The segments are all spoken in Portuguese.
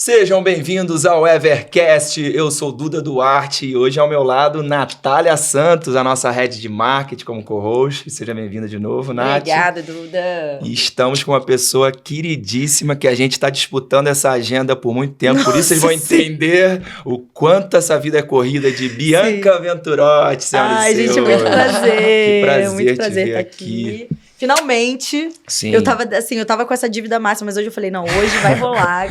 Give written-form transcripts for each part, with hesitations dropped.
Sejam bem-vindos ao Evercast, eu sou Duda Duarte e hoje ao meu lado Natália Santos, a nossa head de marketing como co-host. Seja bem-vinda de novo, Nath. Obrigada, Duda. E estamos com uma pessoa queridíssima que a gente está disputando essa agenda por muito tempo, por isso vocês vão entender o quanto essa vida é corrida de Bianca Venturotti, senhoras e senhores. Ai, gente, muito prazer. Que prazer muito te prazer ver estar aqui. Finalmente. Sim. Eu tava com essa dívida máxima, mas hoje eu falei, não, hoje vai rolar.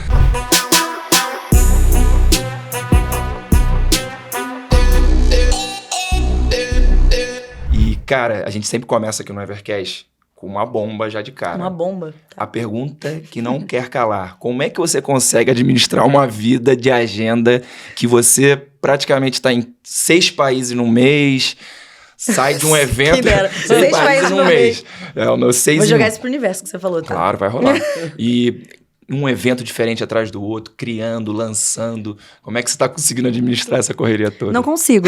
Cara, a gente sempre começa aqui no Evercast com uma bomba já de cara. Uma bomba. Tá. A pergunta que não quer calar. Como é que você consegue administrar uma vida de agenda que você praticamente está em 6 países no mês, sai de um evento... 6 países no mês. É, o meu 6 Vou jogar isso pro universo que você falou, tá? Claro, vai rolar. E um evento diferente atrás do outro, criando, lançando. Como é que você está conseguindo administrar essa correria toda? Não consigo.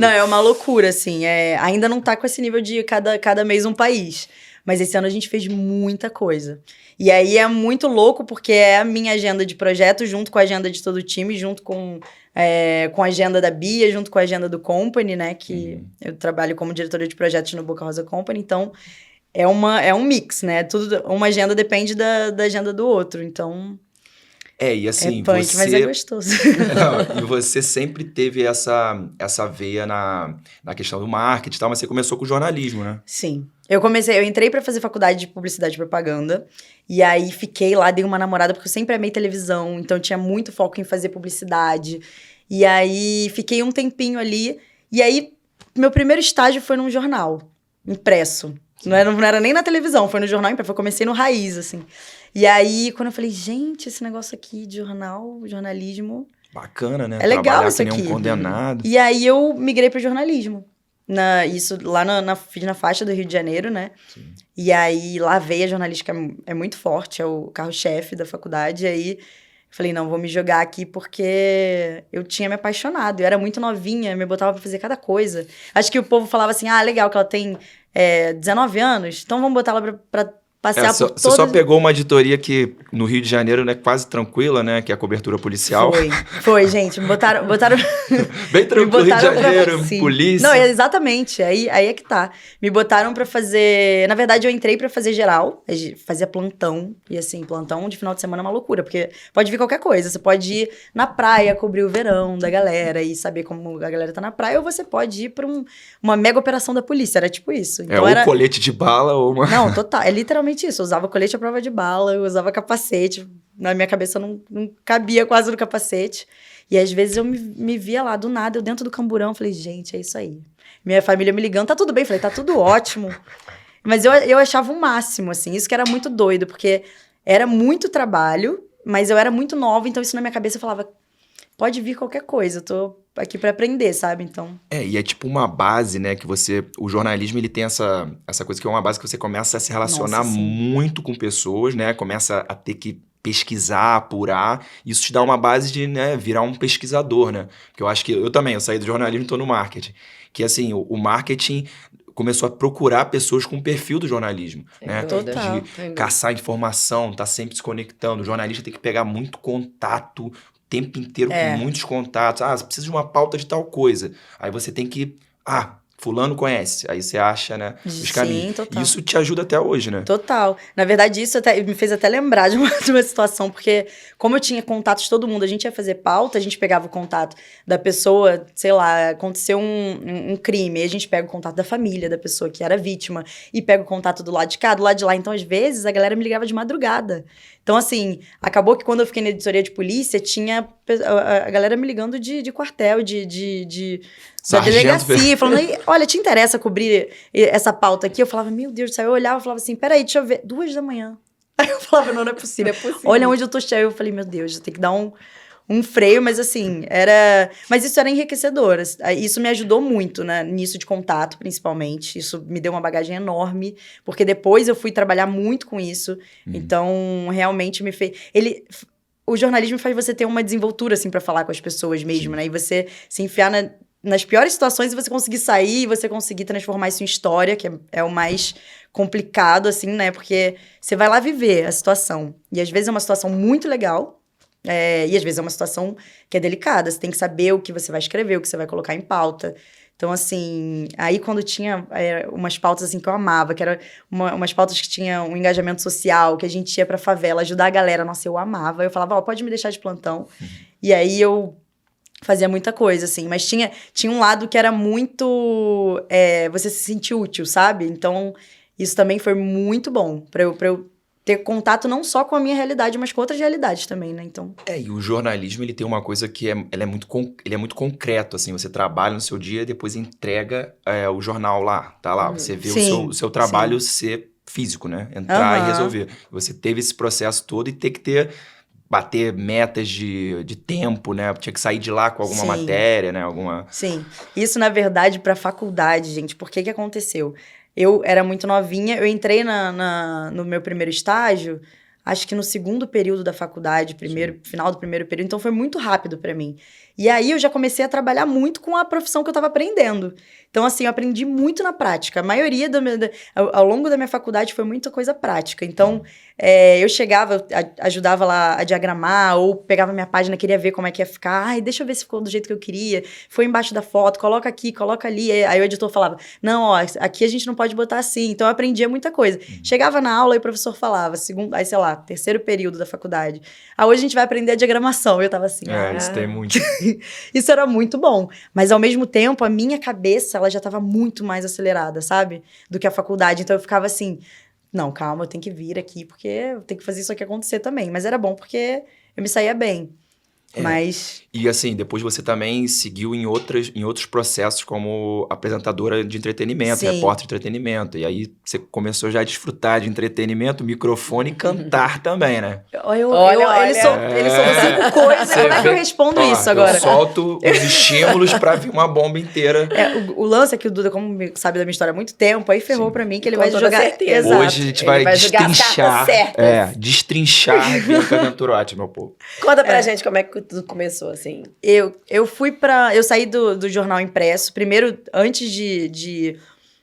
Não, é uma loucura, assim. Ainda não tá com esse nível de cada mês um país. Mas esse ano a gente fez muita coisa. E aí é muito louco, porque é a minha agenda de projeto, junto com a agenda de todo o time, junto com a agenda da Bia, junto com a agenda do Company, né? Que eu trabalho como diretora de projetos no Boca Rosa Company. Então, é um mix, né? Uma agenda depende da agenda do outro. Então... e assim, é punk, mas é gostoso. Não, e você sempre teve essa veia na questão do marketing e tal, mas você começou com o jornalismo, né? Sim. Eu entrei pra fazer faculdade de publicidade e propaganda, e aí fiquei lá, dei uma namorada, porque eu sempre amei televisão, então tinha muito foco em fazer publicidade. E aí fiquei um tempinho ali, e aí meu primeiro estágio foi num jornal, impresso. Não era nem na televisão, foi no jornal impresso, eu comecei no Raiz, assim. E aí, quando eu falei, gente, esse negócio aqui de jornalismo... Bacana, né? É legal Trabalhar isso aqui. Que nem um condenado. E aí eu migrei para jornalismo. Isso lá fiz na faixa do Rio de Janeiro, né? Sim. E aí lá veio a jornalística, é muito forte, é o carro-chefe da faculdade. E aí eu falei, não, vou me jogar aqui porque eu tinha me apaixonado. Eu era muito novinha, me botava pra fazer cada coisa. Acho que o povo falava assim, legal que ela tem 19 anos, então vamos botar ela pra passear por todas... Você só pegou uma editoria que no Rio de Janeiro é quase tranquila, né? Que é a cobertura policial. Foi, gente. Me botaram... Bem tranquilo, Rio de Janeiro, polícia. Não, exatamente. Aí é que tá. Me botaram pra fazer... Na verdade, eu entrei pra fazer geral. Fazia plantão. E assim, plantão de final de semana é uma loucura. Porque pode vir qualquer coisa. Você pode ir na praia, cobrir o verão da galera e saber como a galera tá na praia. Ou você pode ir pra uma mega operação da polícia. Era tipo isso. Então, ou colete de bala ou uma... Não, total. É literalmente isso. Eu usava colete à prova de bala, eu usava capacete. Na minha cabeça não cabia quase no capacete. E às vezes eu me via lá do nada, eu dentro do camburão. Falei, gente, é isso aí. Minha família me ligando, tá tudo bem? Falei, tá tudo ótimo. Mas eu achava o máximo, assim. Isso que era muito doido, porque era muito trabalho, mas eu era muito nova, então isso na minha cabeça eu falava, pode vir qualquer coisa, eu tô aqui pra aprender, sabe? Então... E é tipo uma base, né? Que o jornalismo, ele tem essa coisa que é uma base que você começa a se relacionar muito com pessoas, né? Começa a ter que pesquisar, apurar. Isso te dá uma base de, né, virar um pesquisador, né? Porque eu acho que eu saí do jornalismo e tô no marketing. Que assim, o marketing começou a procurar pessoas com o perfil do jornalismo, né? Total. De caçar informação, tá sempre se conectando. O jornalista tem que pegar muito contato tempo inteiro com muitos contatos. Você precisa de uma pauta de tal coisa. Aí você tem que... fulano conhece. Aí você acha, né, os caminhos. Total. Isso te ajuda até hoje, né? Total. Na verdade, isso me fez até lembrar de uma situação, porque como eu tinha contatos de todo mundo, a gente ia fazer pauta, a gente pegava o contato da pessoa, sei lá, aconteceu um crime, aí a gente pega o contato da família da pessoa que era vítima, e pega o contato do lado de cá, do lado de lá. Então, às vezes, a galera me ligava de madrugada. Então, assim, acabou que quando eu fiquei na editoria de polícia, tinha a galera me ligando de quartel, da delegacia, falando, olha, te interessa cobrir essa pauta aqui? Eu falava, meu Deus do céu, eu olhava e falava assim, peraí, deixa eu ver, 2h. Aí eu falava, não é possível. Olha onde eu tô cheio. Eu falei, meu Deus, eu tenho que dar um freio, mas assim, mas isso era enriquecedor, isso me ajudou muito, né, nisso de contato, principalmente, isso me deu uma bagagem enorme, porque depois eu fui trabalhar muito com isso, então realmente me fez... O jornalismo faz você ter uma desenvoltura, assim, pra falar com as pessoas mesmo, né, e você se enfiar nas piores situações e você conseguir sair, e você conseguir transformar isso em história, que é o mais complicado, assim, né, porque você vai lá viver a situação, e às vezes é uma situação muito legal, E às vezes é uma situação que é delicada. Você tem que saber o que você vai escrever, o que você vai colocar em pauta. Então, assim, aí quando tinha umas pautas assim que eu amava, que eram umas pautas que tinham um engajamento social, que a gente ia pra favela ajudar a galera, nossa, eu amava. Eu falava, pode me deixar de plantão. E aí eu fazia muita coisa, assim. Mas tinha um lado que era muito... você se sentir útil, sabe? Então, isso também foi muito bom pra eu ter contato não só com a minha realidade, mas com outras realidades também, né? Então... E o jornalismo, ele tem uma coisa que ele é muito concreto, assim. Você trabalha no seu dia e depois entrega o jornal lá, tá lá. Você vê o seu trabalho ser físico, né? Entrar e resolver. Você teve esse processo todo e ter que bater metas de tempo, né? Tinha que sair de lá com alguma matéria, né? Sim. Isso, na verdade, pra faculdade, gente. Por que aconteceu? Eu era muito novinha, eu entrei no meu primeiro estágio, acho que no segundo período da faculdade, final do primeiro período, então foi muito rápido pra mim. E aí eu já comecei a trabalhar muito com a profissão que eu tava aprendendo. Então, assim, eu aprendi muito na prática. A maioria ao longo da minha faculdade foi muita coisa prática. Então, eu chegava, ajudava lá a diagramar, ou pegava minha página, queria ver como é que ia ficar. Ai, deixa eu ver se ficou do jeito que eu queria. Foi embaixo da foto, coloca aqui, coloca ali. Aí o editor falava, não, ó, aqui a gente não pode botar assim. Então, eu aprendia muita coisa. Chegava na aula e o professor falava, aí, sei lá, terceiro período da faculdade. Hoje a gente vai aprender a diagramação. Eu tava assim, isso tem muito. Isso era muito bom. Mas, ao mesmo tempo, a minha cabeça, ela já estava muito mais acelerada, sabe? Do que a faculdade. Então, eu ficava assim, não, calma, eu tenho que vir aqui, porque eu tenho que fazer isso aqui acontecer também. Mas era bom porque eu me saía bem. Mas... E assim, depois você também seguiu em outros processos como apresentadora de entretenimento, repórter de entretenimento. E aí você começou já a desfrutar de entretenimento, microfone e cantar também, né? Ele soltou 5 coisas, como é que eu respondo isso agora? Eu solto os estímulos pra vir uma bomba inteira. O lance é que o Duda, como sabe da minha história há muito tempo, aí ferrou pra mim que ele vai jogar... Certeza. Exato. Hoje a gente vai destrinchar. Destrinchar a Bianca Venturati, meu povo. Conta pra gente como é que tudo começou, assim. Eu saí do jornal impresso, primeiro, antes de...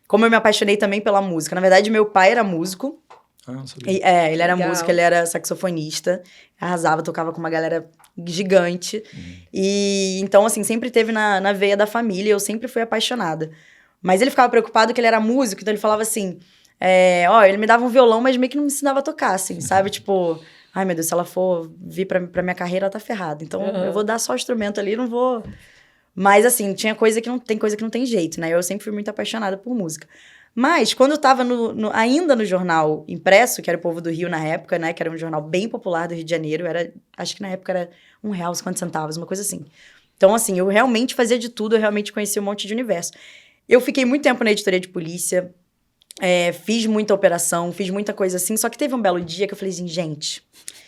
Como eu me apaixonei também pela música. Na verdade, meu pai era músico. Não sabia. Ele era músico, ele era saxofonista. Arrasava, tocava com uma galera gigante. E então, assim, sempre teve na veia da família. Eu sempre fui apaixonada. Mas ele ficava preocupado que ele era músico, então ele falava assim... ele me dava um violão, mas meio que não me ensinava a tocar, assim, sabe? Tipo... Ai, meu Deus, se ela for vir pra minha carreira, ela tá ferrada. Então, eu vou dar só o instrumento ali, não vou... Mas, assim, tem coisa que não tem jeito, né? Eu sempre fui muito apaixonada por música. Mas, quando eu tava ainda no jornal impresso, que era o Povo do Rio na época, né? Que era um jornal bem popular do Rio de Janeiro. Acho que na época era R$1,50, uma coisa assim. Então, assim, eu realmente fazia de tudo. Eu realmente conhecia um monte de universo. Eu fiquei muito tempo na editoria de polícia. Fiz muita operação, fiz muita coisa assim. Só que teve um belo dia que eu falei assim, gente...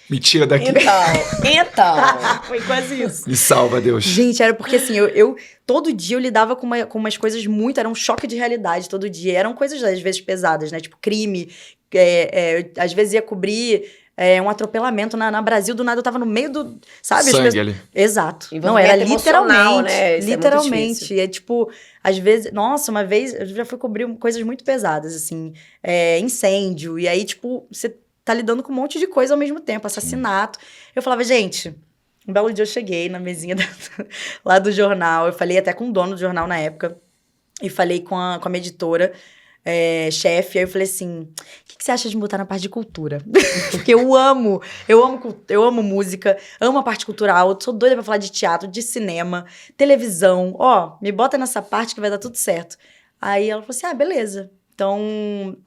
Me tira daqui. Então. Foi quase isso. Me salva, Deus. Gente, era porque assim, eu todo dia eu lidava com umas coisas muito... Era um choque de realidade todo dia. Eram coisas, às vezes, pesadas, né? Tipo, crime. Às vezes ia cobrir... um atropelamento na Brasil, do nada eu tava no meio do... Sabe? Sangue ali. Exato. Não, era literalmente. Né? Isso literalmente. Tipo, às vezes... Nossa, uma vez eu já fui cobrir coisas muito pesadas, assim. Incêndio. E aí, tipo, você tá lidando com um monte de coisa ao mesmo tempo. Assassinato. Eu falava, gente... Um belo dia eu cheguei na mesinha lá do jornal. Eu falei até com o dono do jornal na época. E falei com a minha editora... chefe, aí eu falei assim, o que você acha de me botar na parte de cultura? Porque eu amo música, amo a parte cultural, eu sou doida pra falar de teatro, de cinema, televisão, me bota nessa parte que vai dar tudo certo. Aí ela falou assim, beleza. Então,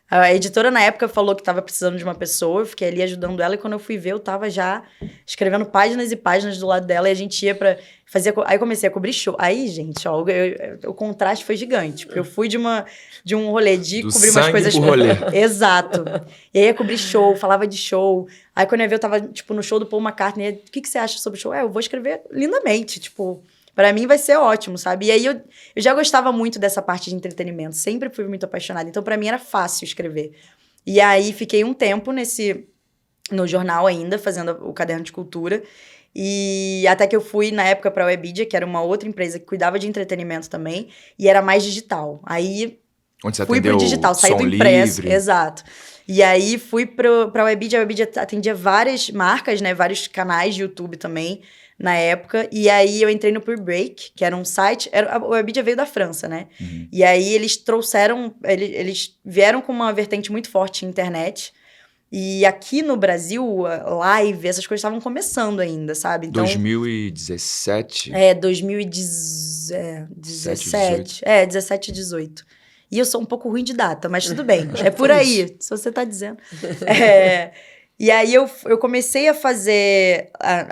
a editora na época falou que tava precisando de uma pessoa, eu fiquei ali ajudando ela, e quando eu fui ver, eu tava já escrevendo páginas e páginas do lado dela, e a gente ia pra fazer... Aí comecei a cobrir show. Aí, gente, o contraste foi gigante, porque eu fui de um rolê de cobrir umas coisas... rolê. Exato. E aí ia cobrir show, falava de show. Aí quando eu ia ver, eu tava, tipo, no show do Paul McCartney, o que você acha sobre o show? Eu vou escrever lindamente, tipo... Pra mim vai ser ótimo, sabe? E aí eu já gostava muito dessa parte de entretenimento. Sempre fui muito apaixonada. Então, pra mim era fácil escrever. E aí, fiquei um tempo no jornal ainda, fazendo o caderno de cultura. E até que eu fui, na época, pra Webidia, que era uma outra empresa que cuidava de entretenimento também. E era mais digital. Aí, onde você fui pro atendeu digital, saí som do impresso. livre. Exato. E aí fui pra Webedia. A Webedia atendia várias marcas, né? Vários canais de YouTube também, na época. E aí eu entrei no Pure Break, que era um site... A Webedia veio da França, né? E aí eles trouxeram... Eles vieram com uma vertente muito forte em internet. E aqui no Brasil, live, essas coisas estavam começando ainda, sabe? Então, 2017? 2017. 17 e 18. E eu sou um pouco ruim de data, mas tudo bem. É por aí, se você tá dizendo. E aí eu comecei a fazer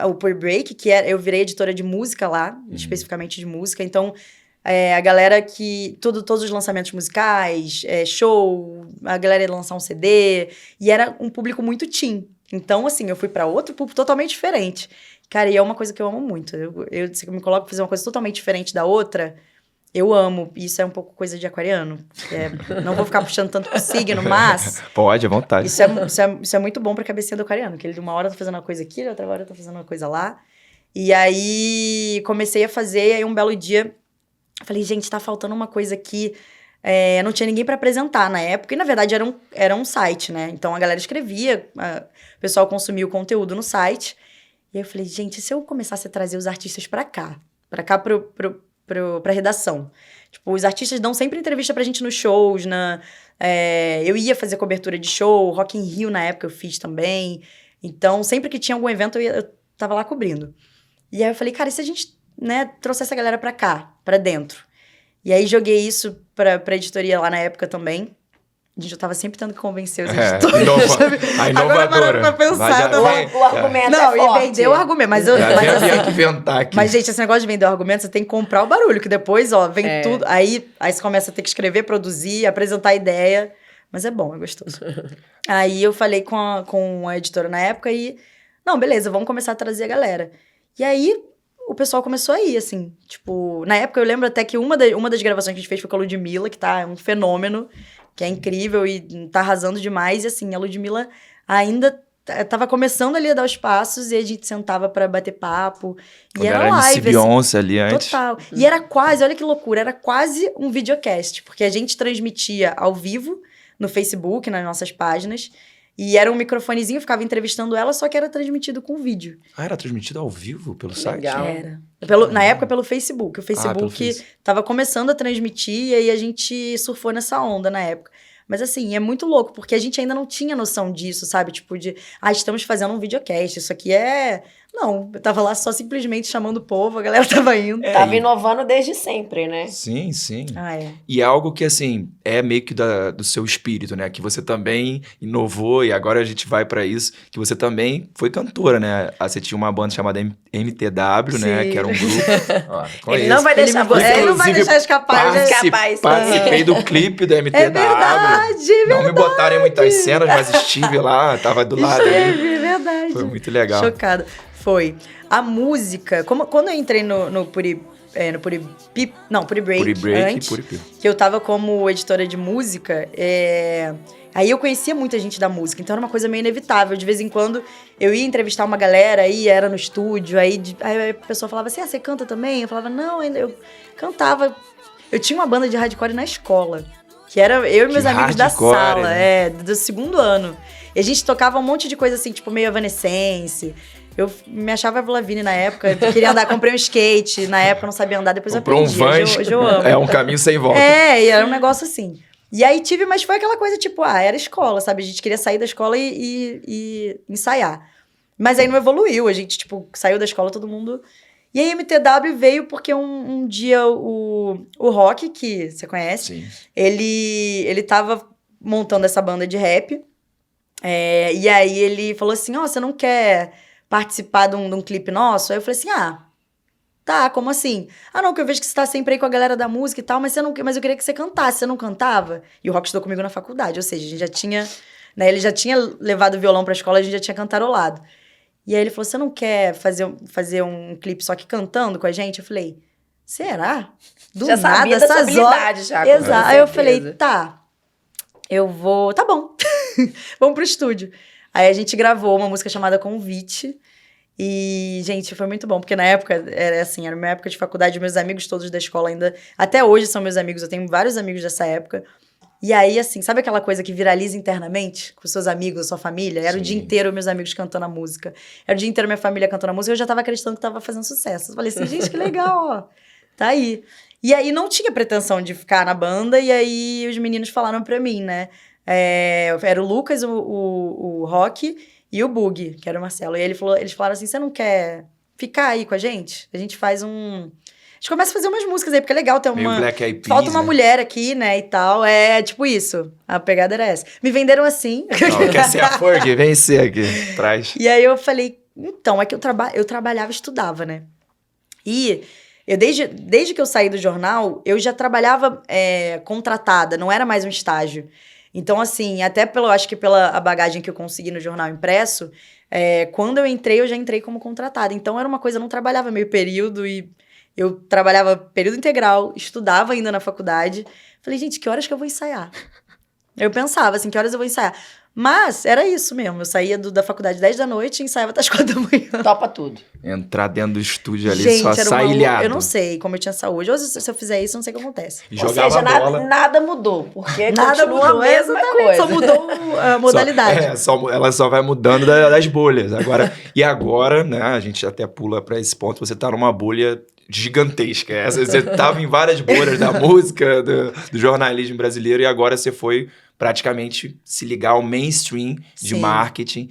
o Pure Break, que eu virei editora de música lá, especificamente de música. Então, a galera que... Todos os lançamentos musicais, show, a galera ia lançar um CD. E era um público muito teen. Então, assim, eu fui pra outro público totalmente diferente. Cara, e é uma coisa que eu amo muito. Se eu me coloco pra fazer uma coisa totalmente diferente da outra, eu amo. Isso é um pouco coisa de aquariano. Não vou ficar puxando tanto pro signo, mas... Pode, à vontade. Isso é muito bom pra cabecinha do aquariano. Que ele, de uma hora, tá fazendo uma coisa aqui, outra hora tá fazendo uma coisa lá. E aí, comecei a fazer. E aí, um belo dia... Falei, gente, tá faltando uma coisa aqui. Não tinha ninguém pra apresentar na época. E, na verdade, era um site, né? Então, a galera escrevia, o pessoal consumia o conteúdo no site. E aí eu falei, gente, e se eu começasse a trazer os artistas pra cá? Pra redação. Tipo, os artistas dão sempre entrevista pra gente nos shows, eu ia fazer cobertura de show, Rock in Rio na época eu fiz também. Então, sempre que tinha algum evento, eu tava lá cobrindo. E aí eu falei, cara, e se a gente... trouxer essa galera pra cá, pra dentro. E aí joguei isso pra editoria lá na época também. Gente, eu tava sempre tendo que convencer os editores. A inovadora. Agora pra pensar. O argumento não, é forte. e vender o argumento. Mas que inventar aqui. Mas, gente, esse negócio de vender o argumento, você tem que comprar o barulho, que depois, vem tudo. Aí você começa a ter que escrever, produzir, apresentar a ideia. Mas é bom, é gostoso. Aí eu falei com a editora na época e... Não, beleza, vamos começar a trazer a galera. E aí... O pessoal começou a ir, assim, tipo... Na época, eu lembro até que uma das gravações que a gente fez foi com a Ludmilla, que é um fenômeno, que é incrível e tá arrasando demais. E, assim, a Ludmilla ainda tava começando ali a dar os passos e a gente sentava pra bater papo. Quando e era MC live, Beyoncé ali antes. Total. E era quase, olha que loucura, era quase um videocast, porque a gente transmitia ao vivo no Facebook, nas nossas páginas... E era um microfonezinho, ficava entrevistando ela, só que era transmitido com vídeo. Era transmitido ao vivo pelo site? Legal. Era. Na época, pelo Facebook. O Facebook tava começando a transmitir e aí a gente surfou nessa onda na época. Mas assim, é muito louco, porque a gente ainda não tinha noção disso, sabe? Tipo de, estamos fazendo um videocast, isso aqui é... Não, eu tava lá só simplesmente chamando o povo, a galera tava indo. Tava inovando desde sempre, né? Sim, sim. É. E é algo que, assim, é meio que do seu espírito, né? Que você também inovou e agora a gente vai pra isso. Que você também foi cantora, né? Você tinha uma banda chamada MTW, né? Que era um grupo. Ele não vai deixar ele não vai deixar escapar. Participei do clipe da MTW. É verdade. Não me botaram em muitas cenas, mas estive lá, tava do lado ali. É verdade. Foi muito legal. Chocada. Foi. A música, quando eu entrei no Puri Break antes, que eu tava como editora de música, aí eu conhecia muita gente da música, então era uma coisa meio inevitável. De vez em quando eu ia entrevistar uma galera, aí era no estúdio, aí a pessoa falava assim, você canta também? Eu falava, não, eu cantava. Eu tinha uma banda de hardcore na escola, que era eu e meus amigos da sala, né? Do segundo ano. E a gente tocava um monte de coisa assim, tipo meio Evanescence. Eu me achava Avril Lavigne na época, queria andar, comprei um skate, na época eu não sabia andar, depois comprou aprendi. Hoje eu amo. É um caminho sem volta. E era um negócio assim. E aí mas foi aquela coisa tipo, era escola, sabe? A gente queria sair da escola e ensaiar. Mas aí não evoluiu, a gente, tipo, saiu da escola, todo mundo... E aí MTW veio porque um dia o Rock, que você conhece, sim, ele tava montando essa banda de rap, e aí ele falou assim, você não quer participar de um clipe nosso? Aí eu falei assim, tá, como assim? Não, que eu vejo que você tá sempre aí com a galera da música e tal, mas eu queria que você cantasse, você não cantava? E o Rock estudou comigo na faculdade, ou seja, a gente já tinha, né, ele já tinha levado o violão pra escola, a gente já tinha cantarolado. E aí ele falou, você não quer fazer um clipe só que cantando com a gente? Eu falei, será? Do já nada, sabia essas habilidade já. Exato. Aí eu falei, tá bom, vamos pro estúdio. Aí a gente gravou uma música chamada Convite. E, gente, foi muito bom, porque na época, era minha época de faculdade, meus amigos todos da escola ainda, até hoje são meus amigos, eu tenho vários amigos dessa época. E aí, assim, sabe aquela coisa que viraliza internamente com seus amigos, sua família? Era o dia inteiro meus amigos cantando a música. Era o dia inteiro minha família cantando a música. Eu já tava acreditando que tava fazendo sucesso. Eu falei assim, gente, que legal, ó. Tá aí. E aí não tinha pretensão de ficar na banda. E aí os meninos falaram pra mim, né? Era o Lucas, o Rock e o Bug, que era o Marcelo. E eles falaram assim, você não quer ficar aí com a gente? A gente faz A gente começa a fazer umas músicas aí, porque é legal ter Meio Black Eyed Peas, falta uma né? mulher aqui, né, e tal. É tipo isso. A pegada era essa. Me venderam assim. Não, quer ser a Fergie? Vem ser aqui. Traz. E aí eu falei, então, é que eu trabalhava e estudava, né? E eu desde que eu saí do jornal, eu já trabalhava contratada, não era mais um estágio. Então, assim, até acho que pela a bagagem que eu consegui no jornal impresso, quando eu entrei, eu já entrei como contratada. Então, era uma coisa, eu não trabalhava meio período e eu trabalhava período integral, estudava ainda na faculdade. Falei, gente, que horas que eu vou ensaiar? Eu pensava, assim, que horas eu vou ensaiar? Mas era isso mesmo. Eu saía da faculdade 10 da noite e ensaiava até as 4 da manhã. Topa tudo. Entrar dentro do estúdio ali, Gente, só era sailhado. eu não sei como eu tinha saúde. Hoje, se eu fizer isso, eu não sei o que acontece. E Ou jogava seja, bola. nada mudou, porque Nada continua mudou, a mesma exatamente, coisa. só mudou a modalidade. Ela só vai mudando das bolhas. Agora, né, a gente até pula pra esse ponto, você tá numa bolha gigantesca. Você tava em várias bolhas da música, do jornalismo brasileiro, e agora você foi praticamente se ligar ao mainstream de Sim. marketing.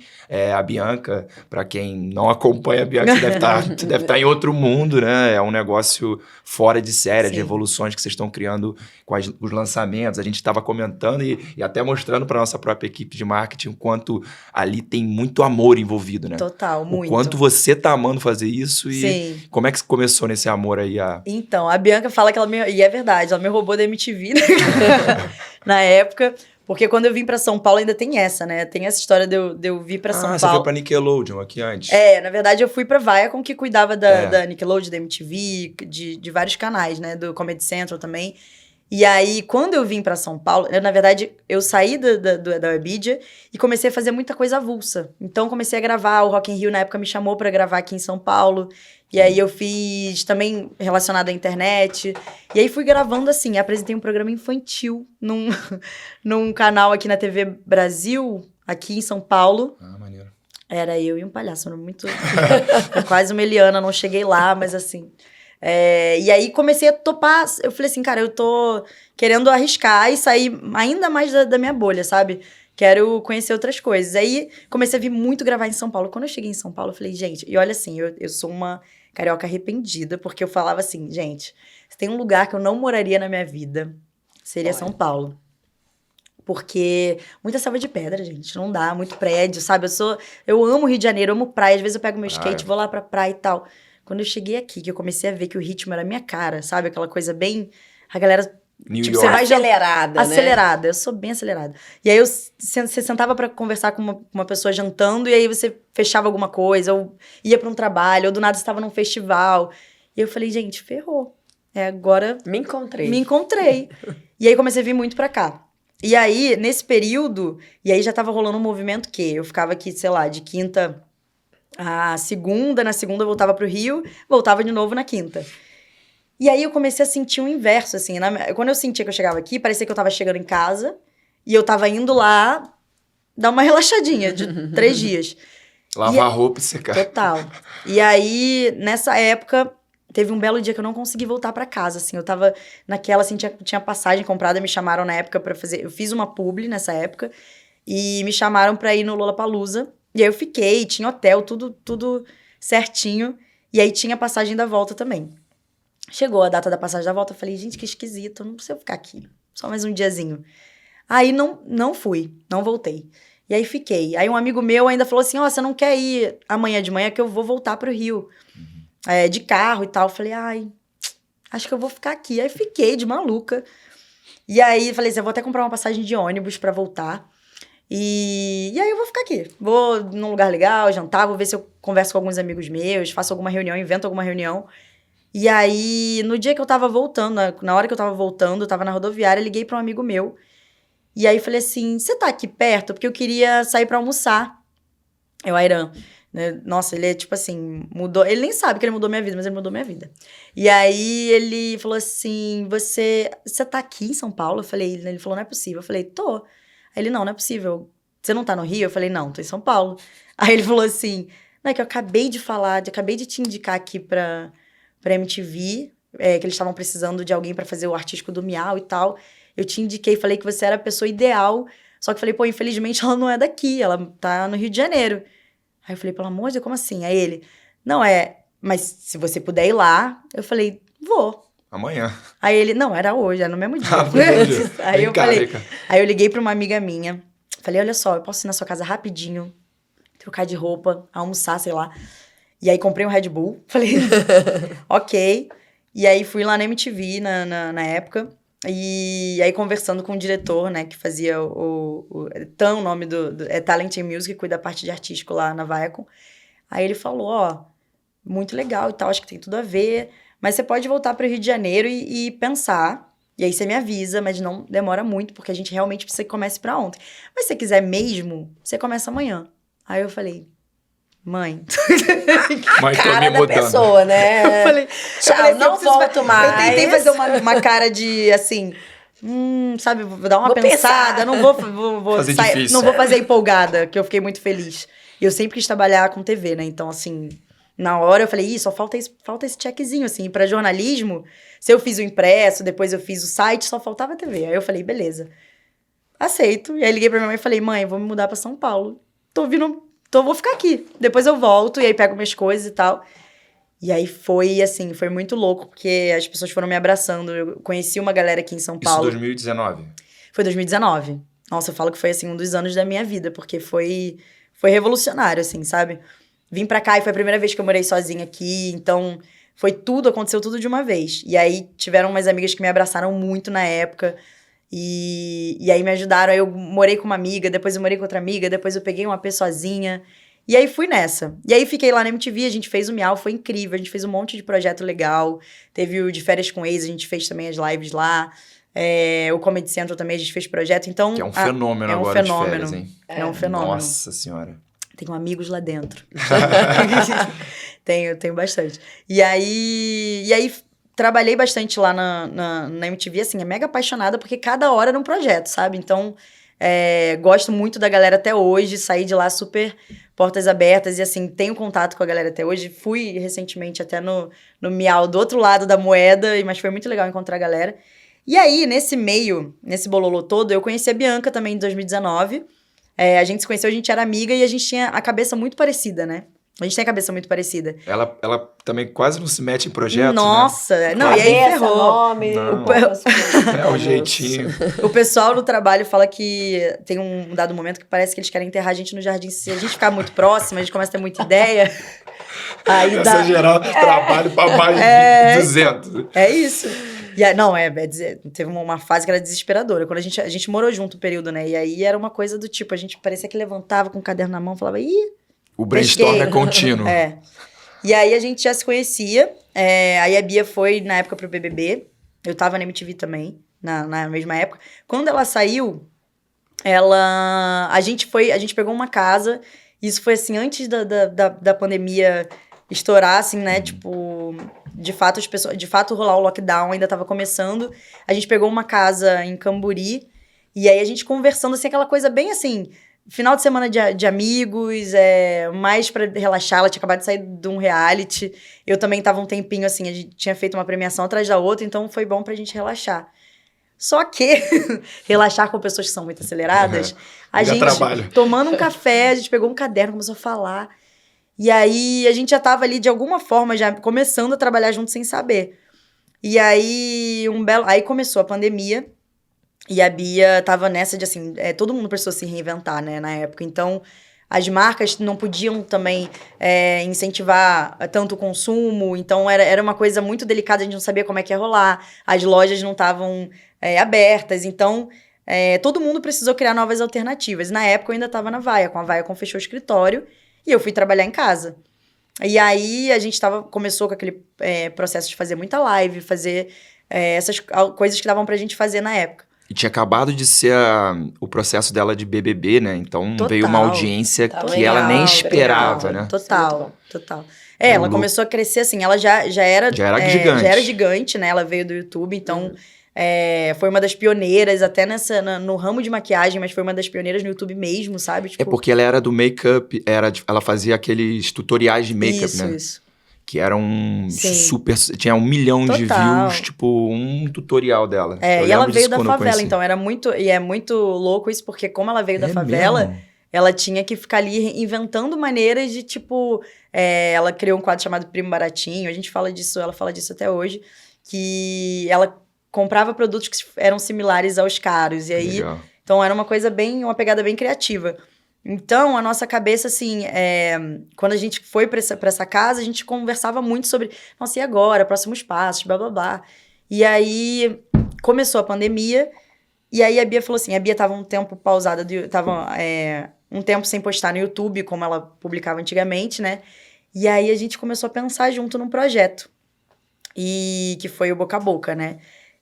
A Bianca, para quem não acompanha a Bianca, você deve estar em outro mundo, né? É um negócio fora de série, Sim. de evoluções que vocês estão criando com os lançamentos. A gente estava comentando e até mostrando para nossa própria equipe de marketing o quanto ali tem muito amor envolvido, né? Total, muito. O quanto você tá amando fazer isso e Sim. como é que começou nesse amor aí? Então, a Bianca fala que e é verdade, ela me roubou da MTV, né? Na época. Porque quando eu vim pra São Paulo ainda tem essa, né? Tem essa história de eu vir pra São Paulo. Você foi pra Nickelodeon aqui antes. Na verdade eu fui pra Viacom, que cuidava da Nickelodeon, da MTV, de vários canais, né? Do Comedy Central também. E aí, quando eu vim pra São Paulo, na verdade, eu saí da Webidia e comecei a fazer muita coisa avulsa. Então, comecei a gravar, o Rock in Rio na época me chamou pra gravar aqui em São Paulo. E aí eu fiz também relacionado à internet. E aí fui gravando assim, apresentei um programa infantil num canal aqui na TV Brasil, aqui em São Paulo. Ah, maneiro. Era eu e um palhaço, era muito... quase uma Eliana, não cheguei lá, mas assim... E aí comecei a topar, eu falei assim, cara, eu tô querendo arriscar e sair ainda mais da minha bolha, sabe? Quero conhecer outras coisas. Aí comecei a vir muito gravar em São Paulo. Quando eu cheguei em São Paulo, eu falei, gente, e olha assim, eu sou uma carioca arrependida, porque eu falava assim, gente, se tem um lugar que eu não moraria na minha vida, seria São Paulo. Porque muita selva de pedra, gente, não dá, muito prédio, sabe? Eu amo Rio de Janeiro, eu amo praia, às vezes eu pego meu skate, vou lá pra praia e tal. Quando eu cheguei aqui, que eu comecei a ver que o ritmo era minha cara, sabe? Aquela coisa bem... A galera... New tipo, York. você vai Acelerada, né? Acelerada, eu sou bem acelerada. E aí você sentava pra conversar com uma pessoa jantando e aí você fechava alguma coisa, ou ia pra um trabalho, ou do nada você estava num festival. E eu falei, gente, ferrou. Agora... Me encontrei. Me encontrei. E aí comecei a vir muito pra cá. E aí, nesse período... E aí já tava rolando um movimento que eu ficava aqui, sei lá, de quinta... a segunda, na segunda eu voltava pro Rio, voltava de novo na quinta. E aí eu comecei a sentir o inverso, assim, quando eu sentia que eu chegava aqui, parecia que eu tava chegando em casa, e eu tava indo lá dar uma relaxadinha de 3 dias. Lavar roupa e secar. Total. E aí, nessa época, teve um belo dia que eu não consegui voltar pra casa, assim, eu tava naquela, assim, tinha passagem comprada, me chamaram na época pra fazer, eu fiz uma publi nessa época, e me chamaram pra ir no Lollapalooza. E aí eu fiquei, tinha hotel, tudo certinho. E aí tinha a passagem da volta também. Chegou a data da passagem da volta, eu falei, gente, que esquisito, não preciso ficar aqui. Só mais um diazinho. Aí não fui, não voltei. E aí fiquei. Aí um amigo meu ainda falou assim, você não quer ir amanhã de manhã que eu vou voltar pro Rio. De carro e tal. Eu falei, acho que eu vou ficar aqui. Aí fiquei de maluca. E aí falei assim, eu vou até comprar uma passagem de ônibus pra voltar. E aí eu vou ficar aqui, vou num lugar legal, jantar, vou ver se eu converso com alguns amigos meus, faço alguma reunião, invento alguma reunião. E aí, no dia que eu tava voltando, na hora que eu tava voltando, eu tava na rodoviária, liguei pra um amigo meu. E aí falei assim, você tá aqui perto? Porque eu queria sair pra almoçar. Airan, né? Nossa, ele é tipo assim, mudou. Ele nem sabe que ele mudou minha vida, mas ele mudou minha vida. E aí ele falou assim: você tá aqui em São Paulo? Eu falei, ele falou, não é possível. Eu falei, tô. Aí ele, não é possível. Você não tá no Rio? Eu falei, não, tô em São Paulo. Aí ele falou assim: não, é que eu acabei de falar, acabei de te indicar aqui pra MTV, que eles estavam precisando de alguém pra fazer o artístico do Miau e tal. Eu te indiquei, falei que você era a pessoa ideal. Só que eu falei, pô, infelizmente ela não é daqui, ela tá no Rio de Janeiro. Aí eu falei, pelo amor de Deus, como assim? Aí ele, não, mas se você puder ir lá, eu falei, vou. Amanhã. Aí ele, não, era hoje, era no mesmo dia. Aí eu falei, aí eu liguei pra uma amiga minha, falei, olha só, eu posso ir na sua casa rapidinho, trocar de roupa, almoçar, sei lá. E aí comprei um Red Bull, falei, ok. E aí fui lá na MTV na época. E aí, conversando com o diretor, né, que fazia o nome é Talent and Music, que cuida da parte de artístico lá na Viacom. Aí ele falou, ó, muito legal e tal, acho que tem tudo a ver, mas você pode voltar para o Rio de Janeiro e pensar, e aí você me avisa, mas não demora muito, porque a gente realmente precisa que comece para ontem. Mas se você quiser mesmo, você começa amanhã. Aí eu falei, mãe... Mãe, tô cara me da mudando. pessoa, né? Eu falei, não volto mais. Eu tentei fazer uma cara de, assim, sabe, vou dar uma Vou pensada, pensar. não vou Fazer sair, difícil. não vou fazer empolgada, que eu fiquei muito feliz. E eu sempre quis trabalhar com TV, né? Então, assim, na hora eu falei, só falta esse checkzinho, assim. E pra jornalismo, se eu fiz o impresso, depois eu fiz o site, só faltava a TV. Aí eu falei, beleza, aceito. E aí liguei pra minha mãe e falei, mãe, eu vou me mudar pra São Paulo. Vou ficar aqui. Depois eu volto, e aí pego minhas coisas e tal. E aí foi, assim, foi muito louco, porque as pessoas foram me abraçando. Eu conheci uma galera aqui em São Paulo. Isso 2019? Foi 2019. Nossa, eu falo que foi, assim, um dos anos da minha vida, porque foi revolucionário, assim, sabe? Vim pra cá e foi a primeira vez que eu morei sozinha aqui, então aconteceu tudo de uma vez. E aí tiveram umas amigas que me abraçaram muito na época, e aí me ajudaram. Aí eu morei com uma amiga, depois eu morei com outra amiga, depois eu peguei uma AP sozinha. E aí fui nessa. E aí fiquei lá na MTV, a gente fez o Miau, foi incrível. A gente fez um monte de projeto legal. Teve o de Férias com Ex, a gente fez também as lives lá. O Comedy Central também, a gente fez projeto. Então, Que é um fenômeno agora de férias, hein? É um fenômeno. Nossa Senhora. Tenho amigos lá dentro. Tenho bastante. E aí trabalhei bastante lá na MTV, assim, é mega apaixonada, porque cada hora era um projeto, sabe? Então, gosto muito da galera até hoje, saí de lá super portas abertas e, assim, tenho contato com a galera até hoje. Fui recentemente até no Miau, do outro lado da moeda, mas foi muito legal encontrar a galera. E aí, nesse bololô todo, eu conheci a Bianca também em 2019. A gente se conheceu, a gente era amiga e a gente tinha a cabeça muito parecida, né? A gente tem a cabeça muito parecida. Ela também quase não se mete em projetos, Nossa, né? Não, e aí ferrou. Nome, o jeitinho. O pessoal no trabalho fala que tem um dado momento que parece que eles querem enterrar a gente no jardim. Se a gente ficar muito próximo, a gente começa a ter muita ideia. Aí Essa geral de trabalho pra mais de 200. É isso. Teve uma fase que era desesperadora. Quando a gente morou junto um período, né? E aí era uma coisa do tipo, a gente parecia que levantava com o caderno na mão e falava, o brainstorm é contínuo. E aí a gente já se conhecia. Aí a Bia foi, na época, pro BBB. Eu tava na MTV também, na mesma época. Quando ela saiu, a gente pegou uma casa. Isso foi, assim, antes da pandemia estourar, assim, né? Tipo, de fato rolar o lockdown, ainda tava começando. A gente pegou uma casa em Camburi. E aí a gente conversando, assim, aquela coisa bem, assim... Final de semana de amigos, mais pra relaxar. Ela tinha acabado de sair de um reality. Eu também tava um tempinho, assim, a gente tinha feito uma premiação atrás da outra, então foi bom pra gente relaxar. Só que, relaxar com pessoas que são muito aceleradas, a gente, tomando um café, a gente pegou um caderno, começou a falar. E aí, a gente já tava ali, de alguma forma, já começando a trabalhar junto sem saber. E aí, aí começou a pandemia. E a Bia tava nessa de, assim, todo mundo precisou se reinventar, né, na época. Então, as marcas não podiam também incentivar tanto o consumo. Então, era uma coisa muito delicada, a gente não sabia como é que ia rolar. As lojas não estavam abertas. Então, todo mundo precisou criar novas alternativas. Na época, eu ainda tava na Viacom. A Viacom fechou o escritório e eu fui trabalhar em casa. E aí, a gente começou com aquele processo de fazer muita live, fazer essas coisas que davam pra gente fazer na época. E tinha acabado de ser o processo dela de BBB, né? Então Total. veio uma audiência Tá que legal, ela nem legal. esperava, né? Total. Ela começou a crescer assim, ela já era gigante. Já era gigante, né? Ela veio do YouTube, então foi uma das pioneiras, até no ramo de maquiagem, mas foi uma das pioneiras no YouTube mesmo, sabe? Tipo, É porque ela era do make-up, ela fazia aqueles tutoriais de make-up, né? Isso. Que eram Sim. super... Tinha 1 milhão de Total. views, tipo, um tutorial dela. Eu E ela lembro veio disso da quando eu favela, conheci. então é muito louco isso, porque como ela veio da favela, mesmo? ela tinha que ficar ali inventando maneiras de, tipo... ela criou um quadro chamado Primo Baratinho, a gente fala disso, ela fala disso até hoje, que ela comprava produtos que eram similares aos caros, e aí... Legal. Então, era uma pegada bem criativa. Então, a nossa cabeça, assim, quando a gente foi pra essa casa, a gente conversava muito sobre, nossa, e agora? Próximos passos, blá, blá, blá. E aí, começou a pandemia, e aí a Bia falou assim, a Bia tava um tempo pausada, tava um tempo sem postar no YouTube, como ela publicava antigamente, né? E aí, a gente começou a pensar junto num projeto, e que foi o Boca a Boca, né?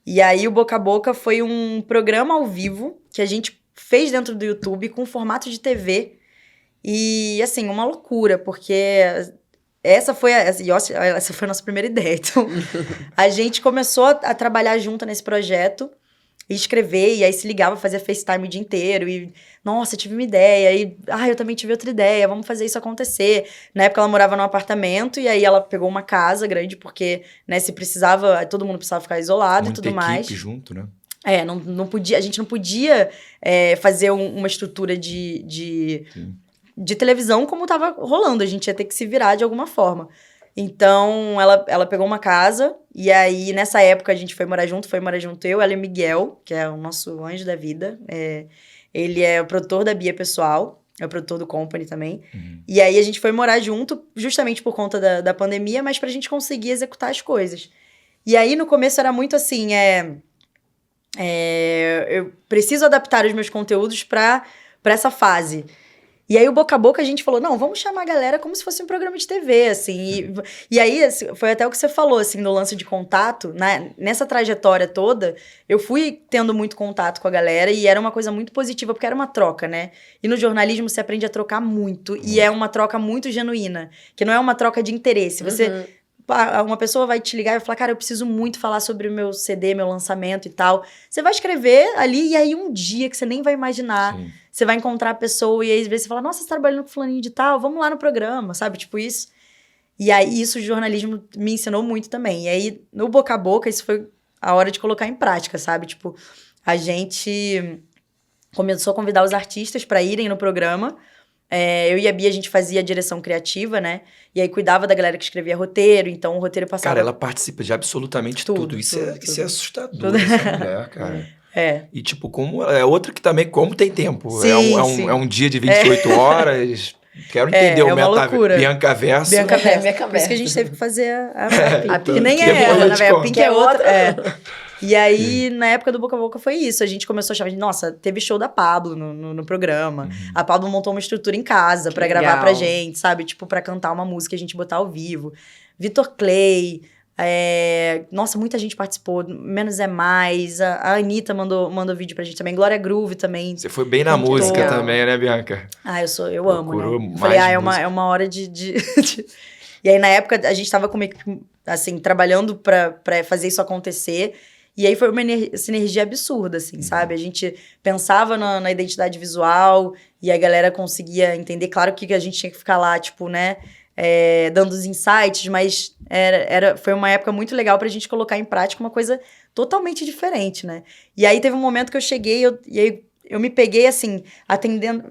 E aí, o Boca a Boca foi um programa ao vivo que a gente fez dentro do YouTube com formato de TV. E, assim, uma loucura, porque essa foi a nossa primeira ideia. Então, a gente começou a trabalhar junto nesse projeto, e escrever, e aí se ligava, fazia FaceTime o dia inteiro, e, nossa, tive uma ideia, e, eu também tive outra ideia, vamos fazer isso acontecer. Na época ela morava num apartamento, e aí ela pegou uma casa grande, porque, né, se precisava, todo mundo precisava ficar isolado Muita e tudo mais. equipe junto, né? Não podia, a gente não podia fazer uma estrutura de televisão como tava rolando, a gente ia ter que se virar de alguma forma. Então, ela pegou uma casa, e aí, nessa época, a gente foi morar junto eu, ela e o Miguel, que é o nosso anjo da vida. Ele é o produtor da Bia Pessoal, é o produtor do Company também. E aí, a gente foi morar junto, justamente por conta da pandemia, mas pra gente conseguir executar as coisas. E aí, no começo, era muito assim, eu preciso adaptar os meus conteúdos pra essa fase. E aí, o Boca a Boca, a gente falou, não, vamos chamar a galera como se fosse um programa de TV, assim. E aí, assim, foi até o que você falou, assim, no lance de contato. Nessa trajetória toda, eu fui tendo muito contato com a galera e era uma coisa muito positiva, porque era uma troca, né? E no jornalismo, você aprende a trocar muito. E é uma troca muito genuína, que não é uma troca de interesse. Você... Uma pessoa vai te ligar e vai falar, cara, eu preciso muito falar sobre o meu CD, meu lançamento e tal. Você vai escrever ali, e aí um dia que você nem vai imaginar, Sim. você vai encontrar a pessoa e aí às vezes você fala, nossa, você tá trabalhando com fulaninho de tal, vamos lá no programa, sabe? Tipo isso. E aí isso o jornalismo me ensinou muito também. E aí no Boca a Boca, isso foi a hora de colocar em prática, sabe? Tipo, a gente começou a convidar os artistas para irem no programa. Eu e a Bia, a gente fazia a direção criativa, né? E aí cuidava da galera que escrevia roteiro, então o roteiro passava... Cara, ela participa de absolutamente tudo. Isso é assustador, essa mulher, cara. E tipo, como é outra que também, como tem tempo. Sim, é um dia de 28 horas. Quero entender o Bianca Verso. Bianca Verso. Por isso que a gente teve que fazer a Pink. Nem é ela, na verdade. A Pink é outra. E aí, na época do Boca a Boca foi isso. A gente começou a chamar, nossa, teve show da Pablo no programa. A Pablo montou uma estrutura em casa pra gravar pra gente, sabe? Tipo, pra cantar uma música e a gente botar ao vivo. Vitor Clay. Nossa, muita gente participou. Menos é Mais. A Anitta mandou vídeo pra gente também. Glória Groove também. Você foi bem na música também, né, Bianca? Eu amo, né? Eu falei, é uma hora de... E aí, na época, a gente tava assim, trabalhando pra fazer isso acontecer. E aí foi uma sinergia absurda, assim, sabe? A gente pensava na identidade visual e a galera conseguia entender. Claro que a gente tinha que ficar lá, tipo, né? Dando os insights, mas foi uma época muito legal pra gente colocar em prática uma coisa totalmente diferente, né? E aí teve um momento que eu cheguei e aí eu me peguei, assim,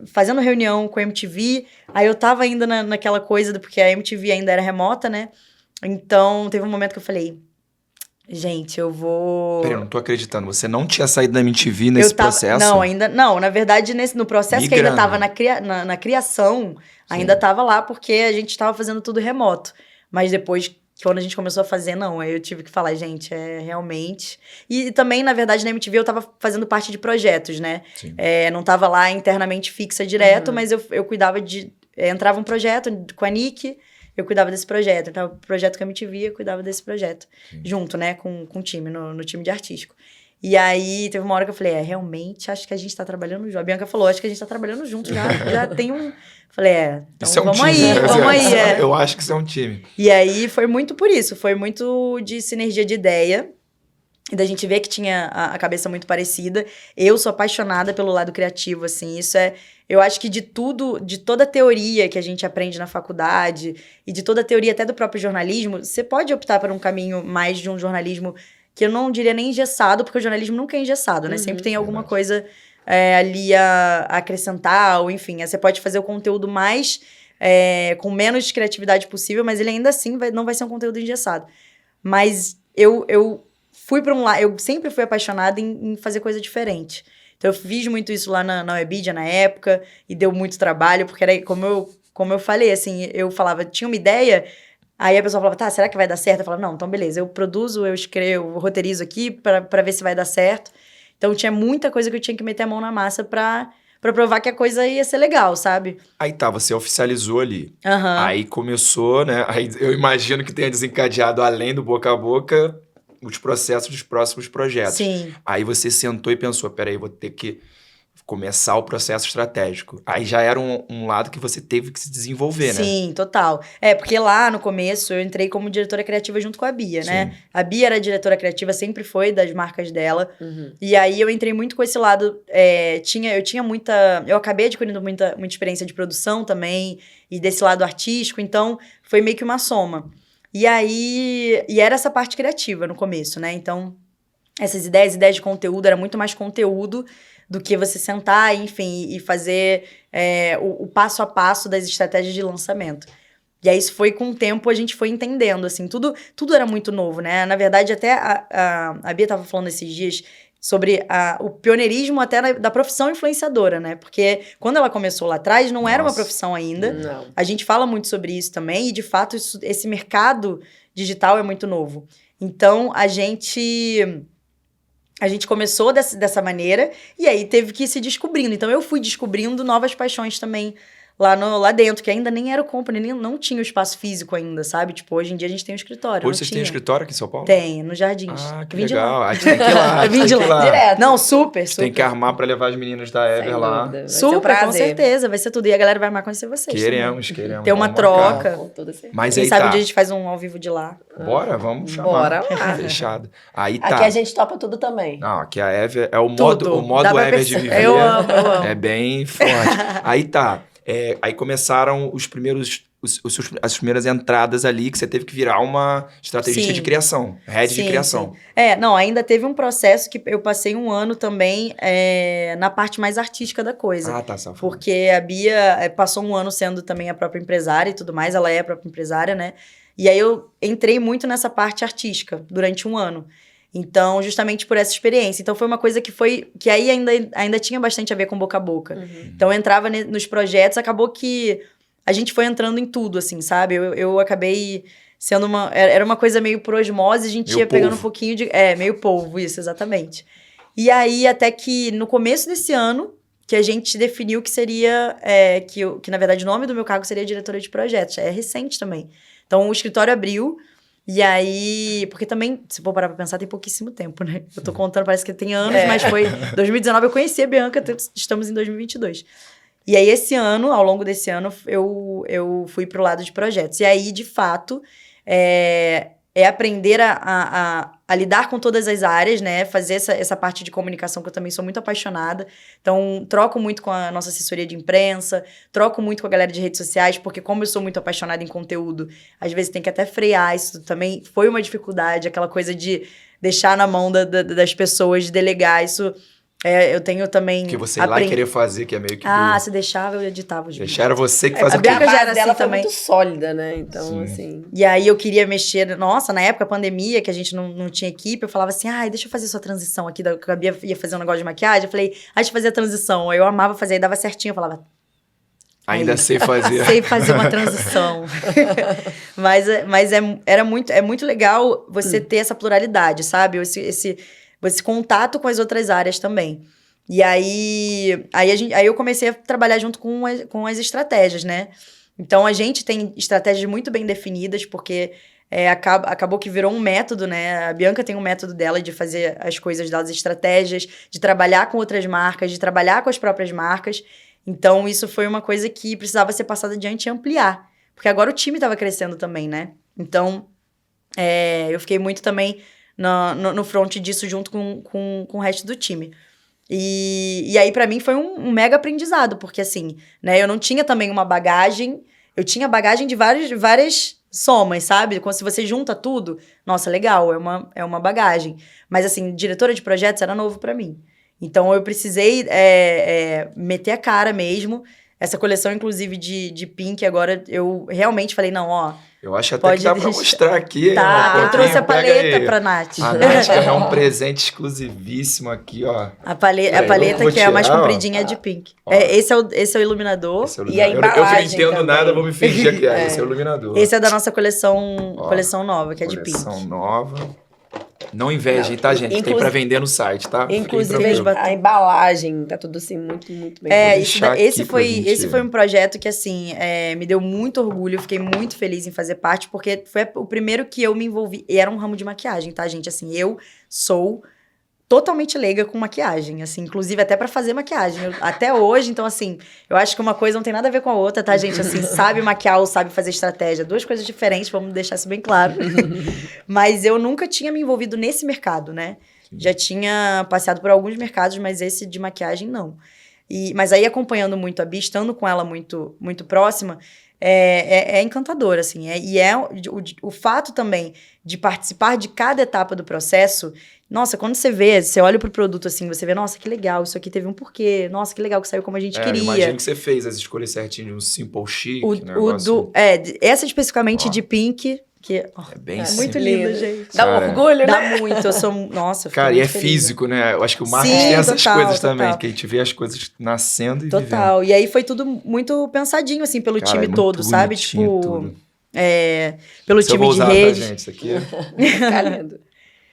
fazendo reunião com a MTV, aí eu tava ainda naquela coisa, porque a MTV ainda era remota, né? Então teve um momento que eu falei... Gente, eu vou... Peraí, eu não tô acreditando. Você não tinha saído da MTV nesse processo? Não, ainda... Não, na verdade, no processo Migrando. Que ainda tava na criação, ainda tava lá porque a gente tava fazendo tudo remoto. Mas depois, quando a gente começou a fazer, não. Aí eu tive que falar, gente, realmente... E também, na verdade, na MTV eu tava fazendo parte de projetos, né? Não tava lá internamente fixa direto, mas eu cuidava de... entrava um projeto com a Nick... Eu cuidava desse projeto. Então, o projeto que eu me via, eu cuidava desse projeto. Junto, né? Com o time, no time de artístico. E aí, teve uma hora que eu falei, realmente, acho que a gente tá trabalhando junto. A Bianca falou, acho que a gente tá trabalhando junto, já tem um... Falei, então isso vamos é um time, aí, vamos aí. Eu acho que isso é um time. E aí, foi muito por isso, foi muito de sinergia de ideia, e da gente ver que tinha a cabeça muito parecida. Eu sou apaixonada pelo lado criativo, assim, isso eu acho que de toda a teoria que a gente aprende na faculdade, e de toda a teoria até do próprio jornalismo, você pode optar por um caminho mais de um jornalismo que eu não diria nem engessado, porque o jornalismo nunca é engessado, né? Sempre tem alguma coisa ali a acrescentar, ou enfim, você pode fazer o conteúdo mais, com menos criatividade possível, mas ele ainda assim não vai ser um conteúdo engessado. Mas eu fui para um lado, eu sempre fui apaixonada em fazer coisa diferente. Então, eu fiz muito isso lá na Webedia, na época, e deu muito trabalho, porque era como eu falei, assim, eu falava, tinha uma ideia, aí a pessoa falava, tá, será que vai dar certo? Eu falava, não, então beleza, eu produzo, eu escrevo, eu roteirizo aqui pra ver se vai dar certo. Então, tinha muita coisa que eu tinha que meter a mão na massa pra provar que a coisa ia ser legal, sabe? Aí tá, você oficializou ali. Aham. Aí começou, né? Aí eu imagino que tenha desencadeado, além do boca a boca, os processos dos próximos projetos. Sim. Aí você sentou e pensou, peraí, vou ter que começar o processo estratégico. Aí já era um lado que você teve que se desenvolver, né? Sim, total. Porque lá no começo eu entrei como diretora criativa junto com a Bia, né? Sim. A Bia era diretora criativa, sempre foi das marcas dela. E aí eu entrei muito com esse lado. Eu acabei adquirindo muita experiência de produção também, e desse lado artístico, então foi meio que uma soma. E aí. E era essa parte criativa no começo, né? Então, essas ideias de conteúdo, era muito mais conteúdo do que você sentar, enfim, e fazer o passo a passo das estratégias de lançamento. E aí, isso foi com o tempo, a gente foi entendendo, assim, tudo era muito novo, né? Na verdade, até a Bia estava falando esses dias sobre o pioneirismo até da profissão influenciadora, né? Porque quando ela começou lá atrás, não era uma profissão ainda. Não. A gente fala muito sobre isso também, e de fato, esse mercado digital é muito novo. Então, a gente começou dessa maneira, e aí teve que ir se descobrindo. Então, eu fui descobrindo novas paixões também lá dentro, que ainda nem era o company, não tinha o espaço físico ainda, sabe? Tipo, hoje em dia a gente tem um escritório. Hoje vocês têm um escritório aqui em São Paulo? Tem, nos Jardins. Ah, que Vim de legal. lá. A gente tem que ir lá. Eu vim de lá. Direto. Não, super. Tem que armar pra levar as meninas da Ever Sem lá. dúvida. Vai ser Super, um prazer. com certeza. Vai ser tudo. E a galera vai amar conhecer vocês. Queremos. Ter uma Vamos marcar. troca. Com toda certeza. Mas Quem aí sabe tá. um dia a gente faz um ao vivo de lá. Bora, vamos chamar. Bora lá. Fechado. Aí tá. Aqui a gente topa tudo também. Não, aqui a Ever é o Tudo. modo Dá pra Ever de perceber. viver. Eu amo. É bem forte. Aí tá. Aí começaram as primeiras entradas ali que você teve que virar uma estrategista Sim. de criação, head de criação. Sim. Não, ainda teve um processo que eu passei um ano também na parte mais artística da coisa. Ah, tá, Safo. Porque a Bia passou um ano sendo também a própria empresária e tudo mais, ela é a própria empresária, né? E aí eu entrei muito nessa parte artística durante um ano. Então, justamente por essa experiência. Então, foi uma coisa que aí ainda tinha bastante a ver com boca a boca. Então, eu entrava nos projetos, acabou que a gente foi entrando em tudo, assim, sabe? Eu acabei sendo era uma coisa meio por osmose, a gente Meio ia pegando polvo. um pouquinho de... meio polvo, isso, exatamente. E aí, até que no começo desse ano, que a gente definiu que seria... que, na verdade, o nome do meu cargo seria diretora de projetos. É recente também. Então, o escritório abriu. E aí, porque também, se for parar pra pensar, tem pouquíssimo tempo, né? Eu tô contando, parece que tem anos, mas foi 2019, eu conheci a Bianca, estamos em 2022. E aí, ao longo desse ano, eu fui pro lado de projetos. E aí, de fato, aprender a lidar com todas as áreas, né? Fazer essa parte de comunicação que eu também sou muito apaixonada. Então, troco muito com a nossa assessoria de imprensa, troco muito com a galera de redes sociais, porque como eu sou muito apaixonada em conteúdo, às vezes tem que até frear. Isso também foi uma dificuldade, aquela coisa de deixar na mão das pessoas, de delegar isso. Eu tenho também... Que você ir lá e querer fazer, que é meio que... se deixava, eu editava os vídeos. Deixaram você que faz a o Bianca quê? já era dela assim foi também. muito sólida, né? Então, Sim. assim... E aí eu queria mexer... Nossa, na época, pandemia, que a gente não tinha equipe, eu falava assim, deixa eu fazer sua transição aqui, que a Bia ia fazer um negócio de maquiagem. Eu falei, deixa eu fazer a transição. Aí eu amava fazer, aí dava certinho, eu falava... Ainda sei fazer. Sei fazer uma transição. mas é muito legal você ter essa pluralidade, sabe? Esse contato com as outras áreas também. E aí eu comecei a trabalhar junto com as estratégias, né? Então, a gente tem estratégias muito bem definidas, porque acabou que virou um método, né? A Bianca tem um método dela de fazer as coisas das estratégias, de trabalhar com outras marcas, de trabalhar com as próprias marcas. Então, isso foi uma coisa que precisava ser passada adiante e ampliar. Porque agora o time estava crescendo também, né? Então, eu fiquei muito também no front disso junto com o resto do time. E aí, pra mim, foi um mega aprendizado, porque assim, né, eu não tinha também uma bagagem, eu tinha bagagem de várias somas, sabe? Quando se você junta tudo, nossa, legal, é uma bagagem. Mas assim, diretora de projetos era novo pra mim. Então, eu precisei meter a cara mesmo. Essa coleção, inclusive, de Pink, agora eu realmente falei, não, ó... Eu acho até que dá pra mostrar aqui. Tá, eu trouxe a paleta pra Nath. A Nath ganhou um presente exclusivíssimo aqui, ó. A paleta que é a mais compridinha, é de Pink. Esse é o iluminador. Esse é o E a iluminador. embalagem Eu que não entendo também. nada, vou me fingir que esse é o iluminador. Esse é da nossa coleção nova, que é de Pink. Coleção nova. Não invejem, tá, gente? Tem pra vender no site, tá? Inclusive, Fiquem tranquilos. a embalagem tá tudo assim, muito, muito bem. Esse foi um projeto que, assim, me deu muito orgulho. Eu fiquei muito feliz em fazer parte, porque foi o primeiro que eu me envolvi. E era um ramo de maquiagem, tá, gente? Assim, eu sou totalmente leiga com maquiagem, assim, inclusive até pra fazer maquiagem. Até hoje, então, assim, eu acho que uma coisa não tem nada a ver com a outra, tá, gente? Assim, sabe maquiar ou sabe fazer estratégia. Duas coisas diferentes, vamos deixar isso bem claro. Mas eu nunca tinha me envolvido nesse mercado, né? Sim. Já tinha passeado por alguns mercados, mas esse de maquiagem, não. Mas aí, acompanhando muito a Bi, estando com ela muito, muito próxima, é encantador, assim. O fato também de participar de cada etapa do processo. Nossa, quando você olha pro produto assim, você vê, nossa, que legal, isso aqui teve um porquê, nossa, que legal que saiu como a gente queria. Imagino que você fez as escolhas certinho de um Simple Chic, essa especificamente de Pink, que é bem muito linda, gente. Dá um orgulho, né? Dá muito, eu sou, nossa, eu cara, e é feliz, físico, né? Eu acho que o marketing tem essas coisas também, que a gente vê as coisas nascendo e vivendo. E aí foi tudo muito pensadinho, assim, pelo time todo, sabe? Tipo, tudo. Pelo time de redes. Tá, gente, isso aqui Tá lindo.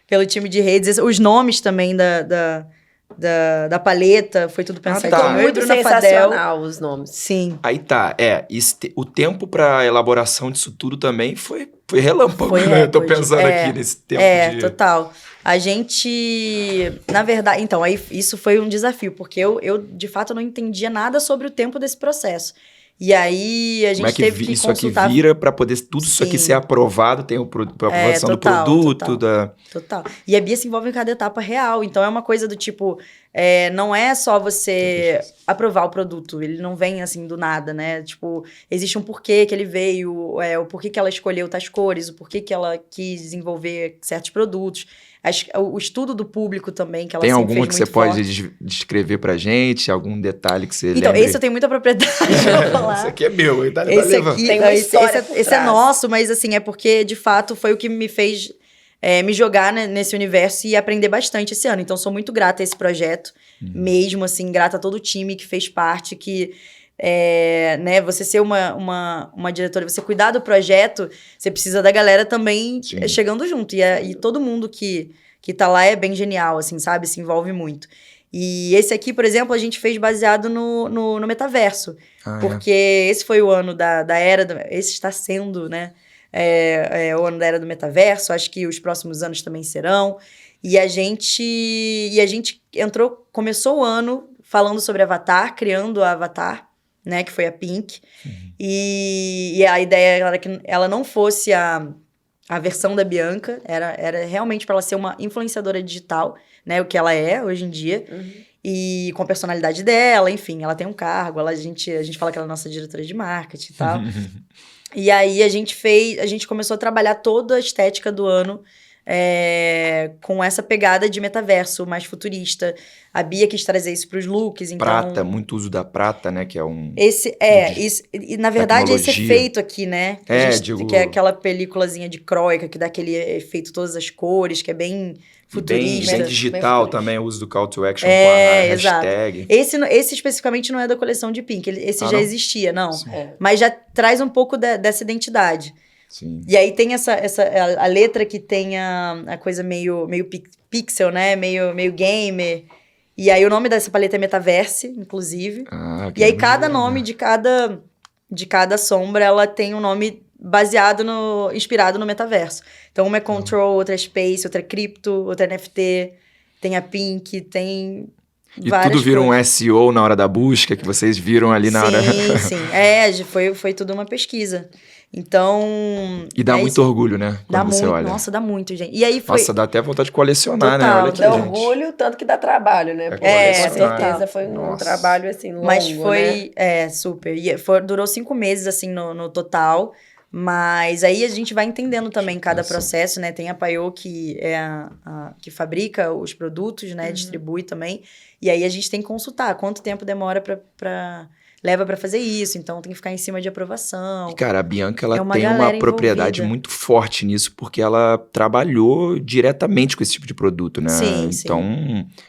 Pelo time de redes, os nomes também da paleta, foi tudo pensadinho. Tá. Muito sensacional os nomes. Sim. Aí tá, o tempo pra elaboração disso tudo também foi relâmpago, né? Eu tô pensando aqui nesse tempo total. A gente, na verdade, então, aí isso foi um desafio, porque eu de fato não entendia nada sobre o tempo desse processo. E aí, a gente teve que isso consultar... aqui vira para poder tudo isso aqui ser aprovado, tem a aprovação do produto. Total. E a Bia se envolve em cada etapa real. Então, é uma coisa do tipo... não é só você aprovar o produto. Ele não vem, assim, do nada, né? Tipo, existe um porquê que ele veio, o porquê que ela escolheu tais cores, o porquê que ela quis desenvolver certos produtos. O estudo do público também, que ela sempre fez muito Tem alguma que você pode descrever pra gente? Algum detalhe que você lembra? Então, esse eu tenho muita propriedade pra falar. Esse aqui é meu. Esse aqui, tem uma história esse é nosso, mas assim, é porque, de fato, foi o que me fez me jogar nesse universo e aprender bastante esse ano. Então, sou muito grata a esse projeto, mesmo, assim, grata a todo o time que fez parte, que... né, você ser uma diretora, você cuidar do projeto, você precisa da galera também chegando junto. E todo mundo que tá lá é bem genial, assim, sabe? Se envolve muito. E esse aqui, por exemplo, a gente fez baseado no metaverso. Porque esse foi o ano da era... Esse está sendo, né? O ano da era do metaverso. Acho que os próximos anos também serão. E a gente começou o ano falando sobre Avatar, criando a Avatar, né, que foi a Pink. E a ideia era que ela não fosse a versão da Bianca, era realmente para ela ser uma influenciadora digital, né, o que ela é hoje em dia, e com a personalidade dela, enfim, ela tem um cargo, a gente fala que ela é nossa diretora de marketing e tal. E aí a gente começou a trabalhar toda a estética do ano com essa pegada de metaverso mais futurista. A Bia quis trazer isso para os looks, então... Prata, muito uso da prata, né, que é um... E na verdade esse efeito aqui, né? Que é aquela peliculazinha de croica, que dá aquele efeito todas as cores, que é bem futurista. Bem digital também, o uso do call to action com a hashtag. Esse especificamente não é da coleção de Pink, esse já existia, não. Mas já traz um pouco dessa identidade. Sim. E aí tem a letra que tem a coisa meio pixel, né? Meio gamer. E aí o nome dessa paleta é Metaverse, inclusive. E aí cada nome de cada de cada sombra, ela tem um nome inspirado no metaverso. Então, uma é Control, outra é Space, outra é Crypto, outra é NFT, tem a Pink, tem E várias tudo vira coisas. um SEO na hora da busca, que vocês viram ali na hora. Sim. Foi tudo uma pesquisa. Então... E dá muito orgulho, né? Dá Quando você muito, olha. nossa, dá muito, gente. E aí foi... Nossa, dá até vontade de colecionar, né? Total, Olha aqui, Dá gente. orgulho, tanto que dá trabalho, né? Porque com colecionar. certeza foi um Nossa. trabalho, assim, longo, Mas foi, né? super. E durou 5 meses, assim, no total. Mas aí a gente vai entendendo também cada Nossa. processo, né? Tem a Paiô, que é que fabrica os produtos, né? Distribui também. E aí a gente tem que consultar quanto tempo demora leva pra fazer isso. Então tem que ficar em cima de aprovação. E, cara, a Bianca, ela É uma tem uma galera propriedade envolvida. muito forte nisso, porque ela trabalhou diretamente com esse tipo de produto, né? Sim. Então,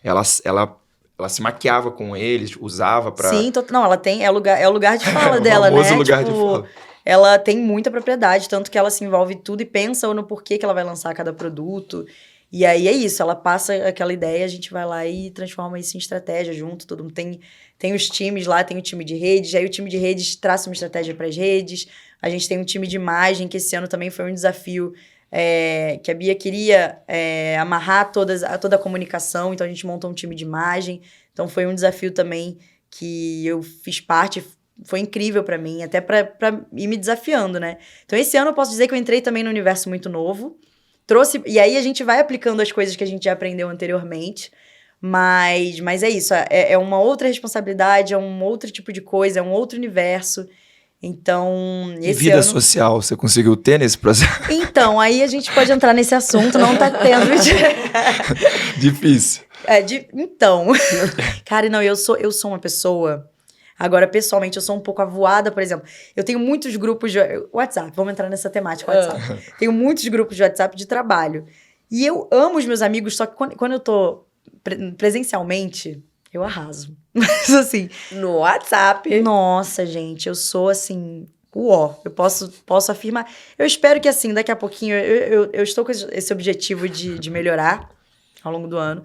ela se maquiava com eles, usava pra... Sim, não, ela tem, é o lugar de fala dela, né? famoso lugar de fala. Ela tem muita propriedade, tanto que ela se envolve em tudo e pensa no porquê que ela vai lançar cada produto. E aí é isso, ela passa aquela ideia, a gente vai lá e transforma isso em estratégia junto, todo mundo tem os times lá, tem o time de redes, aí o time de redes traça uma estratégia para as redes, a gente tem um time de imagem, que esse ano também foi um desafio, que a Bia queria amarrar toda a comunicação, então a gente montou um time de imagem, então foi um desafio também que eu fiz parte, foi incrível pra mim, até pra ir me desafiando, né? Então, esse ano eu posso dizer que eu entrei também no universo muito novo, e aí a gente vai aplicando as coisas que a gente já aprendeu anteriormente, mas é isso, é uma outra responsabilidade, é um outro tipo de coisa, é um outro universo. Então, E vida social, você conseguiu ter nesse processo? Então, aí a gente pode entrar nesse assunto, não tá tendo. Difícil. Então, cara, não, eu sou uma pessoa... Agora, pessoalmente, eu sou um pouco avoada, por exemplo. Eu tenho muitos grupos de WhatsApp, vamos entrar nessa temática, WhatsApp. Tenho muitos grupos de WhatsApp de trabalho. E eu amo os meus amigos, só que quando eu tô presencialmente, eu arraso. Mas assim... No WhatsApp. Nossa, gente, eu sou assim... Eu posso afirmar. Eu espero que, assim, daqui a pouquinho... Eu estou com esse objetivo de melhorar ao longo do ano.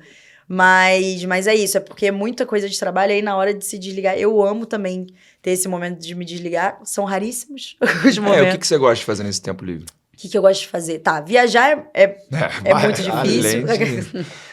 Mas é isso, é porque é muita coisa de trabalho, aí na hora de se desligar, eu amo também ter esse momento de me desligar, são raríssimos os momentos. O que você gosta de fazer nesse tempo livre? O que eu gosto de fazer? Tá, viajar é muito difícil,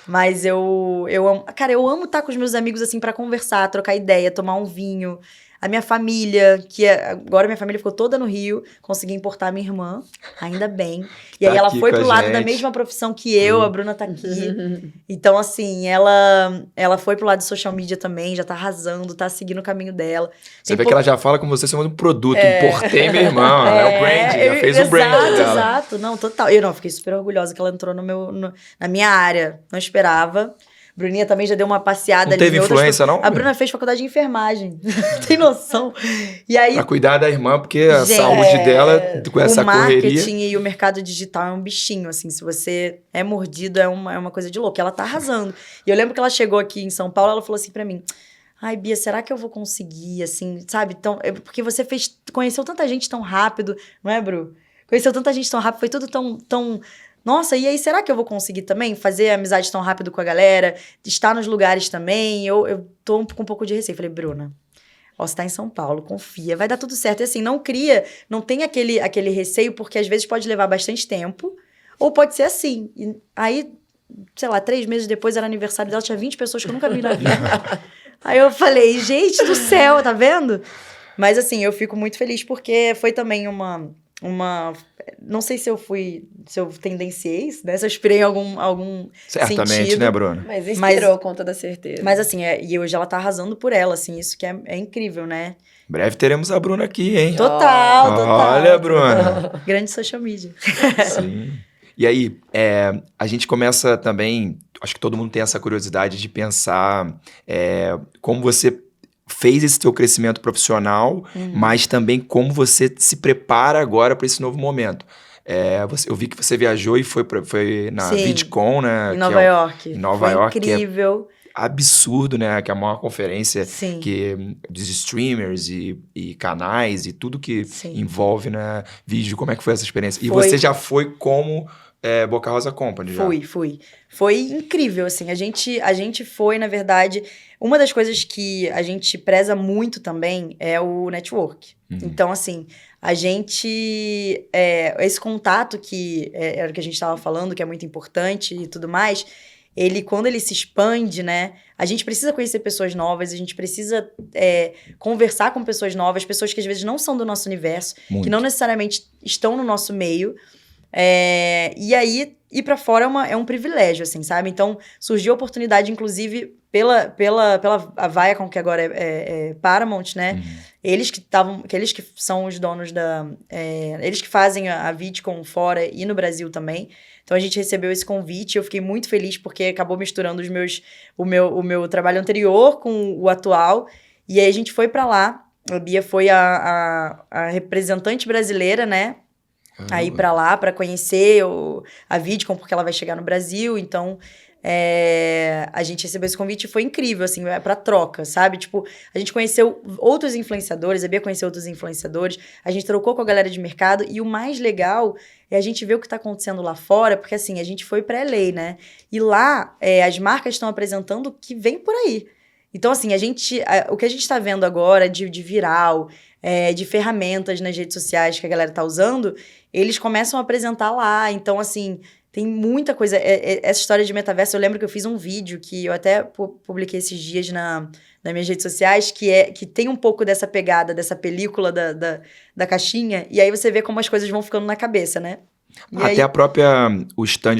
mas eu amo, cara, eu amo estar com os meus amigos, assim, pra conversar, trocar ideia, tomar um vinho. A minha família, agora minha família ficou toda no Rio, consegui importar a minha irmã, ainda bem. E aí ela foi pro lado da mesma profissão que eu, a Bruna tá aqui. Então, assim, ela foi pro lado de social media também, já tá arrasando, tá seguindo o caminho dela. Você vê que ela já fala com você sobre um produto, importei meu irmão, o brand, já fez o brand dela. Exato, não, total. Eu fiquei super orgulhosa que ela entrou na minha área, não esperava. Bruninha também já deu uma passeada ali. Não teve influência, não? A Bruna fez faculdade de enfermagem. Tem noção? E aí... Pra cuidar da irmã, porque a saúde dela, com essa correria... O marketing e o mercado digital é um bichinho, assim. Se você é mordido, é uma coisa de louco. Ela tá arrasando. E eu lembro que ela chegou aqui em São Paulo, ela falou assim pra mim... Ai, Bia, será que eu vou conseguir, assim, sabe? Então, porque você conheceu tanta gente tão rápido, não é, Bru? Conheceu tanta gente tão rápido, foi tudo tão... Nossa, e aí, será que eu vou conseguir também fazer amizade tão rápido com a galera? Estar nos lugares também? Eu tô com um pouco de receio. Falei, Bruna, você tá em São Paulo, confia, vai dar tudo certo. E assim, não tem aquele receio, porque às vezes pode levar bastante tempo, ou pode ser assim. E aí, sei lá, 3 meses depois era aniversário dela, tinha 20 pessoas que eu nunca vi na vida. Aí eu falei, gente do céu, tá vendo? Mas assim, eu fico muito feliz, porque foi também uma não sei se eu tendenciei isso, né? Se eu inspirei em algum certamente, sentido. Né, Bruna? Mas inspirou, com toda certeza. Mas assim, e hoje ela tá arrasando por ela, assim, isso que é incrível, né? Em breve teremos a Bruna aqui, hein? Total. Olha, Bruna. Grande social media. Sim. E aí, a gente começa também, acho que todo mundo tem essa curiosidade de pensar como você fez esse teu crescimento profissional, mas também como você se prepara agora para esse novo momento. Eu vi que você viajou e foi na VidCon, né? Em Nova York. Em Nova York. Incrível. Absurdo, né? Que é a maior conferência Sim. Dos streamers e canais e tudo que Sim. envolve, né, vídeo. Como é que foi essa experiência? E você já foi como Boca Rosa Company já. Fui. Foi incrível, assim. A gente foi, na verdade... Uma das coisas que a gente preza muito também é o network. Então, assim, a gente... esse contato que era o que a gente estava falando, que é muito importante e tudo mais... Quando ele se expande, né? A gente precisa conhecer pessoas novas, a gente precisa conversar com pessoas novas, pessoas que às vezes não são do nosso universo, que não necessariamente estão no nosso meio. E aí, ir pra fora é um privilégio, assim, sabe? Então, surgiu a oportunidade, inclusive, pela a Viacom, que agora é Paramount, né? Eles que são os donos eles que fazem a VidCon fora e no Brasil também. Então, a gente recebeu esse convite e eu fiquei muito feliz porque acabou misturando o meu trabalho anterior com o atual. E aí, a gente foi pra lá. A Bia foi a representante brasileira, né? Aí pra lá, pra conhecer a VidCon, porque ela vai chegar no Brasil. Então, a gente recebeu esse convite e foi incrível, assim, pra troca, sabe? Tipo, a gente conheceu outros influenciadores, a Bia conheceu outros influenciadores, a gente trocou com a galera de mercado. E o mais legal é a gente ver o que tá acontecendo lá fora, porque, assim, a gente foi pra LA, né? E lá, as marcas estão apresentando o que vem por aí. Então, assim, o que a gente tá vendo agora de viral, de ferramentas nas redes sociais que a galera tá usando, eles começam a apresentar lá. Então, assim, tem muita coisa. Essa história de metaverso, eu lembro que eu fiz um vídeo que eu até publiquei esses dias nas minhas redes sociais, que tem um pouco dessa pegada, dessa película da caixinha, e aí você vê como as coisas vão ficando na cabeça, né? Até o stand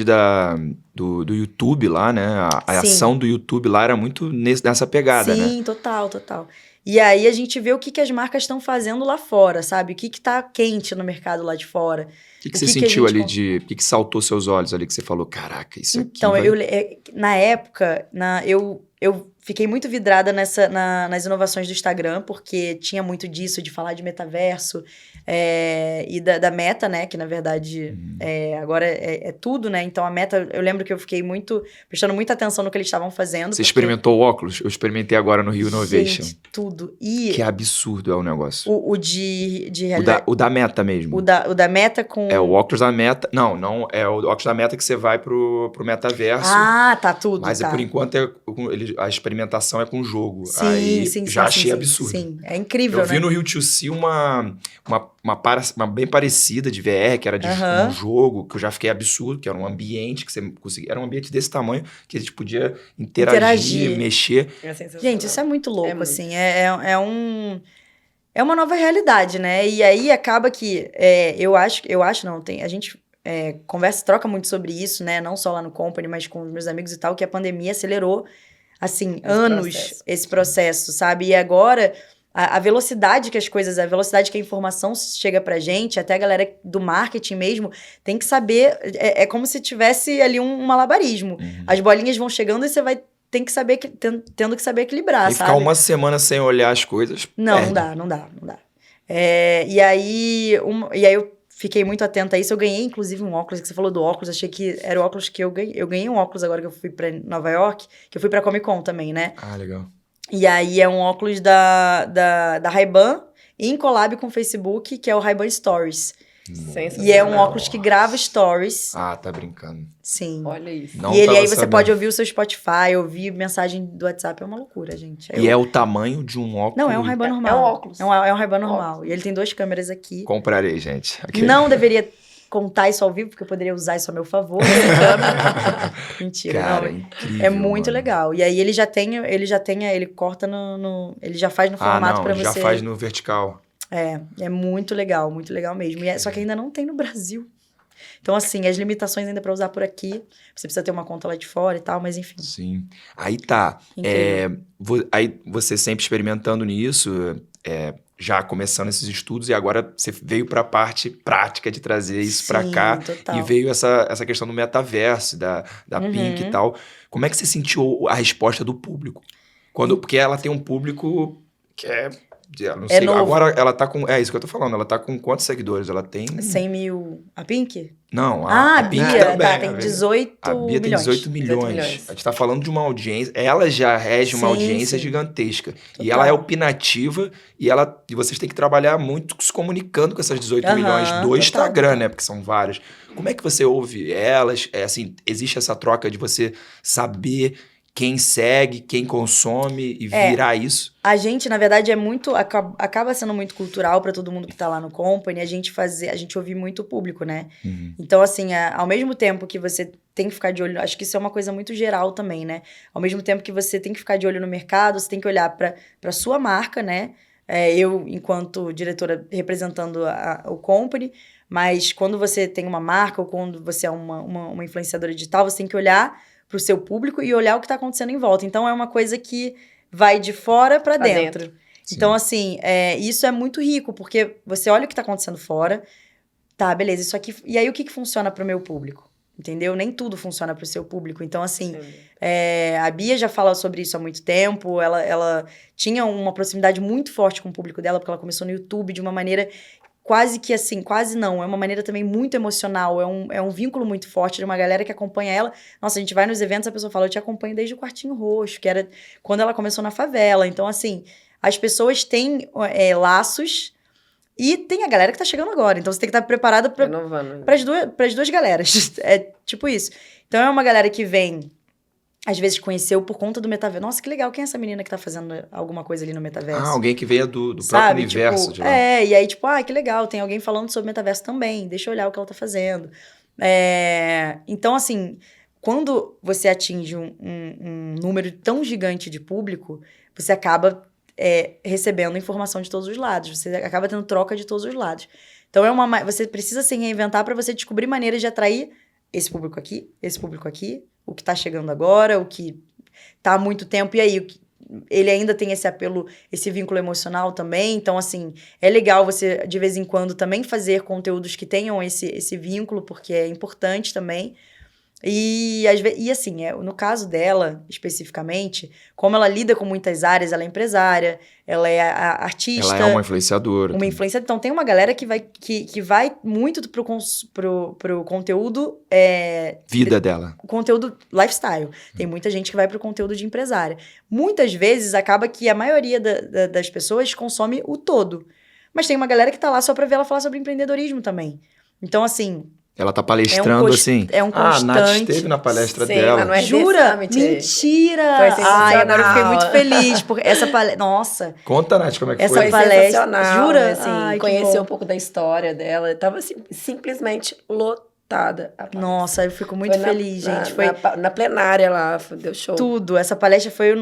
do YouTube lá, né? A ação do YouTube lá era muito nessa pegada, né? Sim, total. E aí a gente vê o que as marcas estão fazendo lá fora, sabe? O que tá quente no mercado lá de fora. O que você sentiu ali o que saltou seus olhos ali que você falou, caraca, isso aqui Então, na época, eu fiquei muito vidrada nas inovações do Instagram, porque tinha muito disso, de falar de metaverso, e da Meta, né? Que, na verdade, agora é tudo, né? Então, a Meta, eu lembro que eu fiquei prestando muita atenção no que eles estavam fazendo. Você experimentou o óculos? Eu experimentei agora no Rio Innovation. Gente, tudo. Que absurdo é o negócio. O de realidade... O da Meta mesmo. O da Meta com... É o óculos da Meta... Não, é o óculos da Meta que você vai pro metaverso. Ah, tá, tudo, Mas, por enquanto, a experimentação é com o jogo. Sim, aí sim, já sim, achei sim, absurdo. Sim, é incrível, eu vi no Rio 2C uma bem parecida de VR, que era de um jogo, que eu já fiquei absurdo, que era um ambiente que você conseguia... Era um ambiente desse tamanho, que a gente podia interagir. Mexer. Gente, isso é muito louco, assim. É uma nova realidade, né? E aí acaba que... a gente... troca muito sobre isso, né? Não só lá no Company, mas com os meus amigos e tal, que a pandemia acelerou, assim, esse processo, sabe? E agora, a velocidade que a velocidade que a informação chega pra gente, até a galera do marketing mesmo, tem que saber, é como se tivesse ali um malabarismo. As bolinhas vão chegando e você vai tendo que saber equilibrar, e sabe? ficar uma semana sem olhar as coisas. Não dá. E aí eu fiquei muito atenta a isso. Eu ganhei, inclusive, um óculos, que você falou do óculos. Achei que era o óculos que eu ganhei. Eu ganhei um óculos agora que eu fui pra Nova York, que eu fui pra Comic Con também, né? Ah, legal. E aí é um óculos da Ray-Ban, em collab com o Facebook, que é o Ray-Ban Stories. E é um óculos que grava stories. Ah, tá brincando. Sim. Olha isso. E aí você pode ouvir o seu Spotify, ouvir mensagem do WhatsApp, é uma loucura, gente. E é o tamanho de um óculos? Não, é um Ray-Ban normal. É um óculos. É um Ray-Ban normal. E ele tem 2 câmeras aqui. Comprarei, gente. Não deveria contar isso ao vivo, porque eu poderia usar isso a meu favor. Mentira. Cara, não. incrível, é muito mano. legal. E aí ele corta ele já faz no formato pra você. Já faz no vertical. É muito legal mesmo. Só que ainda não tem no Brasil. Então, assim, as limitações ainda pra usar por aqui. Você precisa ter uma conta lá de fora e tal, mas enfim. Sim. Aí tá. Aí você sempre experimentando nisso, já começando esses estudos, e agora você veio pra parte prática de trazer isso pra cá. Total. E veio essa questão do metaverso, da Pink e tal. Como é que você sentiu a resposta do público? Porque ela tem um público que é Não sei, novo. agora ela tá com... É isso que eu tô falando. Ela tá com quantos seguidores? Ela tem... 100 mil. A Pink? Não, a Pink Bia, também. tem 18 A Bia milhões. tem 18 milhões. A gente tá falando de uma audiência... Ela já rege uma audiência gigantesca. Total. E ela é opinativa e vocês têm que trabalhar muito se comunicando com essas 18 milhões do Instagram, né? Porque são várias. Como é que você ouve elas? Assim, existe essa troca de você saber quem segue, quem consome e virar isso? A gente, na verdade, acaba sendo muito cultural para todo mundo que tá lá no company, a gente ouvir muito o público, né? Uhum. Então, assim, ao mesmo tempo que você tem que ficar de olho, acho que isso é uma coisa muito geral também, né? Ao mesmo tempo que você tem que ficar de olho no mercado, você tem que olhar para sua marca, né? Eu, enquanto diretora, representando o company, mas quando você tem uma marca ou quando você é uma influenciadora digital, você tem que olhar para o seu público e olhar o que está acontecendo em volta. Então, é uma coisa que vai de fora para dentro. Então, assim, isso é muito rico, porque você olha o que está acontecendo fora, tá, beleza, isso aqui... E aí, o que funciona para o meu público? Entendeu? Nem tudo funciona para o seu público. Então, assim, a Bia já fala sobre isso há muito tempo, ela tinha uma proximidade muito forte com o público dela, porque ela começou no YouTube de uma maneira... Quase que assim, quase não. É uma maneira também muito emocional. É um vínculo muito forte de uma galera que acompanha ela. Nossa, a gente vai nos eventos, a pessoa fala, eu te acompanho desde o Quartinho Roxo, que era quando ela começou na favela. Então, assim, as pessoas têm laços e tem a galera que tá chegando agora. Então, você tem que estar preparada para as duas galeras. É tipo isso. Então, é uma galera que vem... Às vezes conheceu por conta do metaverso. Nossa, que legal, quem é essa menina que tá fazendo alguma coisa ali no metaverso? Alguém que veio do próprio universo. Tipo, e aí tipo, que legal, tem alguém falando sobre metaverso também, deixa eu olhar o que ela tá fazendo. Então, assim, quando você atinge um número tão gigante de público, você acaba recebendo informação de todos os lados, você acaba tendo troca de todos os lados. Então, você precisa se reinventar para você descobrir maneiras de atrair esse público aqui, o que tá chegando agora, o que tá há muito tempo, e aí, ele ainda tem esse apelo, esse vínculo emocional também, então, assim, é legal você, de vez em quando, também fazer conteúdos que tenham esse vínculo, porque é importante também. E assim, no caso dela, especificamente, como ela lida com muitas áreas, ela é empresária, ela é artista... Ela é uma influenciadora. Então, tem uma galera que vai muito pro conteúdo... vida dela. Conteúdo lifestyle. Tem muita gente que vai pro conteúdo de empresária. Muitas vezes, acaba que a maioria das pessoas consome o todo. Mas tem uma galera que tá lá só pra ver ela falar sobre empreendedor também. Então, assim... Ela tá palestrando, assim. É um constante. A Nath esteve na palestra dela. Não é Jura? Summit. Mentira! Foi sensacional. Agora eu fiquei muito feliz. Porque essa palestra... Nossa! Conta, Nath, como é que essa foi? Palestra, jura? Assim, conhecer conhecer um pouco da história dela. Tava assim, simplesmente lotada. Nossa, eu fico muito feliz, gente. Foi na plenária lá, deu show. Tudo. Essa palestra foi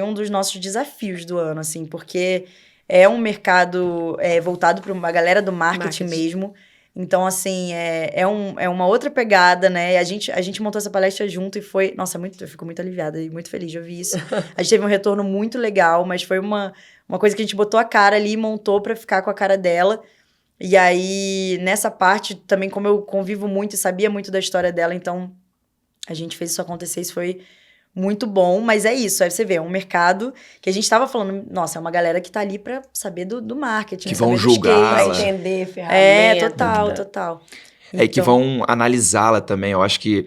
um dos nossos desafios do ano, assim, porque é um mercado voltado para uma galera do marketing mesmo. Então, assim, é uma outra pegada, né? A gente montou essa palestra junto e foi... Nossa, eu fico muito aliviada e muito feliz de ouvir isso. A gente teve um retorno muito legal, mas foi uma coisa que a gente botou a cara ali e montou pra ficar com a cara dela. E aí, nessa parte, também, como eu convivo muito e sabia muito da história dela, então a gente fez isso acontecer, isso foi muito bom, mas é isso, aí você vê, é um mercado que a gente tava falando, nossa, é uma galera que tá ali pra saber do marketing. Que vão julgar. Pra entender ferramenta. Total. E que vão analisá-la também. Eu acho que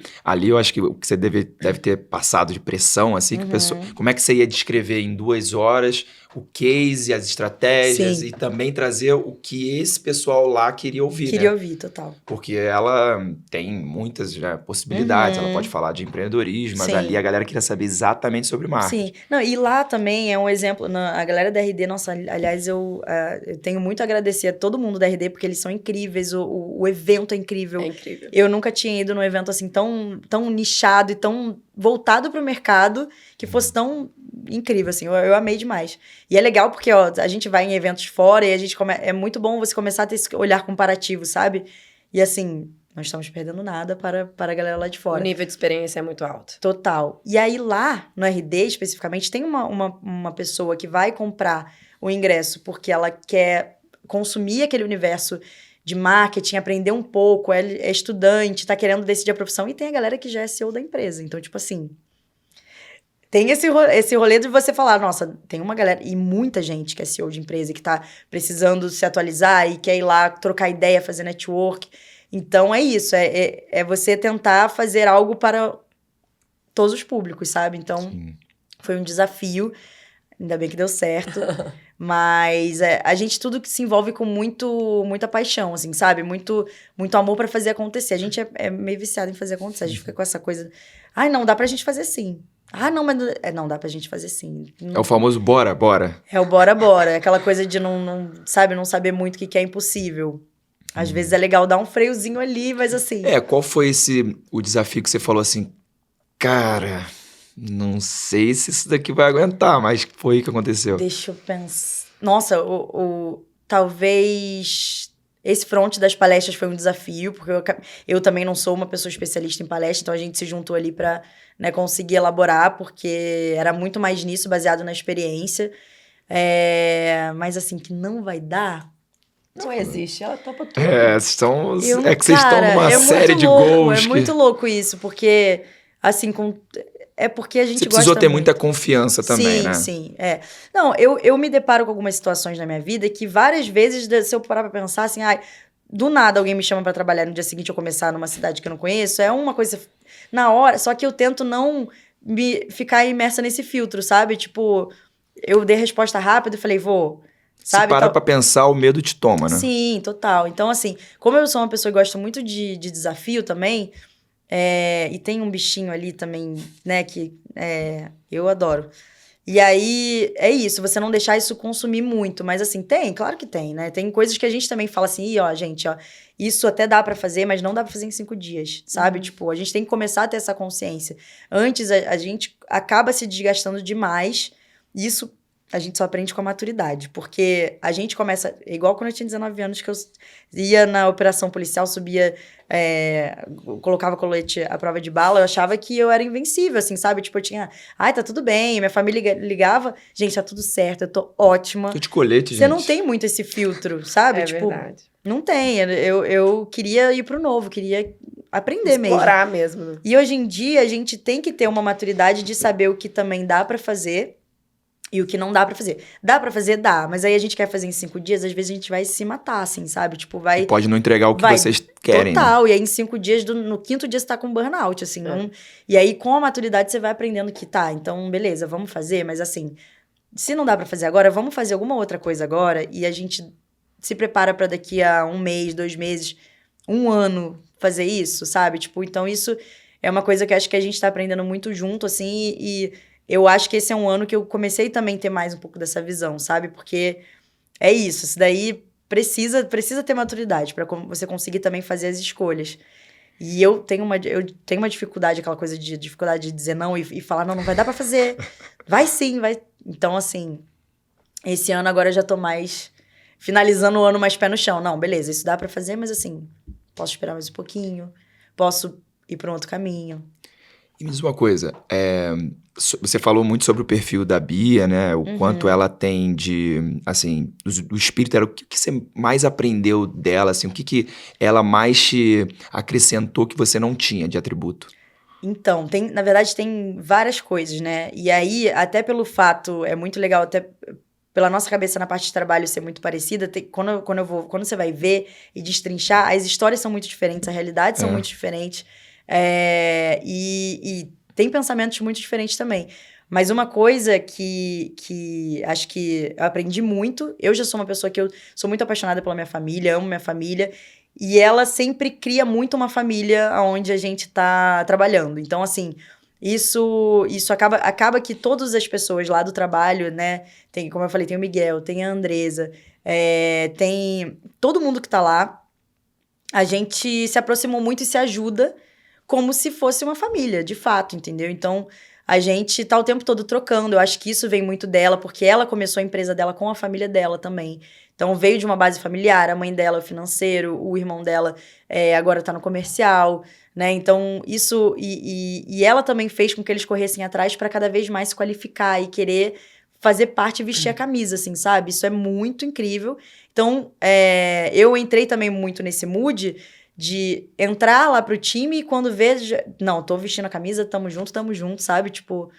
o que você deve ter passado de pressão, assim, que pessoa, como é que você ia descrever em 2 horas o case, as estratégias e também trazer o que esse pessoal lá queria ouvir, Queria ouvir, total. Porque ela tem muitas possibilidades, ela pode falar de empreendedorismo, mas ali a galera queria saber exatamente sobre marketing. Sim, não, e lá também é um exemplo, a galera da RD, nossa, aliás, eu tenho muito a agradecer a todo mundo da RD, porque eles são incríveis, o evento é incrível. É incrível. Eu nunca tinha ido num evento assim tão nichado e tão voltado pro mercado, que fosse tão incrível, assim, eu amei demais. E é legal porque, a gente vai em eventos fora e é muito bom você começar a ter esse olhar comparativo, sabe? E assim, não estamos perdendo nada para a galera lá de fora. O nível de experiência é muito alto. Total. E aí lá, no RD especificamente, tem uma pessoa que vai comprar o ingresso porque ela quer consumir aquele universo de marketing, aprender um pouco, é estudante, tá querendo decidir a profissão, e tem a galera que já é CEO da empresa. Então, tipo assim, tem esse rolê de você falar, nossa, tem uma galera, e muita gente que é CEO de empresa, que tá precisando se atualizar e quer ir lá trocar ideia, fazer network. Então, é isso, é você tentar fazer algo para todos os públicos, sabe? Então, Sim. foi um desafio, ainda bem que deu certo. Mas a gente tudo que se envolve com muita paixão, assim, sabe? Muito amor pra fazer acontecer. A gente é meio viciado em fazer acontecer. A gente fica com essa coisa, ai, não, dá pra gente fazer sim. Ah, não, mas não dá pra gente fazer sim. É o famoso bora, bora. É o bora, bora. É aquela coisa de não saber muito o que é impossível. Às vezes é legal dar um freiozinho ali, mas assim... Qual foi o desafio que você falou assim, cara, não sei se isso daqui vai aguentar, mas foi o que aconteceu. Deixa eu pensar. Nossa, talvez esse front das palestras foi um desafio, porque eu também não sou uma pessoa especialista em palestra, então a gente se juntou ali para, né, conseguir elaborar, porque era muito mais nisso, baseado na experiência. Mas assim, que não vai dar... Não existe, ela topa tudo. Vocês estão numa série de louco, gols. É muito louco isso, porque, assim, é porque a gente Você gosta precisou ter muito. muita confiança também, né? Sim, Não, eu me deparo com algumas situações na minha vida que várias vezes, se eu parar pra pensar assim, do nada alguém me chama pra trabalhar no dia seguinte eu começar numa cidade que eu não conheço, é uma coisa na hora, só que eu tento não ficar imersa nesse filtro, sabe? Tipo, eu dei resposta rápida e falei, vou... Sabe? Se para pra pensar, o medo te toma, né? Sim, total. Então, assim, como eu sou uma pessoa que gosta muito de desafio também, e tem um bichinho ali também, né, que eu adoro. E aí, é isso, você não deixar isso consumir muito. Mas, assim, claro que tem, né? Tem coisas que a gente também fala assim, gente, isso até dá pra fazer, mas não dá pra fazer em 5 dias, sabe? Tipo, a gente tem que começar a ter essa consciência. Antes, a gente acaba se desgastando demais, e isso... A gente só aprende com a maturidade, porque a gente começa... Igual quando eu tinha 19 anos, que eu ia na operação policial, subia, colocava colete à prova de bala, eu achava que eu era invencível, assim, sabe? Tipo, eu tinha... tá tudo bem, minha família ligava, gente, tá tudo certo, eu tô ótima. Tô de colete, gente. Você não tem muito esse filtro, sabe? Tipo, verdade. Não tem, eu queria ir pro novo, queria aprender Explorar mesmo. E hoje em dia, a gente tem que ter uma maturidade de saber o que também dá pra fazer, e o que não dá pra fazer. Dá pra fazer? Dá. Mas aí a gente quer fazer em 5 dias, às vezes a gente vai se matar, assim, sabe? Tipo, vai... E pode não entregar o que vocês querem. Total. Né? E aí em 5 dias, no 5º dia você tá com burnout, assim. E aí com a maturidade você vai aprendendo que então beleza, vamos fazer. Mas assim, se não dá pra fazer agora, vamos fazer alguma outra coisa agora. E a gente se prepara pra daqui a 1 mês, 2 meses, 1 ano fazer isso, sabe? Tipo, então isso é uma coisa que eu acho que a gente tá aprendendo muito junto, assim, e eu acho que esse é um ano que eu comecei também a ter mais um pouco dessa visão, sabe? Porque é isso daí precisa ter maturidade para você conseguir também fazer as escolhas. E eu tenho uma dificuldade, aquela coisa de dificuldade de dizer não e falar, não vai dar para fazer. Vai sim, vai. Então, assim, esse ano agora eu já tô mais finalizando o ano mais pé no chão. Não, beleza, isso dá para fazer, mas assim, posso esperar mais um pouquinho, posso ir para um outro caminho. E me diz uma coisa, você falou muito sobre o perfil da Bia, né? O quanto ela tem de, assim, o espírito, o que você mais aprendeu dela, assim, o que ela mais te acrescentou que você não tinha de atributo? Então, na verdade, tem várias coisas, né? E aí, até pelo fato, é muito legal, até pela nossa cabeça na parte de trabalho ser muito parecida, quando você vai ver e destrinchar, as histórias são muito diferentes, a realidade são muito diferentes. E tem pensamentos muito diferentes também. Mas uma coisa que acho que eu aprendi muito, eu já sou uma pessoa que eu sou muito apaixonada pela minha família, amo minha família, e ela sempre cria muito uma família onde a gente tá trabalhando. Então, assim, isso acaba que todas as pessoas lá do trabalho, né, tem, como eu falei, tem o Miguel, tem a Andresa, tem todo mundo que tá lá, a gente se aproximou muito e se ajuda como se fosse uma família, de fato, entendeu? Então, a gente tá o tempo todo trocando. Eu acho que isso vem muito dela, porque ela começou a empresa dela com a família dela também. Então, veio de uma base familiar, a mãe dela é o financeiro, o irmão dela agora tá no comercial, né? Então, isso... E ela também fez com que eles corressem atrás para cada vez mais se qualificar e querer fazer parte e vestir a camisa, assim, sabe? Isso é muito incrível. Então, eu entrei também muito nesse mood de entrar lá pro time e quando vejo... Não, tô vestindo a camisa, tamo junto, sabe? Tipo...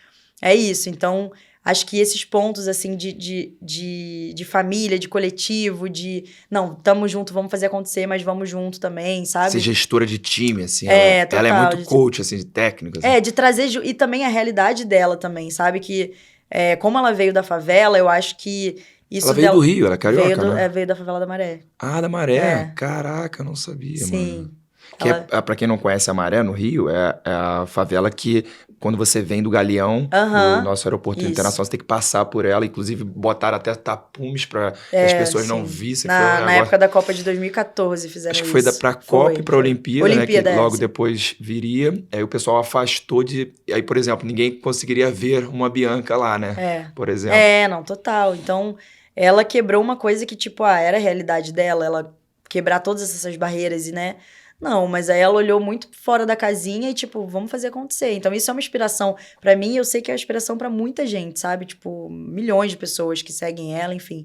é isso. Então, acho que esses pontos, assim, de família, de coletivo, não, tamo junto, vamos fazer acontecer, mas vamos junto também, sabe? Ser gestora de time, assim. Total, ela é muito coach, assim, técnico. Assim. De trazer... E também a realidade dela também, sabe? Que, como ela veio da favela, eu acho que isso ela veio do Rio, ela é carioca, né? Veio da favela da Maré. Ah, da Maré? Caraca, eu não sabia, Sim. mano. Que pra quem não conhece a Maré, no Rio, é a favela que, quando você vem do Galeão, do nosso aeroporto internacional, você tem que passar por ela. Inclusive, botaram até tapumes pra que as pessoas não vissem. Na época da Copa de 2014 fizeram isso. Acho que foi pra Copa e pra Olimpíada, né? Que logo depois viria. Aí o pessoal afastou de... Aí, por exemplo, ninguém conseguiria ver uma Bianca lá, né? Por exemplo. Não, total. Então, ela quebrou uma coisa que, tipo, era a realidade dela. Ela quebrar todas essas barreiras e, né... Não, mas aí ela olhou muito fora da casinha e, tipo, vamos fazer acontecer. Então, isso é uma inspiração pra mim, eu sei que é uma inspiração pra muita gente, sabe? Tipo, milhões de pessoas que seguem ela, enfim.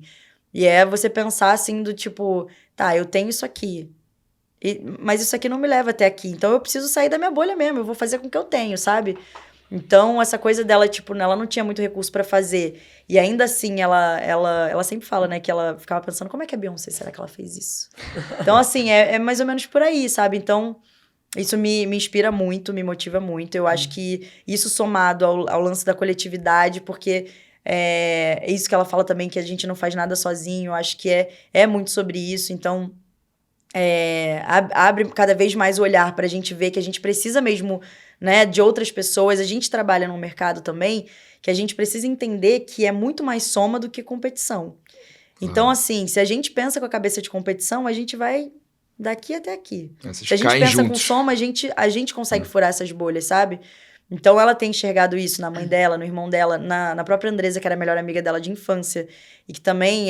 E você pensar, assim, do tipo, tá, eu tenho isso aqui, mas isso aqui não me leva até aqui. Então, eu preciso sair da minha bolha mesmo, eu vou fazer com o que eu tenho, sabe? Então, essa coisa dela, tipo, ela não tinha muito recurso pra fazer. E ainda assim, ela sempre fala, né, que ela ficava pensando, como é que a Beyoncé, será que ela fez isso? Então, assim, é mais ou menos por aí, sabe? Então, isso me inspira muito, me motiva muito. Eu acho que isso somado ao lance da coletividade, porque é isso que ela fala também, que a gente não faz nada sozinho. Eu acho que é muito sobre isso. Então, abre cada vez mais o olhar pra gente ver que a gente precisa mesmo... Né, de outras pessoas, a gente trabalha num mercado também que a gente precisa entender que é muito mais soma do que competição. Então, assim, se a gente pensa com a cabeça de competição, a gente vai daqui até aqui. Se a gente pensa com soma, a gente consegue furar essas bolhas, sabe? Então, ela tem enxergado isso na mãe dela, no irmão dela, na própria Andresa, que era a melhor amiga dela de infância, e que também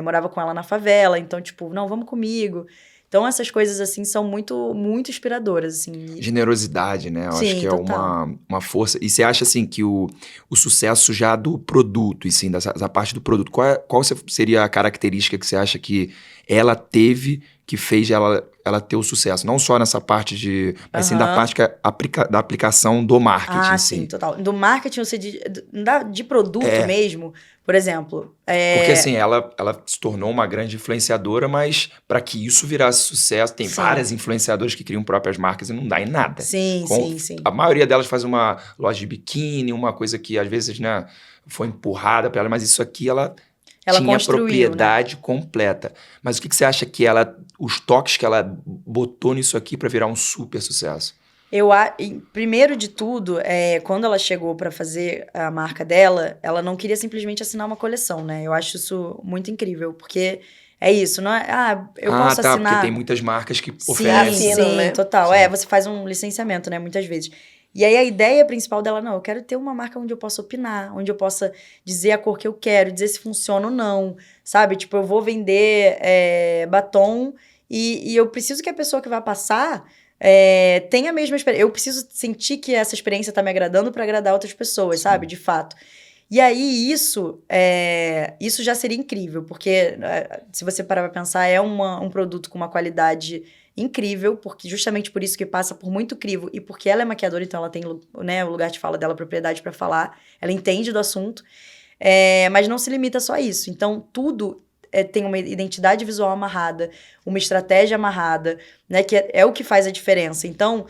morava com ela na favela. Então, tipo, não, vamos comigo. Então, essas coisas, assim, são muito, muito inspiradoras, assim. Generosidade, né? Eu acho que é total. uma força. E você acha, assim, que o sucesso já do produto, e sim, da parte do produto, qual seria a característica que você acha que ela teve que fez ela ter o sucesso? Não só nessa parte mas sim da parte da aplicação do marketing, sim, total. Do marketing, ou seja, de produto mesmo, por exemplo. Porque, assim, ela se tornou uma grande influenciadora, mas para que isso virasse sucesso, tem várias influenciadoras que criam próprias marcas e não dá em nada. Sim. A maioria delas faz uma loja de biquíni, uma coisa que, às vezes, né, foi empurrada para ela, mas isso aqui ela tinha propriedade completa. Mas o que você acha que os toques que ela botou nisso aqui para virar um super sucesso? Primeiro de tudo, quando ela chegou para fazer a marca dela, ela não queria simplesmente assinar uma coleção, né? Eu acho isso muito incrível, porque é isso, não é? Eu posso assinar... porque tem muitas marcas que oferecem. Sim, né? Total. Sim. Você faz um licenciamento, né? Muitas vezes. E aí, a ideia principal dela, não, eu quero ter uma marca onde eu possa opinar, onde eu possa dizer a cor que eu quero, dizer se funciona ou não, sabe? Tipo, eu vou vender batom e eu preciso que a pessoa que vai passar tenha a mesma experiência. Eu preciso sentir que essa experiência tá me agradando para agradar outras pessoas, sabe? De fato. E aí, isso já seria incrível, porque se você parar pra pensar, é um produto com uma qualidade incrível, porque justamente por isso que passa por muito crivo, e porque ela é maquiadora, então ela tem, né, o lugar de fala dela, a propriedade para falar, ela entende do assunto, mas não se limita só a isso. Então, tudo tem uma identidade visual amarrada, uma estratégia amarrada, né, que é o que faz a diferença. Então...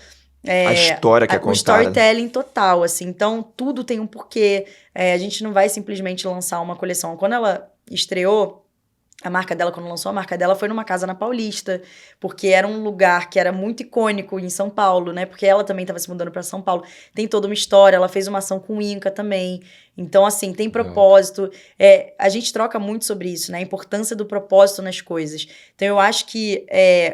a história que é contada. O storytelling total, assim. Então, tudo tem um porquê. A gente não vai simplesmente lançar uma coleção. Quando ela estreou, a marca dela, quando lançou a marca dela, foi numa casa na Paulista, porque era um lugar que era muito icônico em São Paulo, né? Porque ela também estava se mudando para São Paulo. Tem toda uma história, ela fez uma ação com o Inca também. Então, assim, tem propósito. A gente troca muito sobre isso, né? A importância do propósito nas coisas. Então, eu acho que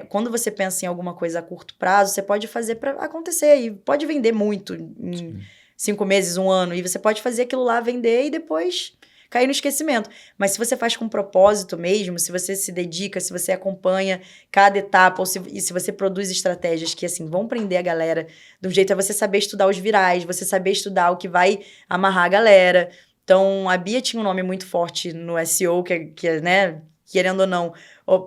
quando você pensa em alguma coisa a curto prazo, você pode fazer para acontecer e pode vender muito em 5 meses, 1 ano. E você pode fazer aquilo lá, vender e depois... cair no esquecimento. Mas se você faz com propósito mesmo, se você se dedica, se você acompanha cada etapa, e se você produz estratégias que, assim, vão prender a galera de um jeito, é você saber estudar os virais, você saber estudar o que vai amarrar a galera. Então, a Bia tinha um nome muito forte no SEO, que né, querendo ou não,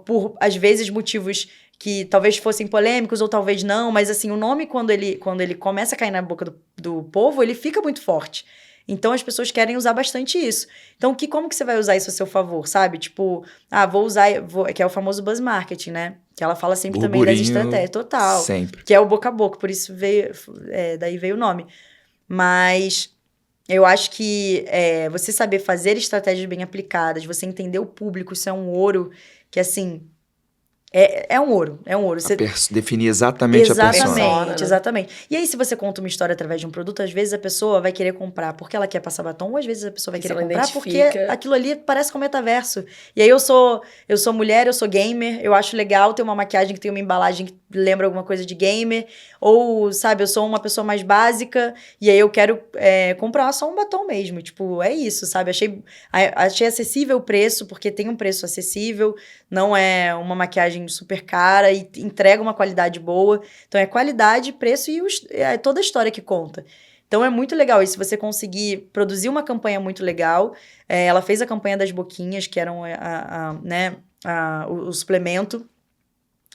por, às vezes, motivos que talvez fossem polêmicos ou talvez não, mas, assim, o nome, quando ele começa a cair na boca do povo, ele fica muito forte. Então, as pessoas querem usar bastante isso. Então, como que você vai usar isso a seu favor, sabe? Tipo, vou usar... que é o famoso buzz marketing, né? Que ela fala sempre também das estratégias. Total. Sempre. Que é o boca a boca, por isso daí veio o nome. Mas... eu acho que você saber fazer estratégias bem aplicadas, você entender o público, isso é um ouro que, assim, é um ouro. Você... definir exatamente a persona. Exatamente, exatamente. E aí, se você conta uma história através de um produto, às vezes a pessoa vai querer comprar porque ela quer passar batom, ou às vezes a pessoa vai querer comprar porque aquilo ali parece com o metaverso. E aí, eu sou mulher, eu sou gamer, eu acho legal ter uma maquiagem que tem uma embalagem que lembra alguma coisa de gamer, ou, sabe, eu sou uma pessoa mais básica, e aí eu quero comprar só um batom mesmo. Tipo, é isso, sabe? Achei acessível o preço, porque tem um preço acessível, não é uma maquiagem super cara e entrega uma qualidade boa. Então, é qualidade, preço e toda a história que conta. Então, é muito legal isso, você conseguir produzir uma campanha muito legal. Ela fez a campanha das boquinhas, que eram o suplemento,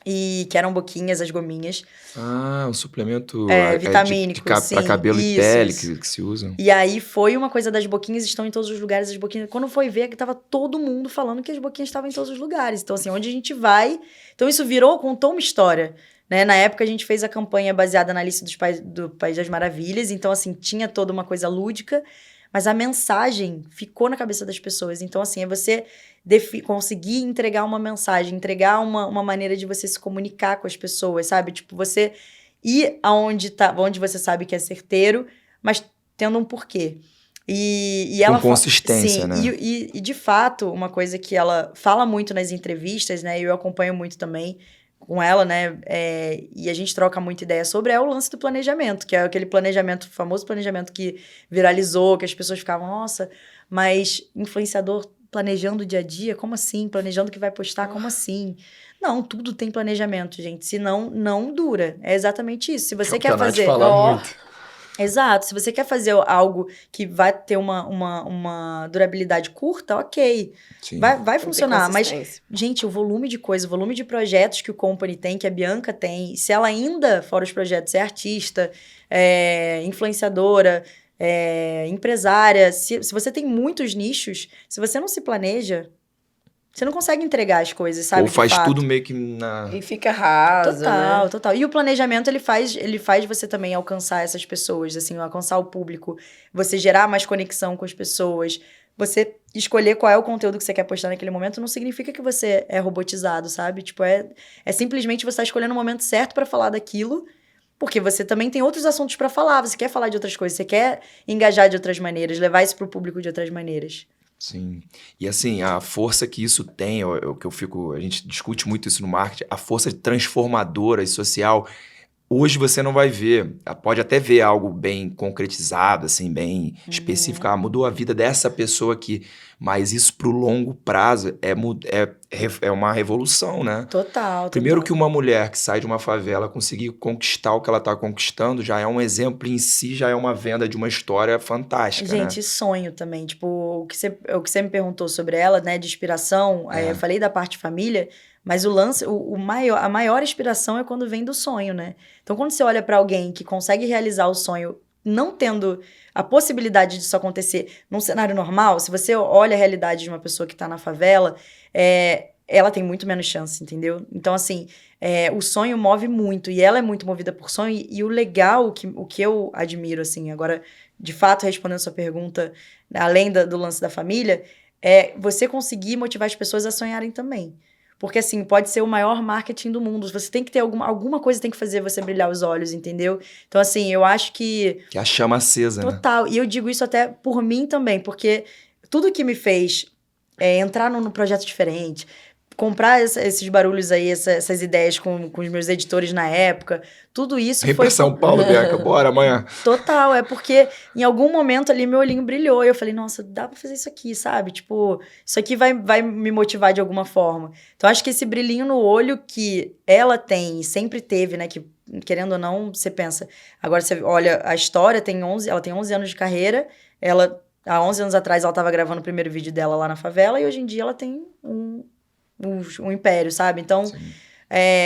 e que eram boquinhas, as gominhas. Um suplemento vitamínico, sim. Para cabelo e pele que se usam. E aí foi uma coisa das boquinhas, estão em todos os lugares, as boquinhas. Quando foi ver, que tava todo mundo falando que as boquinhas estavam em todos os lugares. Então, assim, onde a gente vai... Então, isso contou uma história, né? Na época, a gente fez a campanha baseada na Alice do País das Maravilhas. Então, assim, tinha toda uma coisa lúdica, mas a mensagem ficou na cabeça das pessoas. Então, assim, é você... conseguir entregar uma mensagem, entregar uma maneira de você se comunicar com as pessoas, sabe? Tipo, você ir onde você sabe que é certeiro, mas tendo um porquê. E ela com consistência, sim, né? E de fato, uma coisa que ela fala muito nas entrevistas, né? E eu acompanho muito também com ela, né? E a gente troca muita ideia sobre o lance do planejamento, que é aquele planejamento, famoso planejamento que viralizou, que as pessoas ficavam, nossa, mas influenciador planejando o dia a dia? Como assim? Planejando o que vai postar? Como assim? Não, tudo tem planejamento, gente. Senão, não dura. É exatamente isso. Se você quer fazer... muito. Exato. Se você quer fazer algo que vai ter uma durabilidade curta, ok. Sim. Vai funcionar. Mas, gente, o volume de coisa, o volume de projetos que o Company tem, que a Bianca tem, se ela ainda, fora os projetos, é artista, influenciadora... empresária, se você tem muitos nichos, se você não se planeja, você não consegue entregar as coisas, sabe? Ou faz tudo meio que E fica raso, total, né? Total. E o planejamento, ele faz você também alcançar essas pessoas, assim, alcançar o público, você gerar mais conexão com as pessoas, você escolher qual é o conteúdo que você quer postar naquele momento, não significa que você é robotizado, sabe? Tipo, é simplesmente você tá escolhendo o momento certo para falar daquilo. Porque você também tem outros assuntos para falar, você quer falar de outras coisas, você quer engajar de outras maneiras, levar isso pro público de outras maneiras. Sim. E assim, a força que isso tem, a gente discute muito isso no marketing, a força transformadora e social, hoje você não vai ver, pode até ver algo bem concretizado, assim, bem específico, mudou a vida dessa pessoa aqui, mas isso pro longo prazo é uma revolução, né? Total. Primeiro que uma mulher que sai de uma favela conseguir conquistar o que ela tá conquistando, já é um exemplo em si, já é uma venda de uma história fantástica, gente, né? sonho também, tipo, o que você me perguntou sobre ela, né, de inspiração, aí eu falei da parte família, mas o lance, a maior inspiração é quando vem do sonho, né? Então, quando você olha pra alguém que consegue realizar o sonho, não tendo a possibilidade disso acontecer num cenário normal, se você olha a realidade de uma pessoa que tá na favela, ela tem muito menos chance, entendeu? Então, assim, o sonho move muito, e ela é muito movida por sonho, e o legal, o que eu admiro, assim, agora, de fato, respondendo a sua pergunta, além do lance da família, é você conseguir motivar as pessoas a sonharem também. Porque, assim, pode ser o maior marketing do mundo. Você tem que ter alguma coisa tem que fazer você brilhar os olhos, entendeu? Então, assim, eu acho que... Que é a chama acesa, total. né? E eu digo isso até por mim também, porque tudo que me fez entrar num projeto diferente, comprar esses barulhos aí, essas ideias com os meus editores na época, tudo isso Vem foi... pra São Paulo, Bianca, bora amanhã. Total, é porque em algum momento ali meu olhinho brilhou e eu falei, nossa, dá pra fazer isso aqui, sabe? Tipo, isso aqui vai me motivar de alguma forma. Então, acho que esse brilhinho no olho que ela tem e sempre teve, né? Que, querendo ou não, você pensa... Agora, você olha, a história ela tem 11 anos de carreira, há 11 anos atrás, ela tava gravando o primeiro vídeo dela lá na favela e hoje em dia ela tem um império, sabe? Então,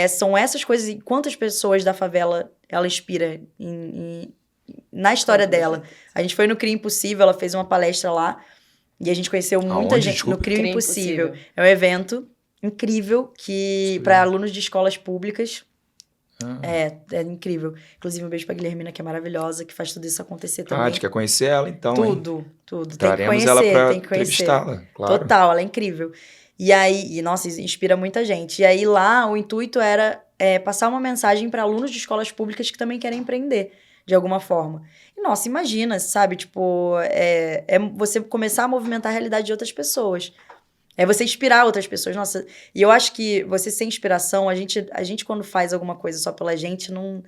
são essas coisas. E quantas pessoas da favela ela inspira na história dela. A gente foi no Cria Impossível, ela fez uma palestra lá, e a gente conheceu muita Aonde? gente. Desculpa. No Cria Cria Impossível. Impossível. É um evento incrível que para alunos de escolas públicas. É incrível. Inclusive, um beijo pra Guilhermina, que é maravilhosa, que faz tudo isso acontecer também. Ah, tu quer conhecer ela então, hein? Tudo. Tem que Traremos conhecer, ela pra tem que conhecer. entrevistá-la, claro. Total, ela é incrível. E aí, nossa, isso inspira muita gente. E aí lá, o intuito era passar uma mensagem para alunos de escolas públicas que também querem empreender, de alguma forma. E, nossa, imagina, sabe? Tipo, você começar a movimentar a realidade de outras pessoas. É você inspirar outras pessoas. Nossa, e eu acho que você ser inspiração, a gente quando faz alguma coisa só pela gente, não...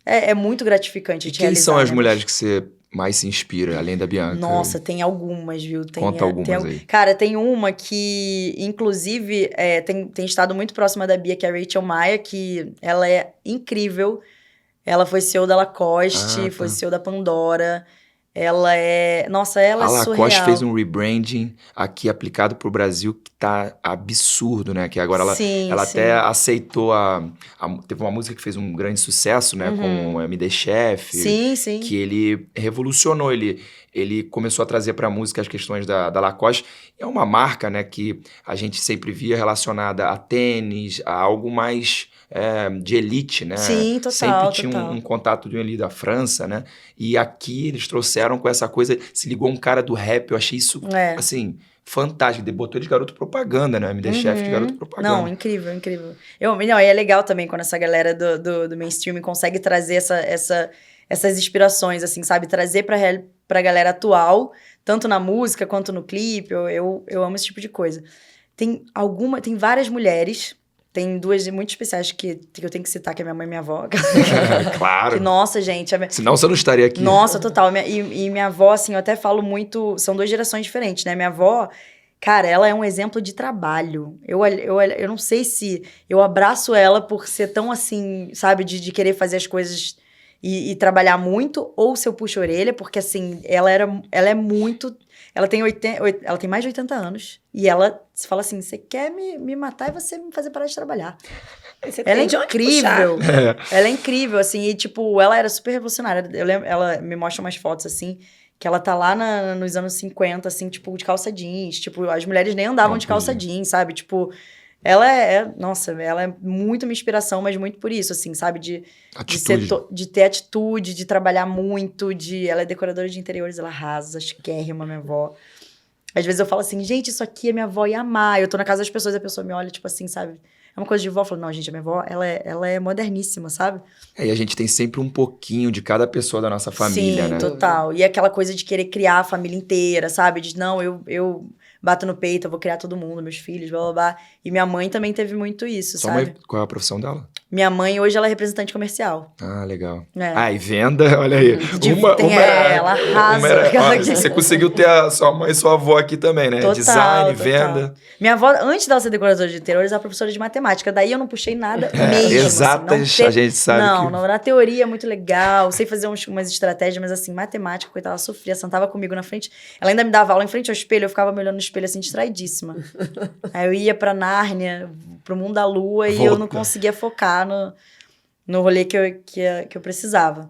É muito gratificante E de quem realizar, são as né? mulheres que você mais se inspira, além da Bianca? Nossa, tem algumas, viu? Conta algumas aí. Cara, tem uma que, inclusive, tem estado muito próxima da Bia, que é a Rachel Maia, que ela é incrível. Ela foi CEO da Lacoste, foi tá. CEO da Pandora. Ela é... Nossa, ela A é Lacoste surreal. fez um rebranding aqui aplicado pro Brasil que tá absurdo, né? Que agora ela Sim. até aceitou teve uma música que fez um grande sucesso, né? Com o MD Chef. Sim. Que ele revolucionou, ele começou a trazer para a música as questões da Lacoste. É uma marca, né, que a gente sempre via relacionada a tênis, a algo mais de elite, né? Sim, total, sempre tinha total. um contato de ali da França, né? E aqui eles trouxeram com essa coisa, se ligou um cara do rap, eu achei isso, assim... fantástico, botou de garoto propaganda, né? MD Chef de garoto propaganda. Não, incrível. E é legal também quando essa galera do mainstream consegue trazer essas inspirações, assim, sabe? Trazer pra galera atual, tanto na música quanto no clipe. Eu amo esse tipo de coisa. Tem várias mulheres, tem duas muito especiais que eu tenho que citar, que é minha mãe e minha avó. Claro. Que, nossa, gente... Senão você não estaria aqui. Nossa, total. E minha avó, assim, eu até falo muito... São duas gerações diferentes, né? Minha avó, cara, ela é um exemplo de trabalho. Eu não sei se eu abraço ela por ser tão, assim, sabe? De querer fazer as coisas e trabalhar muito, ou se eu puxo a orelha, porque, assim, ela é muito... Ela tem mais de 80 anos. E ela se fala assim, você quer me matar e você me fazer parar de trabalhar. Ela é incrível. Ela é incrível, assim. E, tipo, ela era super revolucionária. Eu lembro, ela me mostra umas fotos, assim, que ela tá lá nos anos 50, assim, tipo, de calça jeans. Tipo, as mulheres nem andavam de calça jeans, sabe? Tipo, nossa, ela é muito uma inspiração, mas muito por isso, assim, sabe? De ter atitude, de trabalhar muito, ela é decoradora de interiores, ela arrasa, chiquérrima, minha avó. Às vezes eu falo assim, gente, isso aqui a minha avó ia amar. Eu tô na casa das pessoas, a pessoa me olha, tipo assim, sabe? É uma coisa de vó, eu falo, não, gente, a minha avó, ela é moderníssima, sabe? E a gente tem sempre um pouquinho de cada pessoa da nossa família, né? Sim, total. E aquela coisa de querer criar a família inteira, sabe? De, não, eu bato no peito, eu vou criar todo mundo, meus filhos, blá, blá, blá. E minha mãe também teve muito isso, Sua sabe? mãe, qual é a profissão dela? Minha mãe, hoje, ela é representante comercial. Ah, legal. É. E venda, olha aí. Ela arrasa. Você conseguiu ter a sua mãe e sua avó aqui também, né? Total, Design, total. venda. Minha avó, antes dela ser decoradora de interiores, era professora de matemática. Daí eu não puxei nada mesmo. Exatas, assim, a gente sabe não, que... Não, na teoria é muito legal. Sei fazer umas estratégias, mas assim, matemática, coitada, ela sofria. Sentava comigo na frente. Ela ainda me dava aula em frente ao espelho. Eu ficava me olhando no espelho assim, distraidíssima. Aí eu ia pra Nárnia, pro mundo da lua, e eu não conseguia focar no rolê que eu precisava.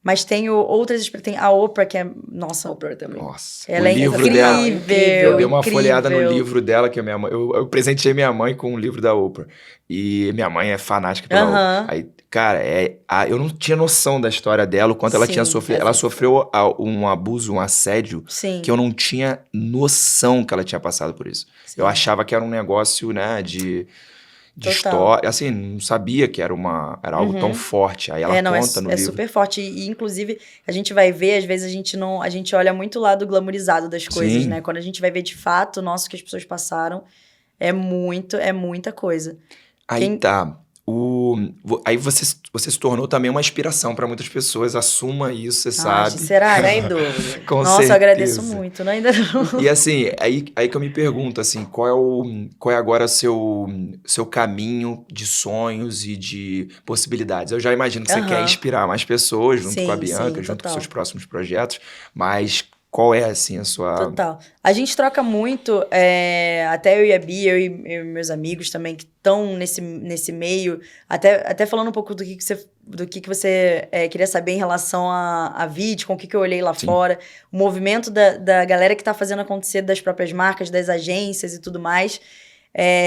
Mas tem a Oprah, que é... Nossa. Oprah também. Nossa, ela o é livro incrível. dela. Eu dei uma folheada no incrível. livro dela, que a minha mãe... Eu presenteei minha mãe com um livro da Oprah. E minha mãe é fanática pela Oprah. Aí, cara, eu não tinha noção da história dela, o quanto ela tinha sofrido. Ela sofreu um abuso, um assédio, que eu não tinha noção que ela tinha passado por isso. Sim. Eu achava que era um negócio, né, de história, assim, não sabia que era algo tão forte. Aí ela conta no livro. É super forte. E, inclusive, a gente vai ver, às vezes a gente olha muito o lado glamourizado das coisas, Sim. né? Quando a gente vai ver de fato, nossa, o que as pessoas passaram, é muita coisa. Aí tá. Aí você se tornou também uma inspiração para muitas pessoas. Assuma isso, você sabe. Será? Sem dúvida. Com Nossa, certeza. eu agradeço muito, né? Ainda não. E assim, aí que eu me pergunto, assim, qual é agora seu caminho de sonhos e de possibilidades? Eu já imagino que você quer inspirar mais pessoas junto com a Bianca, junto com seus próximos projetos, mas Qual é, assim, a sua... Total. A gente troca muito, até eu e a Bia, eu e meus amigos também, que estão nesse meio, até falando um pouco do que você queria saber em relação a vídeo, com o que eu olhei lá Sim. fora, o movimento da galera que tá fazendo acontecer das próprias marcas, das agências e tudo mais.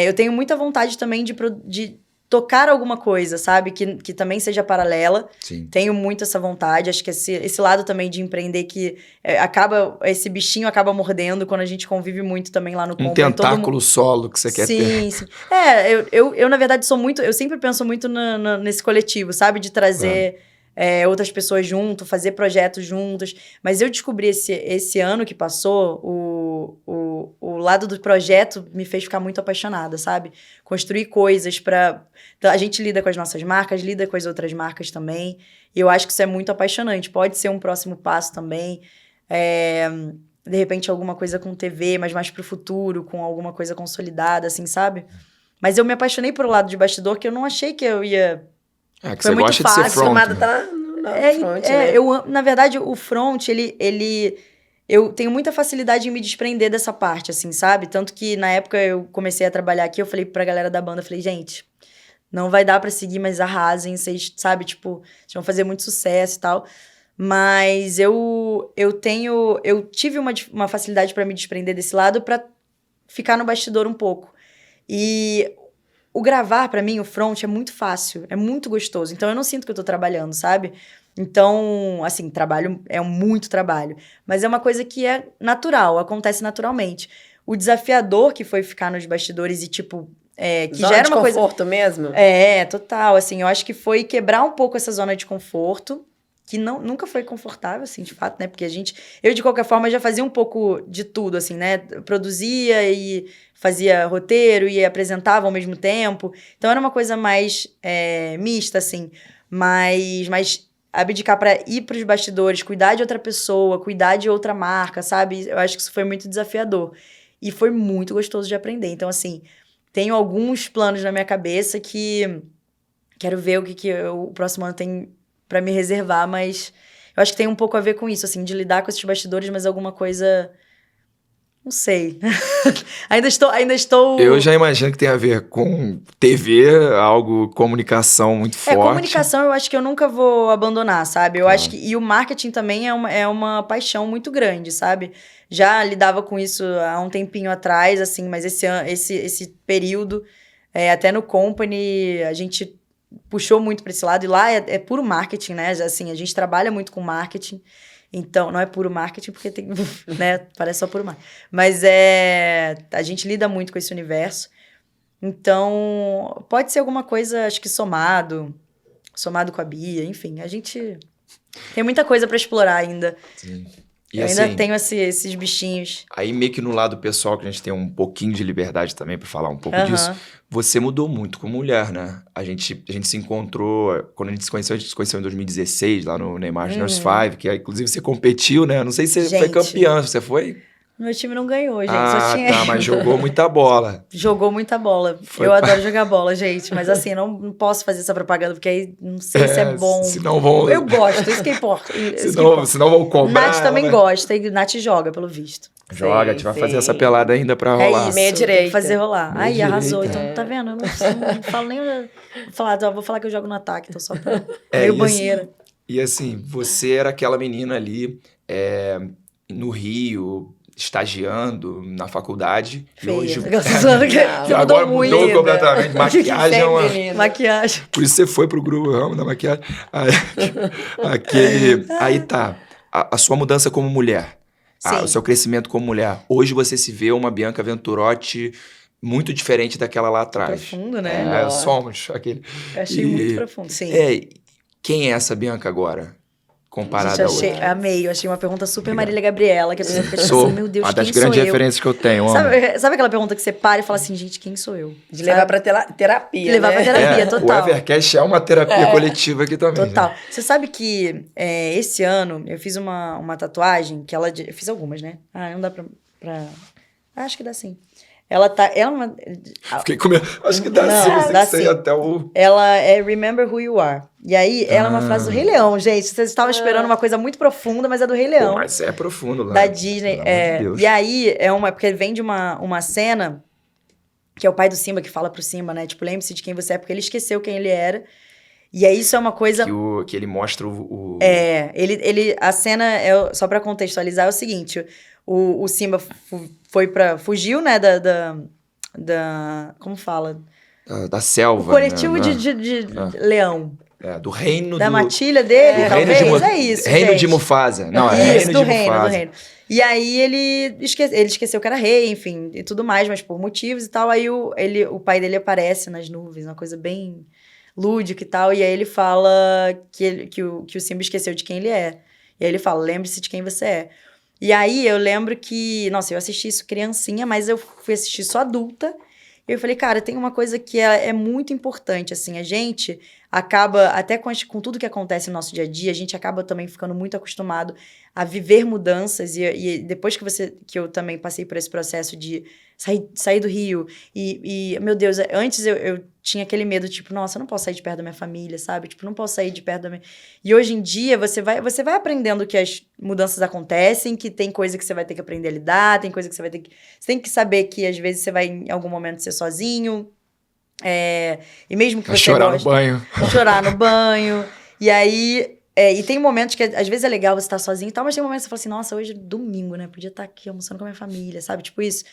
Eu tenho muita vontade também de tocar alguma coisa, sabe? Que também seja paralela. Sim. Tenho muito essa vontade. Acho que esse lado também de empreender que esse bichinho acaba mordendo quando a gente convive muito também lá no Um Company. tentáculo solo que você quer ter. Sim. Eu, na verdade, eu sempre penso muito nesse coletivo, sabe? De trazer outras pessoas junto, fazer projetos juntos. Mas eu descobri esse ano que passou, o lado do projeto me fez ficar muito apaixonada, sabe? Construir coisas para... A gente lida com as nossas marcas, lida com as outras marcas também. E eu acho que isso é muito apaixonante. Pode ser um próximo passo também. De repente, alguma coisa com TV, mas mais pro futuro, com alguma coisa consolidada, assim, sabe? Mas eu me apaixonei por o lado de bastidor, que eu não achei que eu ia... Que Foi você muito gosta fácil, de ser front. Acostumada tá na front, né? Na verdade, o front, eu tenho muita facilidade em me desprender dessa parte, assim, sabe? Tanto que na época eu comecei a trabalhar aqui, eu falei pra galera da banda, falei, gente, não vai dar pra seguir, mas arrasem, vocês, sabe? Tipo, vocês vão fazer muito sucesso e tal. Mas eu tive uma facilidade pra me desprender desse lado pra ficar no bastidor um pouco. E o gravar, pra mim, o front é muito fácil, é muito gostoso. Então, eu não sinto que eu tô trabalhando, sabe? Então, assim, trabalho é muito trabalho. Mas é uma coisa que é natural, acontece naturalmente. O desafiador que foi ficar nos bastidores e, tipo, que Zona já era de uma coisa... conforto mesmo? Total, assim, eu acho que foi quebrar um pouco essa zona de conforto, que nunca foi confortável, assim, de fato, né? Porque eu, de qualquer forma, já fazia um pouco de tudo, assim, né? Produzia e fazia roteiro e apresentava ao mesmo tempo. Então, era uma coisa mais mista, assim. Mas abdicar pra ir pros bastidores, cuidar de outra pessoa, cuidar de outra marca, sabe? Eu acho que isso foi muito desafiador. E foi muito gostoso de aprender. Então, assim, tenho alguns planos na minha cabeça que quero ver o que o próximo ano tem pra me reservar, mas eu acho que tem um pouco a ver com isso, assim, de lidar com esses bastidores, mas alguma coisa... Não sei. ainda estou... Eu já imagino que tem a ver com TV, algo, comunicação muito forte. Comunicação eu acho que eu nunca vou abandonar, sabe? Eu Claro. acho que... E o marketing também é uma paixão muito grande, sabe? Já lidava com isso há um tempinho atrás, assim, mas esse período, até no Company, a gente puxou muito para esse lado, e lá é puro marketing, né? Assim, a gente trabalha muito com marketing, então, não é puro marketing, porque tem, né? Parece só puro marketing. Mas a gente lida muito com esse universo, então pode ser alguma coisa, acho que somado com a Bia, enfim, a gente tem muita coisa para explorar ainda. Sim. E Eu assim, ainda tenho esses bichinhos. Aí meio que no lado pessoal, que a gente tem um pouquinho de liberdade também pra falar um pouco Aham. disso, você mudou muito como mulher, né? A gente se encontrou, quando a gente se conheceu em 2016, lá no Neymar Juniors 5, que inclusive você competiu, né? Não sei se você foi Gente. campeã, você foi? Meu time não ganhou, gente. Só tinha... Tá, mas jogou muita bola. Jogou muita bola. Eu adoro jogar bola, gente. Mas assim, não posso fazer essa propaganda, porque aí não sei se é bom. Senão vão... Eu gosto, isso que importa. Senão vão cobrar. Nath também né? gosta, e Nath joga, pelo visto. Joga, a gente vai fazer essa pelada ainda pra rolar. É isso, Meia tem que direita. fazer rolar. Meia Aí, arrasou. direita. Então, tá vendo? Eu não falo nem... Vou falar que eu jogo no ataque, então só pra... É, meio e banheira. E assim, você era aquela menina ali no Rio, estagiando na faculdade. Feia. E hoje... Você agora muito. mudou completamente. Maquiagem é uma... Maquiagem. Por isso você foi pro grupo ramo da maquiagem. Aí tá. A sua mudança como mulher. O seu crescimento como mulher. Hoje você se vê uma Bianca Venturotti muito diferente daquela lá atrás. Profundo, né? Somos aquele. Eu achei muito profundo, sim. Quem é essa Bianca agora? Comparada Gente, a outra. amei. Eu achei uma pergunta super Marília Gabriela, que a pessoa fica tipo Sou assim, meu Deus, uma das quem sou grandes eu? referências que eu tenho, amo. Sabe aquela pergunta que você para e fala assim, gente, quem sou eu? De levar pra terapia, Levar né? pra terapia, total. O Evercast é uma terapia coletiva aqui também. Total. Né? Você sabe que esse ano eu fiz uma tatuagem que eu fiz algumas, né? Não dá pra... Acho que dá sim. Ela é uma... Fiquei com medo. Acho que dá Não, sim, dá sei sim. até o... Ela é Remember Who You Are. E aí, ela é uma frase do Rei Leão, gente. Vocês estavam esperando uma coisa muito profunda, mas é do Rei Leão. Pô, mas é profundo lá. Da Disney. Pelo amor de Deus. E aí, porque vem de uma cena que é o pai do Simba que fala pro Simba, né? Tipo, lembre-se de quem você é, porque ele esqueceu quem ele era. E aí, isso é uma coisa... Que ele mostra o... a cena, só pra contextualizar, é o seguinte. O Simba fugiu, né, como fala? Da selva. O coletivo né? de leão. Do reino da matilha dele, talvez. É isso, Reino gente. de Mufasa. Não, isso, do reino. E aí ele esqueceu que era rei, enfim, e tudo mais, mas por motivos e tal. Aí o pai dele aparece nas nuvens, uma coisa bem lúdica e tal. E aí ele fala que o Simba esqueceu de quem ele é. E aí ele fala, lembre-se de quem você é. E aí eu lembro que, nossa, eu assisti isso criancinha, mas eu fui assistir só adulta. E eu falei, cara, tem uma coisa que é muito importante, assim, a gente acaba, até com tudo que acontece no nosso dia a dia, a gente acaba também ficando muito acostumado a viver mudanças, e depois que eu também passei por esse processo de sair do Rio, e meu Deus, antes eu tinha aquele medo, tipo, nossa, eu não posso sair de perto da minha família, sabe? Tipo, não posso sair de perto da minha... E hoje em dia, você vai aprendendo que as mudanças acontecem, que tem coisa que você vai ter que aprender a lidar, tem coisa que você tem que saber que, às vezes, você vai, em algum momento, ser sozinho. E mesmo que você chorar no banho. Chorar no banho. E aí... e tem momentos que, às vezes, é legal você estar sozinho e tal, mas tem momentos que você fala assim, nossa, hoje é domingo, né? Podia estar aqui almoçando com a minha família, sabe? Tipo isso.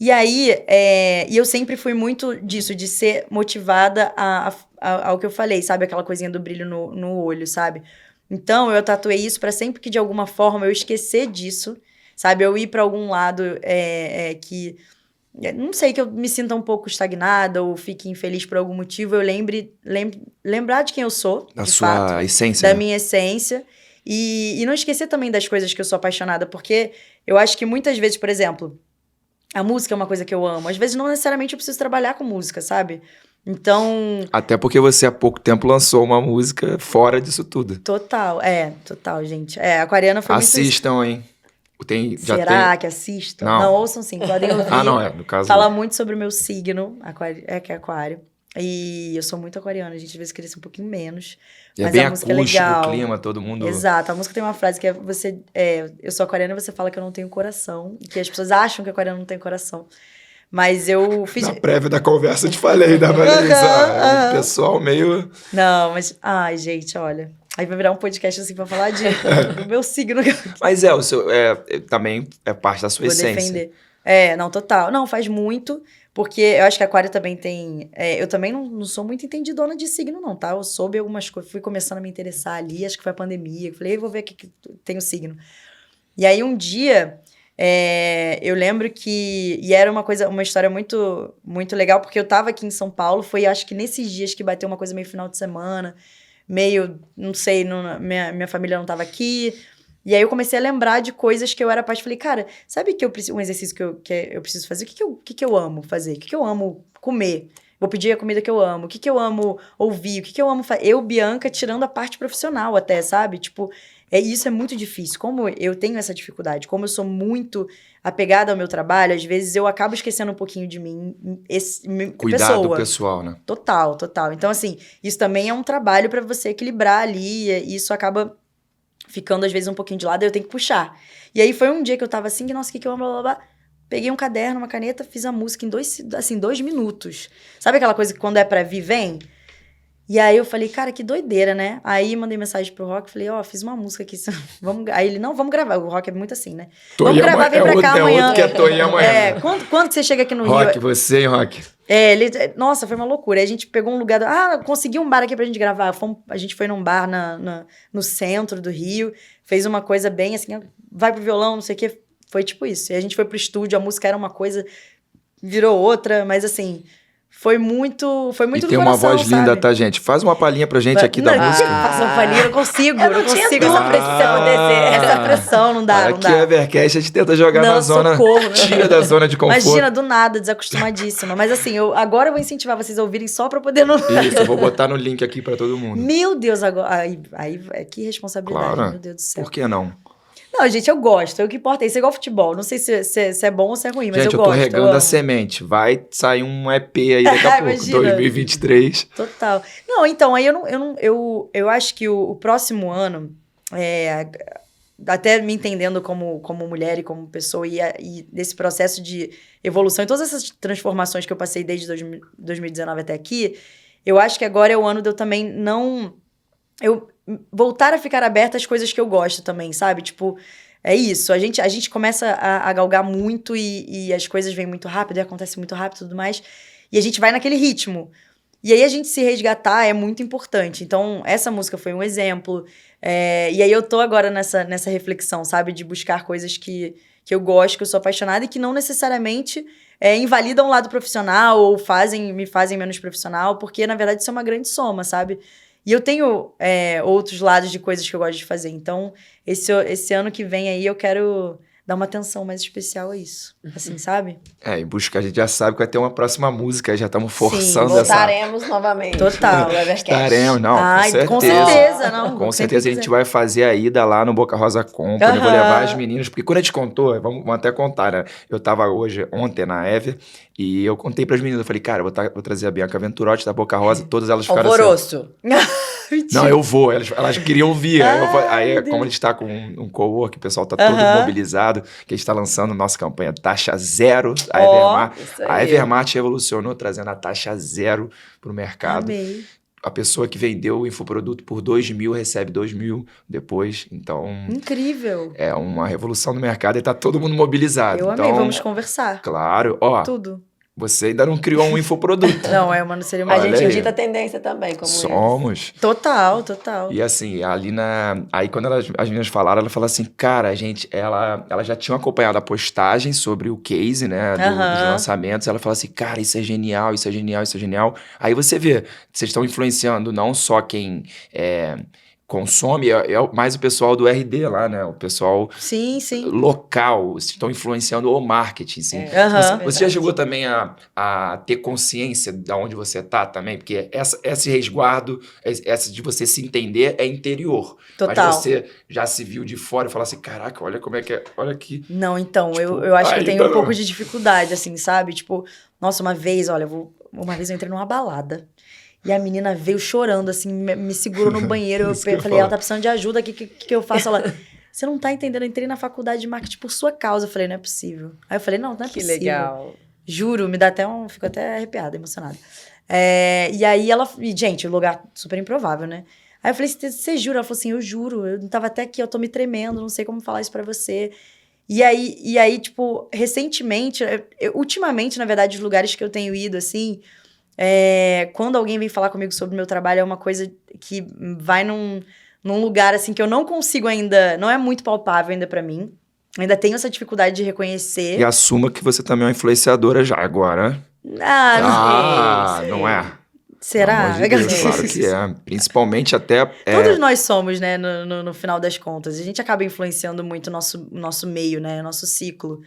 E aí, e eu sempre fui muito disso, de ser motivada ao que eu falei, sabe? Aquela coisinha do brilho no olho, sabe? Então, eu tatuei isso pra sempre que, de alguma forma, eu esquecer disso, sabe? Eu ir pra algum lado que... Não sei, que eu me sinta um pouco estagnada ou fique infeliz por algum motivo, eu lembrar de quem eu sou, da de sua fato, essência. Da minha essência. E não esquecer também das coisas que eu sou apaixonada, porque eu acho que muitas vezes, por exemplo... A música é uma coisa que eu amo. Às vezes, não necessariamente eu preciso trabalhar com música, sabe? Então... Até porque você, há pouco tempo, lançou uma música fora disso tudo. Total, gente. Aquariana foi Assistam, muito... hein? Será que assistam? Não, ouçam sim, podem ouvir. No caso... Fala muito sobre o meu signo, que é aquário. E eu sou muito aquariana, a gente às vezes queria ser um pouquinho menos. E mas é bem a música acústico, é legal. o clima, todo mundo... Exato, a música tem uma frase que é eu sou aquariana e você fala que eu não tenho coração. Que as pessoas acham que aquariana não tem coração. Mas eu fiz... Na prévia da conversa eu te falei da Vanessa. O pessoal meio... Não, mas... Ai, gente, olha... Aí vai virar um podcast assim pra falar do meu signo. Mas o seu... também é parte da sua essência. Vou defender. Não, total. Não, faz muito... Porque eu acho que aquário também tem... eu também não sou muito entendidona de signo, não, tá? Eu soube algumas coisas, fui começando a me interessar ali, acho que foi a pandemia. Eu falei, vou ver aqui que tem o signo. E aí, um dia, eu lembro que... E era uma história muito, muito legal, porque eu tava aqui em São Paulo, foi acho que nesses dias que bateu uma coisa meio final de semana, meio, não sei, minha família não tava aqui... E aí eu comecei a lembrar de coisas que eu era parte. Falei, cara, sabe que um exercício que eu preciso fazer? O que eu amo fazer? O que eu amo comer? Vou pedir a comida que eu amo. O que eu amo ouvir? O que eu amo fazer? Eu, Bianca, tirando a parte profissional até, sabe? Tipo, isso é muito difícil. Como eu tenho essa dificuldade, como eu sou muito apegada ao meu trabalho, às vezes eu acabo esquecendo um pouquinho de mim. Cuidado pessoal, né? Total, total. Então, assim, isso também é um trabalho pra você equilibrar ali. E isso acaba... ficando, às vezes, um pouquinho de lado, eu tenho que puxar. E aí, foi um dia que eu tava assim, nossa, o que eu amo, blá, blá, blá. Peguei um caderno, uma caneta, fiz a música em 2 minutos. Sabe aquela coisa que quando é pra vir, vem? E aí, eu falei, cara, que doideira, né? Aí, mandei mensagem pro Rock, falei, fiz uma música aqui, Aí ele, não, vamos gravar. O Rock é muito assim, né? Vamos gravar, vem pra cá amanhã. Outro que é Toinha amanhã. Quando que você chega aqui no Rock, Rio? você, hein, Rock? Nossa, foi uma loucura. Aí a gente pegou um lugar... consegui um bar aqui pra gente gravar. A gente foi num bar no centro do Rio. Fez uma coisa bem assim... Vai pro violão, não sei o quê. Foi tipo isso. E a gente foi pro estúdio. A música era uma coisa... Virou outra. Mas assim... Foi muito do coração, E tem uma voz sabe? linda, tá, gente? Faz uma palhinha pra gente aqui da música. Faça uma palhinha, eu não consigo. Eu não tinha dúvida se isso ia acontecer. Essa pressão, não dá, Aqui é Evercast, a gente tenta jogar não, na zona... socorro, Tira da zona de conforto. Imagina, do nada, desacostumadíssima. Mas assim, agora eu vou incentivar vocês a ouvirem só pra poder... Isso, eu vou botar no link aqui pra todo mundo. Meu Deus, agora... Aí que responsabilidade, Claro. meu Deus do céu. Por que não? Não, gente, eu gosto. O que importa é isso. É igual futebol. Não sei se é bom ou se é ruim, mas Gente, eu eu tô gosto. regando a amo. semente. Vai sair um EP aí daqui a pouco, Imagina. 2023. Total. Não, então, aí eu acho que o próximo ano, até me entendendo como mulher e como pessoa, e desse processo de evolução, e todas essas transformações que eu passei desde 2019 até aqui, eu acho que agora é o ano de eu também eu voltar a ficar aberta às coisas que eu gosto também, sabe? Tipo, é isso. A gente começa a galgar muito e as coisas vêm muito rápido e acontece muito rápido e tudo mais. E a gente vai naquele ritmo. E aí a gente se resgatar é muito importante. Então, essa música foi um exemplo. E aí eu tô agora nessa reflexão, sabe? De buscar coisas que eu gosto, que eu sou apaixonada e que não necessariamente invalidam o lado profissional ou me fazem menos profissional, porque, na verdade, isso é uma grande soma, sabe? E eu tenho outros lados de coisas que eu gosto de fazer. Então, esse ano que vem aí, eu quero dar uma atenção mais especial a isso. Assim, sabe? E buscar, a gente já sabe que vai ter uma próxima música, já estamos Sim, forçando essa... Voltaremos novamente. Total. no Evercast. Estaremos, não, Ai, com certeza. não. Com sempre certeza a gente quiser. vai fazer a ida lá no Boca Rosa Company, eu vou Aham. levar as meninas, porque quando a gente contou, vamos até contar, né? Eu tava ontem na Ever, e eu contei pras meninas, eu falei, cara, eu vou trazer a Bianca Venturotti da Boca Rosa, todas elas ficaram assim... Alvoroço. Mentira. Não, eu vou. Elas queriam vir. Ai, meu Como a Deus. gente tá com um co-work, o pessoal tá todo Aham. mobilizado, que a gente tá lançando nossa campanha Taxa Zero. A Ó, Evermart, isso a aí. Evermart revolucionou trazendo a taxa zero pro mercado. Amei. A pessoa que vendeu o infoproduto por 2.000 recebe 2.000 depois. Então, Incrível. é uma revolução no mercado e tá todo mundo mobilizado. Eu amei, Então, vamos conversar. claro. Ó, Tudo. você ainda não criou um infoproduto. Não, não seria uma... A Olha gente aí. dita tendência também, como eles. Somos. Total. E assim, aí quando as meninas falaram, ela falou assim, cara, ela já tinha acompanhado a postagem sobre o case, né, dos Aham. lançamentos, ela falou assim, cara, isso é genial, isso é genial, isso é genial. Aí você vê, vocês estão influenciando não só quem consome, mais o pessoal do RD lá, né, o pessoal Sim. local, vocês estão influenciando o marketing, assim. Aham. Você já chegou também a ter consciência de onde você tá também? Porque esse resguardo, essa de você se entender é interior. Total. Mas você já se viu de fora e falou assim, caraca, olha como é que é, olha aqui. Não, então, Tipo, eu acho que eu ainda tenho um não. pouco de dificuldade, assim, sabe? Tipo, nossa, uma vez eu entrei numa balada. E a menina veio chorando, assim, me segurou no banheiro. Isso que eu falei, falo. ela tá precisando de ajuda, o que eu faço? Ela, você não tá entendendo, eu entrei na faculdade de marketing por sua causa. Eu falei, não é possível. Aí eu falei, não é Que possível. legal. Juro, me dá até fico até arrepiada, emocionada. E aí gente, o lugar super improvável, né? Aí eu falei, você jura? Ela falou assim, eu juro, eu tava até aqui, eu tô me tremendo, não sei como falar isso pra você. E aí tipo, recentemente, ultimamente, na verdade, os lugares que eu tenho ido, assim, quando alguém vem falar comigo sobre o meu trabalho, é uma coisa que vai num lugar, assim, que eu não consigo ainda, não é muito palpável ainda pra mim. Ainda tenho essa dificuldade de reconhecer. E assuma que você também é uma influenciadora já agora. sei. Não é? Será? Pelo amor de Deus, claro que é. Principalmente até... Todos nós somos, né, no final das contas. A gente acaba influenciando muito o nosso meio, né, o nosso ciclo.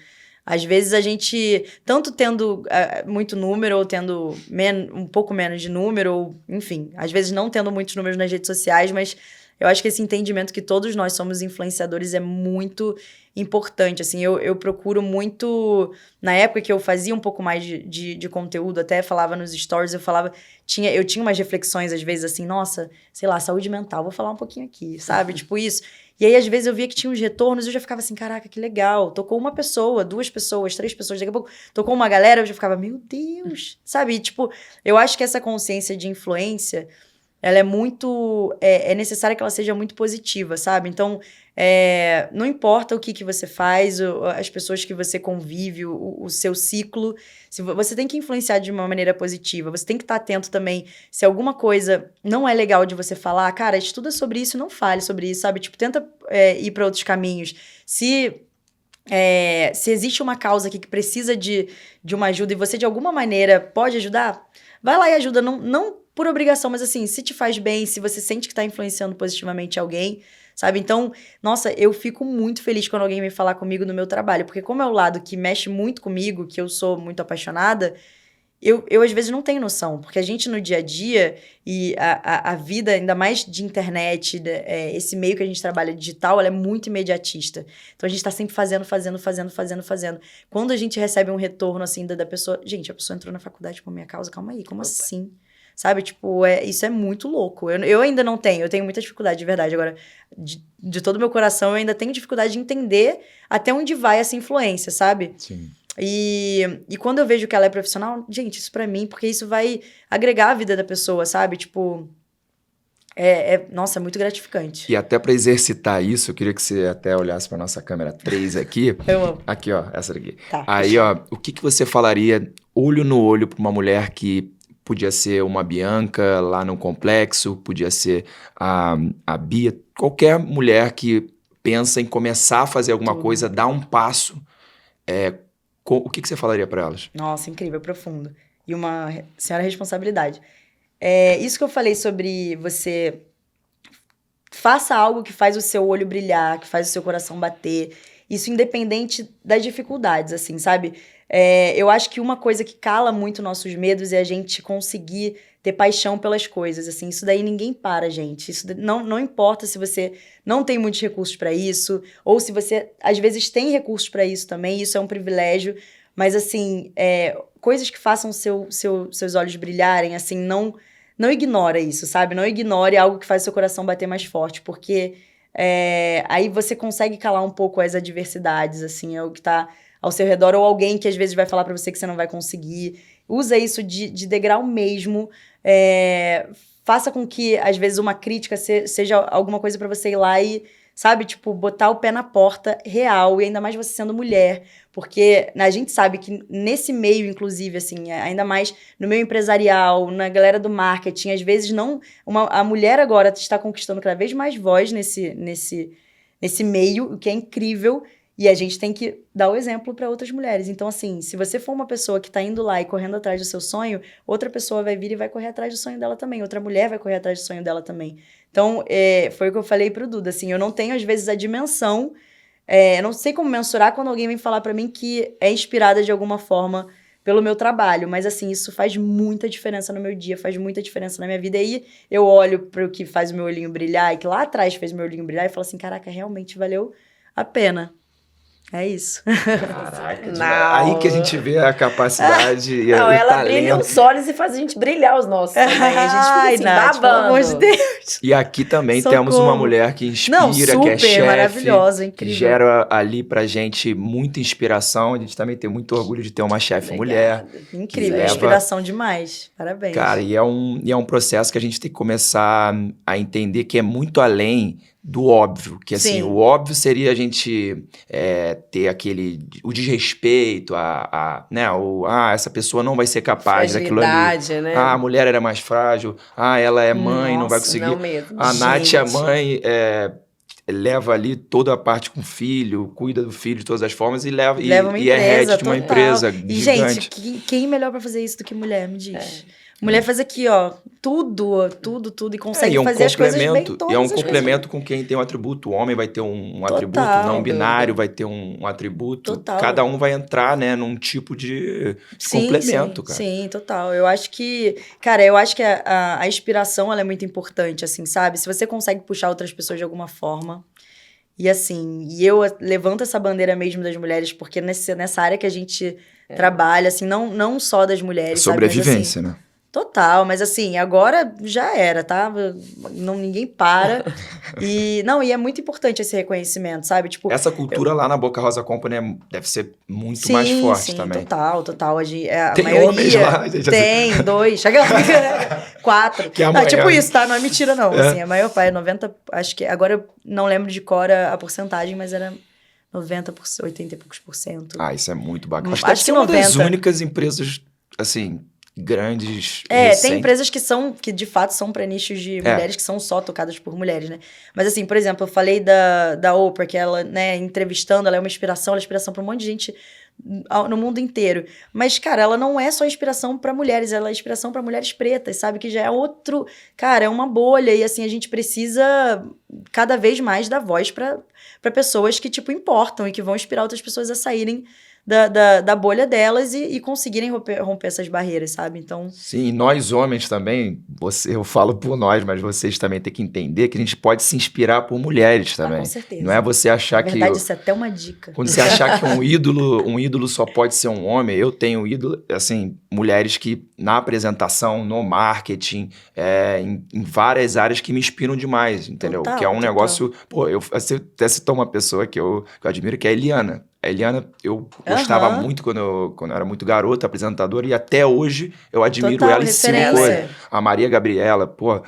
Às vezes a gente, tanto tendo muito número, ou tendo um pouco menos de número, ou, enfim, às vezes não tendo muitos números nas redes sociais, mas eu acho que esse entendimento que todos nós somos influenciadores é muito importante, assim, eu procuro muito, na época que eu fazia um pouco mais de conteúdo, até falava nos stories, eu tinha umas reflexões, às vezes, assim, nossa, sei lá, saúde mental, vou falar um pouquinho aqui, sabe, tipo isso, e aí, às vezes, eu via que tinha uns retornos, eu já ficava assim, caraca, que legal, tocou uma pessoa, 2 pessoas, 3 pessoas, daqui a pouco tocou uma galera, eu já ficava, meu Deus, sabe, e, tipo, eu acho que essa consciência de influência, ela é muito... É necessário que ela seja muito positiva, sabe? Então, não importa o que você faz, as pessoas que você convive, o seu ciclo, você tem que influenciar de uma maneira positiva. Você tem que estar atento também, se alguma coisa não é legal de você falar, cara, estuda sobre isso, não fale sobre isso, sabe? Tipo, tenta ir para outros caminhos. Se existe uma causa aqui que precisa de uma ajuda e você, de alguma maneira, pode ajudar, vai lá e ajuda, não por obrigação, mas assim, se te faz bem, se você sente que tá influenciando positivamente alguém, sabe? Então, nossa, eu fico muito feliz quando alguém vem falar comigo no meu trabalho, porque como é o lado que mexe muito comigo, que eu sou muito apaixonada, eu às vezes não tenho noção, porque a gente no dia a dia e a vida, ainda mais de internet, esse meio que a gente trabalha digital, ela é muito imediatista. Então a gente tá sempre fazendo. Quando a gente recebe um retorno assim da pessoa, gente, a pessoa entrou na faculdade por minha causa, calma aí, como assim? Sabe, tipo, isso é muito louco. Eu ainda não tenho, eu tenho muita dificuldade, de verdade. Agora, de todo o meu coração, eu ainda tenho dificuldade de entender até onde vai essa influência, sabe? Sim. E quando eu vejo que ela é profissional, gente, isso pra mim, porque isso vai agregar a vida da pessoa, sabe? Tipo, nossa, é muito gratificante. E até para exercitar isso, eu queria que você até olhasse para nossa câmera 3 aqui. Eu amo. Aqui, ó, essa daqui. Tá. Aí, ó, o que você falaria olho no olho para uma mulher que podia ser uma Bianca lá no Complexo, podia ser a Bia, qualquer mulher que pensa em começar a fazer alguma coisa, dar um passo, o que você falaria para elas? Nossa, incrível, profundo. E uma senhora responsabilidade. Isso que eu falei sobre você faça algo que faz o seu olho brilhar, que faz o seu coração bater. Isso independente das dificuldades, assim, sabe? Eu acho que uma coisa que cala muito nossos medos é a gente conseguir ter paixão pelas coisas, assim. Isso daí ninguém para, gente. Isso não importa se você não tem muitos recursos para isso, ou se você, às vezes, tem recursos para isso também. Isso é um privilégio. Mas, assim, coisas que façam seus olhos brilharem, assim, não ignora isso, sabe? Não ignore algo que faz seu coração bater mais forte, porque aí você consegue calar um pouco as adversidades, assim, é o que tá ao seu redor, ou alguém que às vezes vai falar pra você que você não vai conseguir. Usa isso de degrau mesmo. Faça com que, às vezes, uma crítica seja alguma coisa pra você ir lá e, sabe, tipo, botar o pé na porta real, e ainda mais você sendo mulher, porque a gente sabe que nesse meio, inclusive, assim, ainda mais no meio empresarial, na galera do marketing, às vezes a mulher agora está conquistando cada vez mais voz nesse meio, o que é incrível, e a gente tem que dar o exemplo para outras mulheres. Então, assim, se você for uma pessoa que tá indo lá e correndo atrás do seu sonho, outra pessoa vai vir e vai correr atrás do sonho dela também, outra mulher vai correr atrás do sonho dela também. Então, foi o que eu falei pro Duda, assim, eu não tenho, às vezes, a dimensão, eu não sei como mensurar quando alguém vem falar pra mim que é inspirada de alguma forma pelo meu trabalho, mas, assim, isso faz muita diferença no meu dia, faz muita diferença na minha vida, e aí eu olho pro que faz o meu olhinho brilhar, e que lá atrás fez o meu olhinho brilhar, e falo assim, caraca, realmente valeu a pena. É isso. Caraca, aí que a gente vê a capacidade e o ela talento. brilha os olhos e faz a gente brilhar os nossos também. A gente fica assim, Nath, pelo amor de Deus. E aqui também Socorro. temos uma mulher que inspira, Não, super, que é chefe, maravilhosa, incrível. que gera ali pra gente muita inspiração. A gente também tem muito orgulho de ter uma chefe mulher. Incrível, leva... inspiração demais. Parabéns. Cara, e é um processo que a gente tem que começar a entender que é muito além do óbvio, que assim, Sim. o óbvio seria a gente ter o desrespeito, né, essa pessoa não vai ser capaz daquilo ali. Né? A mulher era mais frágil, ela é mãe, não vai conseguir. Não mesmo. A Nath, a mãe, leva ali toda a parte com o filho, cuida do filho de todas as formas e leva uma e é head de uma empresa e, gigante. gente, quem melhor pra fazer isso do que mulher, me diz? Mulher faz aqui, ó, tudo, e consegue fazer as coisas bem todas. E é um complemento com quem tem um atributo. O homem vai ter um atributo, não binário vai ter um atributo. Total. Cada um vai entrar, né, num tipo de complemento, cara. Sim, total. Eu acho que, cara, a inspiração, ela é muito importante, assim, sabe? Se você consegue puxar outras pessoas de alguma forma... E assim, eu levanto essa bandeira mesmo das mulheres, porque nessa área que a gente trabalha, assim, não só das mulheres, sobrevivência, sabe? Mas, assim, né? Total, mas assim, agora já era, tá? Ninguém para. E é muito importante esse reconhecimento, sabe? Tipo, essa cultura lá na Boca Rosa Company deve ser muito mais forte também. Total. A tem maioria, homens lá? Tem, 2, 4. Que é tipo isso, tá? Não é mentira, não. Assim, a maior parte, 90%, acho que, agora eu não lembro de cor a porcentagem, mas era 90%, 80 e poucos %. Isso é muito bacana. Acho que é uma 90. das únicas empresas, assim... grandes, tem empresas que de fato são para nichos de mulheres, que são só tocadas por mulheres, né? Mas assim, por exemplo, eu falei da Oprah, que ela, né, entrevistando, ela é uma inspiração, ela é inspiração para um monte de gente no mundo inteiro. Mas, cara, ela não é só inspiração para mulheres, ela é inspiração para mulheres pretas, sabe? Que já é outro... Cara, é uma bolha e, assim, a gente precisa cada vez mais dar voz para pessoas que, tipo, importam e que vão inspirar outras pessoas a saírem da bolha delas e conseguirem romper essas barreiras, sabe? Então, Sim, nós homens também, eu falo por nós, mas vocês também têm que entender que a gente pode se inspirar por mulheres com também. certeza. Não é você Na achar que... verdade, isso é até uma dica. Quando você achar que um ídolo só pode ser um homem, eu tenho ídolo, assim, mulheres que na apresentação, no marketing, em várias áreas que me inspiram demais, entendeu? Total, Que é um total. negócio... Pô, você até citou uma pessoa que eu admiro, que é a Eliana. A Eliana, eu gostava Aham. muito quando eu era muito garoto, apresentadora, e até hoje eu admiro Total, ela e sigo referência. coisa. A Maria Gabriela, pô...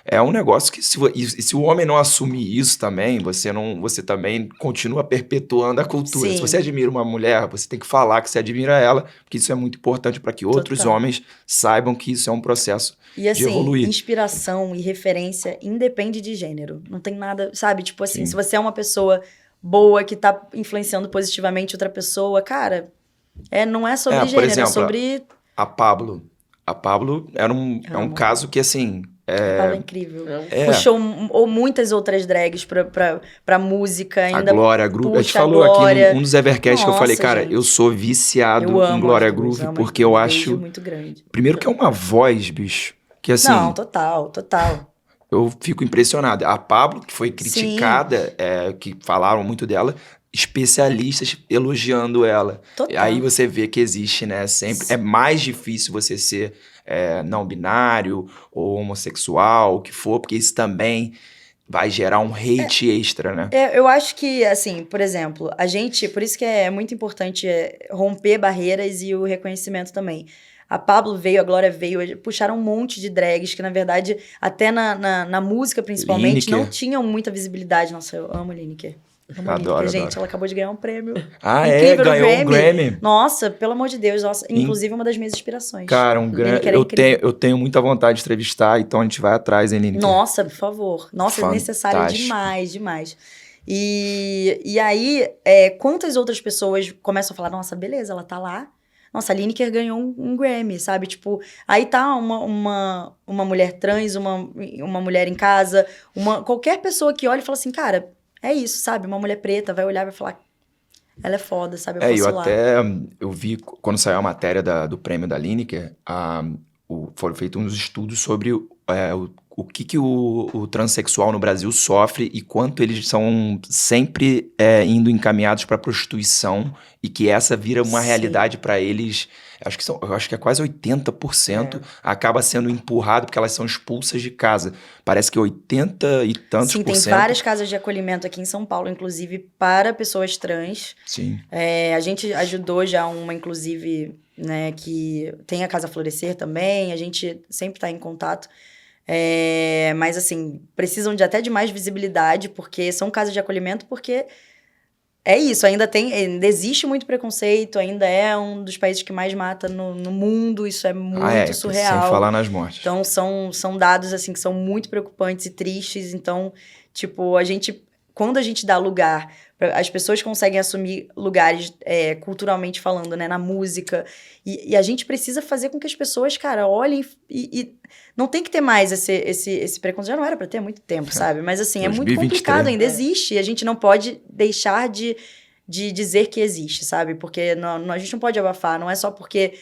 É um negócio que, se o homem não assumir isso também, você também continua perpetuando a cultura. Se Sim. você admira uma mulher, você tem que falar que você admira ela, porque isso é muito importante para que outros Total. homens saibam que isso é um processo E de assim, evoluir. inspiração e referência independe de gênero. Não tem nada, sabe? Tipo assim, Sim. se você é uma pessoa boa que tá influenciando positivamente outra pessoa, cara, não é sobre por gênero, exemplo, é sobre... A Pablo é um Amo. caso que, assim... A Paula é incrível. É, Puxou ou muitas outras drags pra música a ainda. Glória Groove. A gente puxa a falou aqui Glória. num dos Evercast que eu falei, Nossa, cara, gente. eu sou viciado Eu amo em Glória as duas, Groove, amo porque as eu duas. acho... Beijo muito grande. Primeiro que é uma voz, bicho, que assim... Não, total. Eu fico impressionado. A Pablo, que foi criticada, que falaram muito dela, especialistas elogiando ela. Total. E aí você vê que existe, né? Sempre é mais difícil você ser não binário ou homossexual, o que for, porque isso também vai gerar um hate extra, né? Eu acho que, assim, por exemplo, por isso que é muito importante romper barreiras e o reconhecimento também. A Pablo veio, a Glória veio, puxaram um monte de drags que, na verdade, até na música, principalmente, Lineker. não tinham muita visibilidade. Nossa, eu amo a Lineker. Amo a Adoro, Lineker, gente. adoro. Ela acabou de ganhar um prêmio. Ah, Incrível no ganhou um Grammy. Nossa, pelo amor de Deus. Nossa, inclusive uma das minhas inspirações. Cara, Lineker é incrível. eu tenho muita vontade de entrevistar, então a gente vai atrás, hein, Lineker? Nossa, por favor. Nossa, é necessário Fantástico. demais. E aí, quantas outras pessoas começam a falar, nossa, beleza, ela tá lá. Nossa, a Lineker ganhou um Grammy, sabe? Tipo, aí tá uma mulher trans, uma mulher em casa, qualquer pessoa que olha e fala assim, cara, é isso, sabe? Uma mulher preta vai olhar e vai falar, ela é foda, sabe? Eu posso ir lá. Eu vi, quando saiu a matéria do prêmio da Lineker, foram feitos uns estudos sobre o que o transexual no Brasil sofre e quanto eles são sempre indo encaminhados para prostituição e que essa vira uma Sim. realidade para eles. Eu acho que é quase 80% acaba sendo empurrado porque elas são expulsas de casa. Parece que 80 e tantos Sim, por tem cento. várias casas de acolhimento aqui em São Paulo, inclusive, para pessoas trans. Sim. A gente ajudou já uma, inclusive, né, que tem a Casa Florescer também, a gente sempre está em contato. Mas, assim, precisam até de mais visibilidade, porque são casas de acolhimento, porque é isso, ainda existe muito preconceito, ainda é um dos países que mais mata no mundo, isso é muito surreal. Sem falar nas mortes. Então, são dados, assim, que são muito preocupantes e tristes. Então, tipo, quando a gente dá lugar, as pessoas conseguem assumir lugares culturalmente falando, né, na música, e a gente precisa fazer com que as pessoas, cara, olhem e não tem que ter mais esse preconceito. Já não era pra ter há muito tempo, sabe? Mas, assim, é muito 2023. complicado, ainda existe, e a gente não pode deixar de dizer que existe, sabe? Porque a gente não pode abafar, não é só porque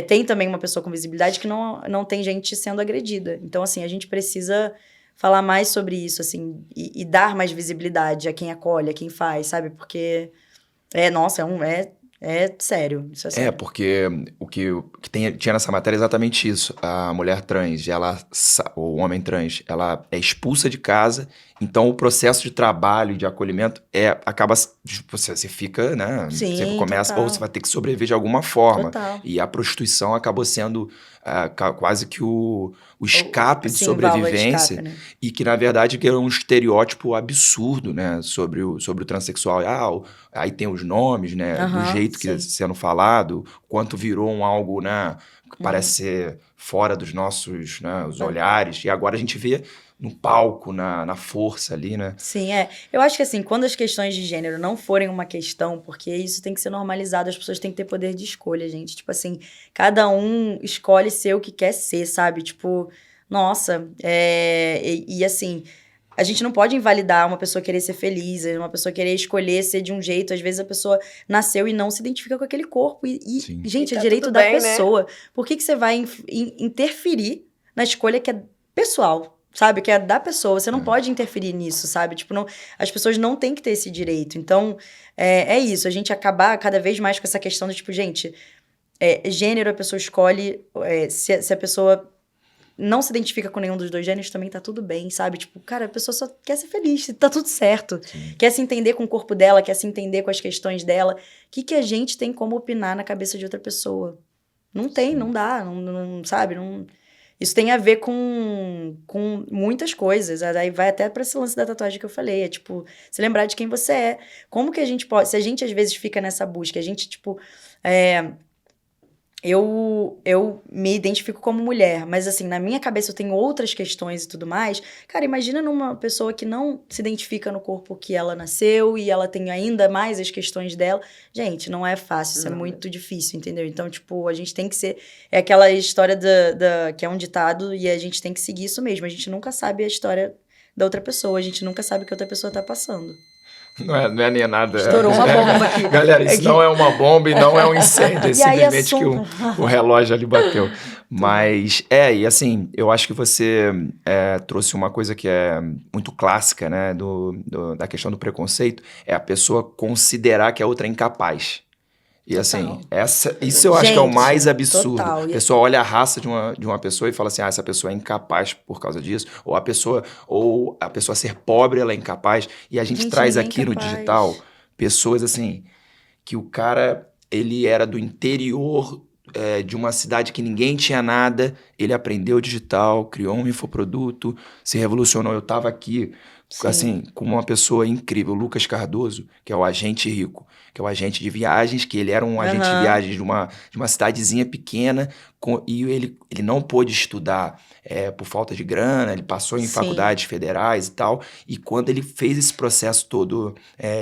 tem também uma pessoa com visibilidade que não tem gente sendo agredida. Então, assim, a gente precisa falar mais sobre isso, assim, e dar mais visibilidade a quem acolhe, a quem faz, sabe? Porque, nossa, é sério, isso é sério. Porque o que tinha nessa matéria é exatamente isso. A mulher trans, ou o homem trans, ela é expulsa de casa, então o processo de trabalho e de acolhimento acaba... Você fica, né? Sim, você começa, total. ou você vai ter que sobreviver de alguma forma. Total. E a prostituição acabou sendo quase que o escape de Sim, sobrevivência. válvula de escape, né? E que, na verdade, é um estereótipo absurdo, né? Sobre o transexual. Aí tem os nomes, né? Do Aham, jeito que sim. está sendo falado, quanto virou algo, né? Que parece ser fora dos nossos, né, os olhares. E agora a gente vê no palco, na força ali, né? Sim, eu acho que, assim, quando as questões de gênero não forem uma questão, porque isso tem que ser normalizado, as pessoas têm que ter poder de escolha, gente. Tipo assim, cada um escolhe ser o que quer ser, sabe? Tipo, nossa, e assim, A gente não pode invalidar uma pessoa querer ser feliz, uma pessoa querer escolher ser de um jeito. Às vezes a pessoa nasceu e não se identifica com aquele corpo. Gente, E é tá direito tudo da bem, né? pessoa. Por que você vai interferir na escolha que é pessoal? Sabe? Que é da pessoa. Você não pode interferir nisso, sabe? Tipo, não, as pessoas não têm que ter esse direito. Então, é isso. A gente acabar cada vez mais com essa questão do tipo, gente, gênero a pessoa escolhe. Se a pessoa não se identifica com nenhum dos dois gêneros, também tá tudo bem, sabe? Tipo, cara, a pessoa só quer ser feliz, tá tudo certo. Sim. Quer se entender com o corpo dela, quer se entender com as questões dela. O que a gente tem como opinar na cabeça de outra pessoa? Não tem, não dá, não sabe? Não... Isso tem a ver com muitas coisas. Aí vai até pra esse lance da tatuagem que eu falei. É tipo, se lembrar de quem você é. Como que a gente pode... Se a gente, às vezes, fica nessa busca, a gente, tipo... Eu me identifico como mulher, mas assim, na minha cabeça eu tenho outras questões e tudo mais. Cara, imagina numa pessoa que não se identifica no corpo que ela nasceu e ela tem ainda mais as questões dela. Gente, não é fácil, isso é muito difícil, entendeu? Então, tipo, a gente tem que ser... É aquela história que é um ditado e a gente tem que seguir isso mesmo. A gente nunca sabe a história da outra pessoa, a gente nunca sabe o que outra pessoa tá passando. Não é nem nada. Estourou uma bomba aqui. Galera, isso não é uma bomba e não é um incêndio. É E aí, simplesmente que o relógio ali bateu. Mas, e assim, eu acho que você trouxe uma coisa que é muito clássica, né, da questão do preconceito, é a pessoa considerar que a outra é incapaz. E assim, isso eu acho que é o mais absurdo. Total. A pessoa olha a raça de uma pessoa e fala assim, essa pessoa é incapaz por causa disso, ou a pessoa ser pobre, ela é incapaz. E a gente traz aqui no digital pessoas assim, que o cara, ele era do interior de uma cidade que ninguém tinha nada, ele aprendeu digital, criou um infoproduto, se revolucionou. Eu tava aqui, assim, com uma pessoa incrível, Lucas Cardoso, que é o agente rico, que é o agente de viagens, que ele era um agente de viagens de uma cidadezinha pequena, e ele não pôde estudar por falta de grana, ele passou em faculdades federais e tal, e quando ele fez esse processo todo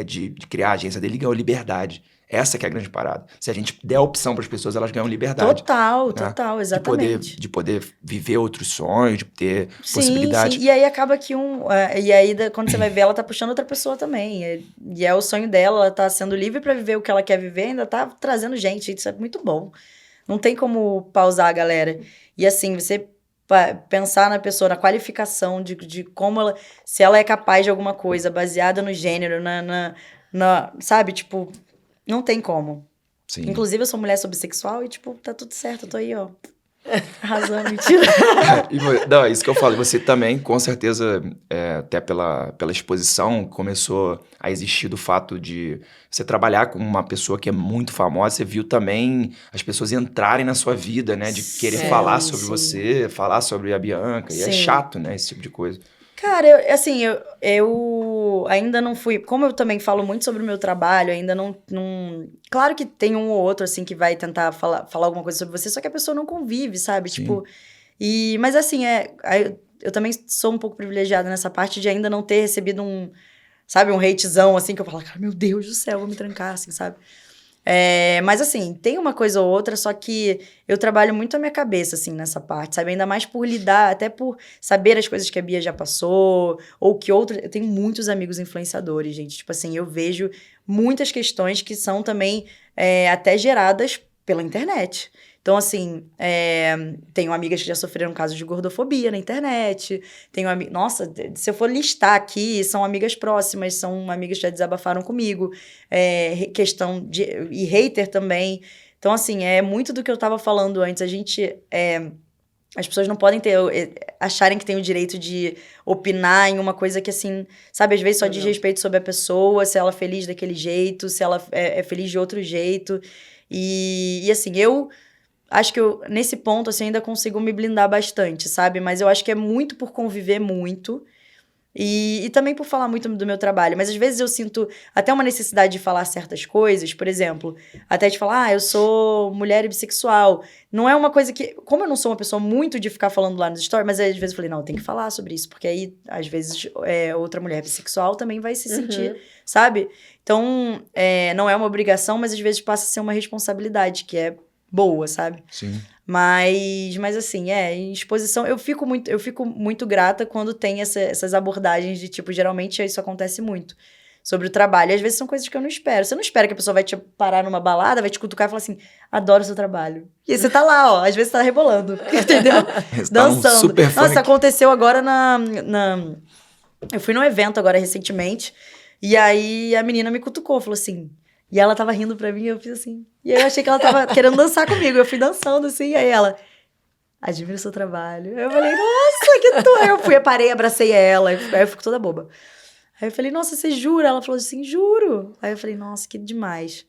de criar a agência dele, ele ganhou liberdade. Essa que é a grande parada. Se a gente der a opção para as pessoas, elas ganham liberdade. Total, exatamente. De poder viver outros sonhos, de ter possibilidade. Sim, e aí acaba que e aí, quando você vai ver, ela tá puxando outra pessoa também. E é o sonho dela, ela tá sendo livre para viver o que ela quer viver, ainda tá trazendo gente. Isso é muito bom. Não tem como pausar a galera. E assim, você pensar na pessoa, na qualificação de como ela... Se ela é capaz de alguma coisa baseada no gênero, sabe? Tipo... Não tem como. Sim. Inclusive, eu sou mulher subsexual e, tipo, tá tudo certo. Eu tô aí, ó, arrasando, mentira. Não, é isso que eu falo. Você também, com certeza, até pela exposição, começou a existir do fato de você trabalhar com uma pessoa que é muito famosa. Você viu também as pessoas entrarem na sua vida, né? De querer falar sobre você, falar sobre a Bianca. E é chato, né? Esse tipo de coisa. Cara, eu ainda não fui... Como eu também falo muito sobre o meu trabalho, ainda não... Claro que tem um ou outro, assim, que vai tentar falar alguma coisa sobre você, só que a pessoa não convive, sabe? Sim. Tipo... Mas, assim, eu também sou um pouco privilegiada nessa parte de ainda não ter recebido um hatezão, assim, que eu falo, cara, meu Deus do céu, vou me trancar, assim, sabe? Mas, assim, tem uma coisa ou outra, só que eu trabalho muito a minha cabeça, assim, nessa parte, sabe? Ainda mais por lidar, até por saber as coisas que a Bia já passou, ou que outros... Eu tenho muitos amigos influenciadores, gente. Tipo assim, eu vejo muitas questões que são também até geradas pela internet. Então, assim, tenho amigas que já sofreram casos de gordofobia na internet. Nossa, se eu for listar aqui, são amigas próximas, são amigas que já desabafaram comigo. Questão de... E hater também. Então, assim, é muito do que eu tava falando antes. As pessoas não podem acharem que tem o direito de opinar em uma coisa que, assim, sabe, às vezes só diz respeito sobre a pessoa, se ela é feliz daquele jeito, se ela é feliz de outro jeito. E assim, eu... Acho que nesse ponto, assim, ainda consigo me blindar bastante, sabe? Mas eu acho que é muito por conviver muito e também por falar muito do meu trabalho. Mas às vezes eu sinto até uma necessidade de falar certas coisas. Por exemplo, até de falar, eu sou mulher e bissexual. Não é uma coisa que... Como eu não sou uma pessoa muito de ficar falando lá nos stories, mas às vezes eu falei, não, tem que falar sobre isso. Porque aí, às vezes, outra mulher bissexual também vai se sentir, sabe? Então, não é uma obrigação, mas às vezes passa a ser uma responsabilidade, que é boa, sabe? Sim. Mas assim, em exposição, eu fico muito grata quando tem essas abordagens de tipo, geralmente isso acontece muito. Sobre o trabalho. E às vezes são coisas que eu não espero. Você não espera que a pessoa vai te parar numa balada, vai te cutucar e falar assim, adoro o seu trabalho. E aí você tá lá, ó, às vezes tá rebolando, entendeu? Dançando. Super Nossa, funk. aconteceu agora Eu fui num evento agora recentemente, e aí a menina me cutucou, falou assim, e ela tava rindo pra mim, eu fiz assim. E aí eu achei que ela tava querendo dançar comigo, eu fui dançando assim, e aí ela, admiro o seu trabalho. Eu falei, nossa, que tu. Aí eu parei, abracei ela, aí eu fico toda boba. Aí eu falei, nossa, você jura? Ela falou assim, juro. Aí eu falei, nossa, que demais.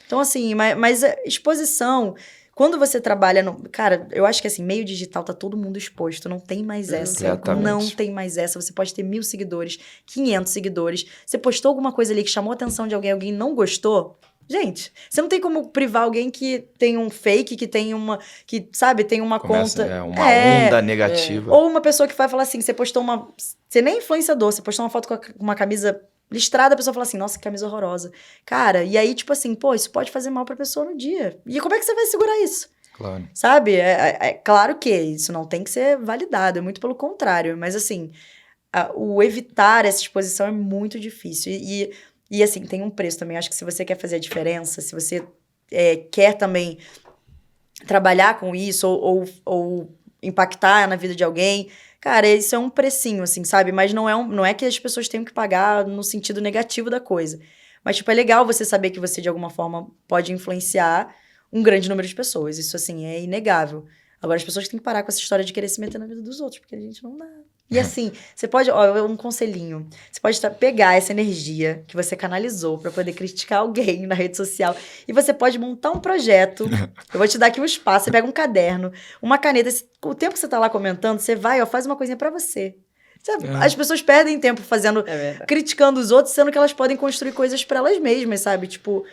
Então, assim, mas a exposição, quando você trabalha no... Cara, eu acho que, assim, meio digital tá todo mundo exposto, não tem mais essa. Exatamente. Não tem mais essa. Você pode ter 1.000 seguidores, 500 seguidores. Você postou alguma coisa ali que chamou a atenção de alguém não gostou... Gente, você não tem como privar alguém que tem um fake, que tem uma... Que, sabe, tem uma Começa, conta... uma onda negativa. Ou uma pessoa que vai falar assim, você postou uma... Você nem é influenciador, você postou uma foto com uma camisa listrada, a pessoa fala assim, nossa, que camisa horrorosa. Cara, e aí, tipo assim, pô, isso pode fazer mal pra pessoa no dia. E como é que você vai segurar isso? Claro. Sabe? É claro que isso não tem que ser validado, é muito pelo contrário. Mas, assim, o evitar essa exposição é muito difícil. E assim, tem um preço também. Acho que se você quer fazer a diferença, se você quer também trabalhar com isso ou impactar na vida de alguém, cara, isso é um precinho, assim, sabe? Mas não é que as pessoas tenham que pagar no sentido negativo da coisa. Mas, tipo, é legal você saber que você, de alguma forma, pode influenciar um grande número de pessoas. Isso, assim, é inegável. Agora, as pessoas têm que parar com essa história de querer se meter na vida dos outros, porque a gente não dá. E assim, você pode, um conselhinho, você pode pegar essa energia que você canalizou pra poder criticar alguém na rede social e você pode montar um projeto. Eu vou te dar aqui um espaço, você pega um caderno, uma caneta, o tempo que você tá lá comentando, você vai, faz uma coisinha pra você. As pessoas perdem tempo criticando os outros, sendo que elas podem construir coisas pra elas mesmas, sabe? Tipo,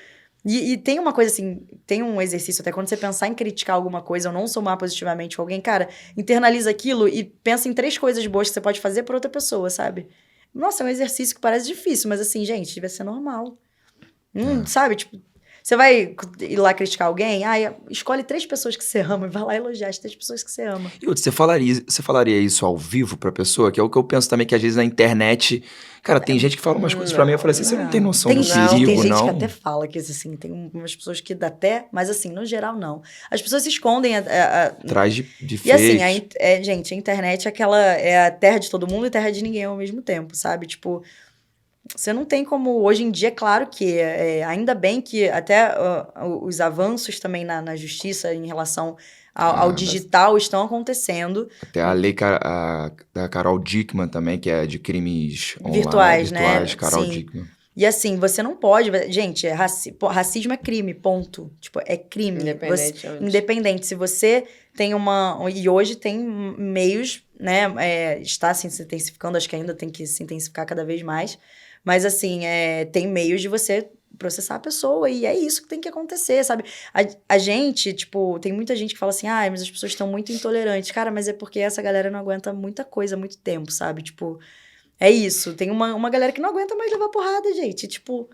e tem uma coisa assim, tem um exercício até quando você pensar em criticar alguma coisa ou não somar positivamente com alguém, cara, internaliza aquilo e pensa em 3 coisas boas que você pode fazer por outra pessoa, sabe? Nossa, é um exercício que parece difícil, mas assim, gente, deve ser normal. Sabe? Tipo, você vai ir lá criticar alguém, escolhe 3 pessoas que você ama e vai lá elogiar as 3 pessoas que você ama. E outro, você falaria isso ao vivo pra pessoa? Que é o que eu penso também, que às vezes na internet... Cara, tem gente que fala umas coisas pra mim, eu falo assim, você não tem noção do perigo, não? Tem gente que até fala que, assim, tem umas pessoas que dá até... Mas, assim, no geral, não. As pessoas se escondem... Atrás de fake. E, assim, gente, a internet é a terra de todo mundo e terra de ninguém ao mesmo tempo, sabe? Tipo... Você não tem como... Hoje em dia, é claro que... ainda bem que até os avanços também na justiça em relação ao digital estão acontecendo. Até a lei da Carol Dickman também, que é de crimes virtuais, online, né? Carol Sim. Dickman. E assim, você não pode... Gente, racismo é crime, ponto. Tipo, é crime. Independente. Se você tem uma... E hoje tem meios, né? Está se intensificando, acho que ainda tem que se intensificar cada vez mais. Mas, assim, tem meios de você processar a pessoa e é isso que tem que acontecer, sabe? A gente, tipo, tem muita gente que fala assim, mas as pessoas estão muito intolerantes. Cara, mas é porque essa galera não aguenta muita coisa há muito tempo, sabe? Tipo, é isso. Tem uma galera que não aguenta mais levar porrada, gente. Tipo,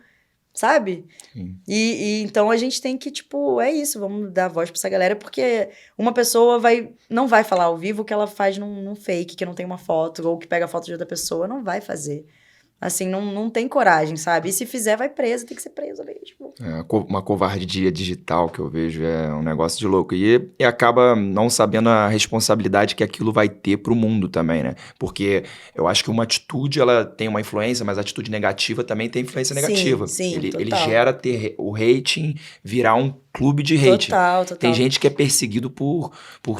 sabe? Sim. E então a gente tem que, tipo, é isso. Vamos dar voz pra essa galera, porque uma pessoa não vai falar ao vivo o que ela faz num fake, que não tem uma foto, ou que pega a foto de outra pessoa. Não vai fazer. Assim, não tem coragem, sabe? E se fizer, vai preso, tem que ser preso mesmo. Uma covardia digital que eu vejo, é um negócio de louco. E acaba não sabendo a responsabilidade que aquilo vai ter pro mundo também, né? Porque eu acho que uma atitude, ela tem uma influência, mas a atitude negativa também tem influência negativa. Sim, ele gera o rating virar um clube de hate. Total. Tem gente que é perseguido por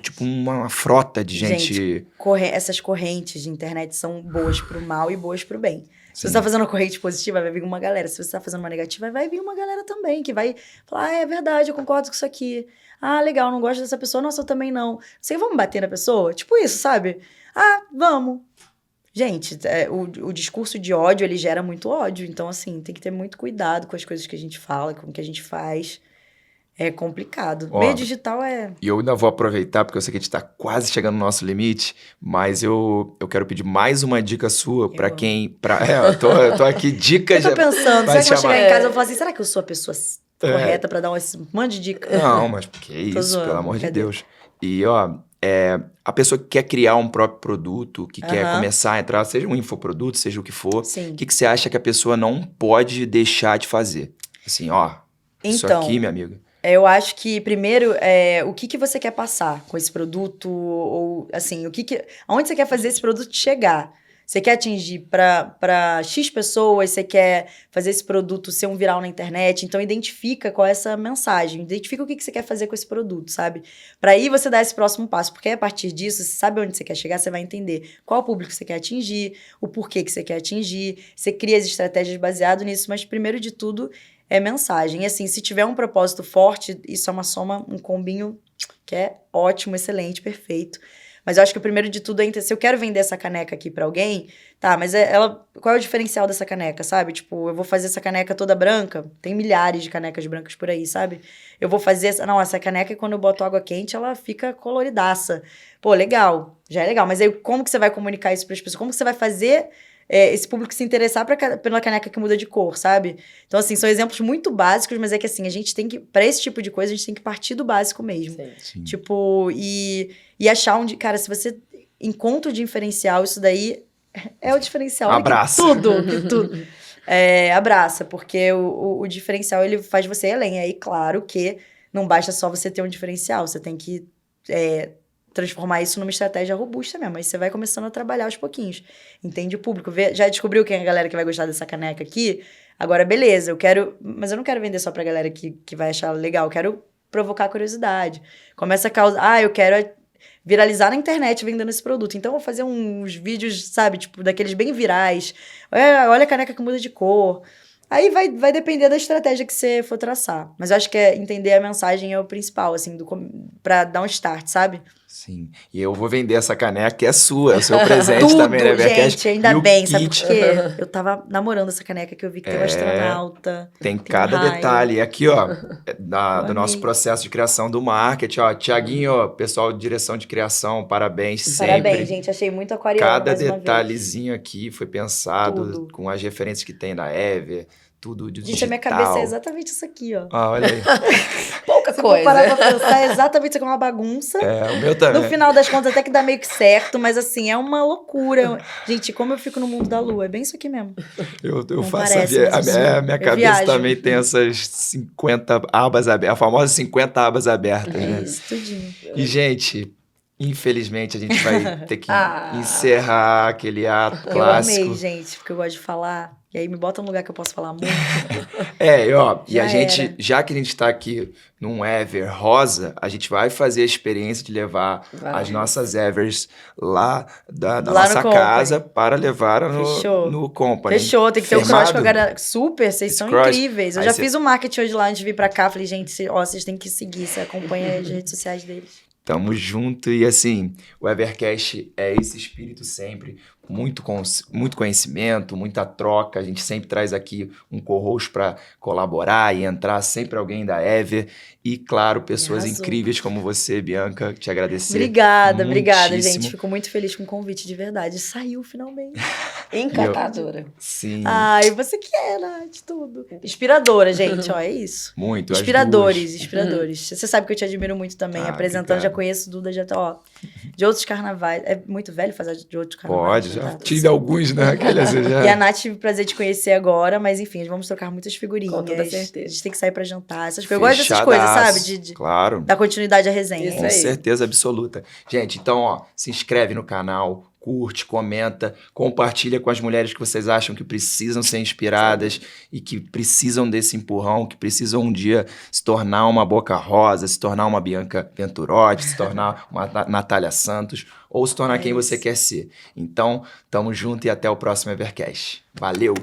tipo, uma frota de gente... Essas correntes de internet são boas pro mal e boas pro bem. Se você tá fazendo uma corrente positiva, vai vir uma galera. Se você tá fazendo uma negativa, vai vir uma galera também, que vai falar, é verdade, eu concordo com isso aqui. Legal, não gosto dessa pessoa. Nossa, eu também não. Sei, vamos bater na pessoa? Tipo isso, sabe? Vamos. Gente, o discurso de ódio, ele gera muito ódio. Então, assim, tem que ter muito cuidado com as coisas que a gente fala, com o que a gente faz. É complicado. Meio digital E eu ainda vou aproveitar, porque eu sei que a gente tá quase chegando no nosso limite, mas eu quero pedir mais uma dica sua pra quem... eu tô aqui, dicas... Eu tô pensando, será que eu vou chegar em casa e vou falar assim, será que eu sou a pessoa correta pra dar um monte de dica? Não, mas que isso, pelo amor de Deus. E, ó, a pessoa que quer criar um próprio produto, que quer começar a entrar, seja um infoproduto, seja o que for, Sim. o que você acha que a pessoa não pode deixar de fazer? Assim, ó, isso Então, aqui, minha amiga. Eu acho que, primeiro, o que você quer passar com esse produto, ou, assim, aonde você quer fazer esse produto chegar? Você quer atingir para X pessoas, você quer fazer esse produto ser um viral na internet, então identifica qual é essa mensagem, identifica o que você quer fazer com esse produto, sabe? Para aí você dar esse próximo passo, porque a partir disso, você sabe onde você quer chegar, você vai entender qual o público que você quer atingir, o porquê que você quer atingir, você cria as estratégias baseado nisso, mas primeiro de tudo é mensagem. E assim, se tiver um propósito forte, isso é uma soma, um combinho que é ótimo, excelente, perfeito. Mas eu acho que o primeiro de tudo é se eu quero vender essa caneca aqui pra alguém, tá, mas qual é o diferencial dessa caneca, sabe? Tipo, eu vou fazer essa caneca toda branca, tem milhares de canecas brancas por aí, sabe? Eu vou fazer essa caneca, quando eu boto água quente, ela fica coloridaça. Pô, legal, já é legal, mas aí como que você vai comunicar isso pras pessoas? Como que você vai fazer esse público se interessar pela caneca que muda de cor, sabe? Então, assim, são exemplos muito básicos, mas é que, assim, a gente tem que, pra esse tipo de coisa, a gente tem que partir do básico mesmo. Sim. Tipo, e achar onde, cara, se você encontra o diferencial, isso daí é o diferencial. Abraça. Tudo. Abraça, porque o diferencial, ele faz você ir além. Aí, claro que não basta só você ter um diferencial, você tem que transformar isso numa estratégia robusta mesmo. Aí você vai começando a trabalhar aos pouquinhos. Entende o público. Já descobriu quem é a galera que vai gostar dessa caneca aqui? Agora, beleza, mas eu não quero vender só pra galera que vai achar legal. Eu quero provocar curiosidade. Começa a causar... eu quero viralizar na internet vendendo esse produto. Então, eu vou fazer uns vídeos, sabe? Tipo, daqueles bem virais. Olha a caneca que muda de cor. Aí vai depender da estratégia que você for traçar. Mas eu acho que entender a mensagem é o principal, assim, pra dar um start, sabe? Sim. E eu vou vender essa caneca que é sua, é o seu presente também, né, Vercast? Gente, ainda bem, sabe por quê? Eu tava namorando essa caneca que eu vi que tem uma astronauta. Tem cada detalhe. E aqui, ó, do nosso processo de criação do marketing, ó, Tiaguinho, pessoal de direção de criação, parabéns sempre. Parabéns, gente, achei muito aquariano. Cada detalhezinho aqui foi pensado com as referências que tem da Ever. Tudo de digital. Gente, a minha cabeça é exatamente isso aqui, ó. Ah, olha aí. Pouca Se coisa. for parar pra pensar, é exatamente isso aqui, é uma bagunça. O meu também. No final das contas, até que dá meio que certo, mas assim, é uma loucura. Gente, como eu fico no mundo da lua, é bem isso aqui mesmo. Eu faço parece, a minha cabeça viajo. também tem essas 50 abas abertas, a famosa 50 abas abertas, né? Isso, tudinho. E, gente... Infelizmente, a gente vai ter que encerrar aquele ato clássico. Eu amei, gente, porque eu gosto de falar. E aí me bota num lugar que eu posso falar muito. E a gente, já que a gente tá aqui num Ever rosa, a gente vai fazer a experiência de levar as nossas Evers lá da nossa casa para levar no Company. Fechou, tem que ter um cross com a galera. Super, vocês são incríveis. Eu já fiz o marketing hoje lá antes de vir pra cá. Falei, gente, vocês têm que seguir, você acompanha as redes sociais deles. Tamo junto e assim, o Evercast é esse espírito sempre, muito conhecimento, muita troca, a gente sempre traz aqui um co-host para colaborar e entrar sempre alguém da Ever e claro, pessoas incríveis como você, Bianca, te agradecer. Obrigada, gente, fico muito feliz com o convite, de verdade, saiu finalmente. Encantadora. Sim. Ai, você que é, Nath, tudo. Inspiradora, gente, ó, é isso. Muito, inspiradores. Você sabe que eu te admiro muito também, apresentando, obrigado. Já conheço Duda, já tá, de outros carnavais. É muito velho fazer de outros carnavais. Pode, já tive alguns, né? E a Nath tive o prazer de conhecer agora, mas enfim, vamos trocar muitas figurinhas. Com toda certeza. A gente tem que sair pra jantar, essas coisas. Eu gosto dessas coisas, sabe? Claro. Dar continuidade à resenha. Isso Com aí. certeza absoluta. Gente, então, ó, se inscreve no canal, curte, comenta, compartilha com as mulheres que vocês acham que precisam ser inspiradas e que precisam desse empurrão, que precisam um dia se tornar uma Boca Rosa, se tornar uma Bianca Venturotti, se tornar uma Natália Santos ou se tornar quem você quer ser. Então, tamo junto e até o próximo Evercast. Valeu!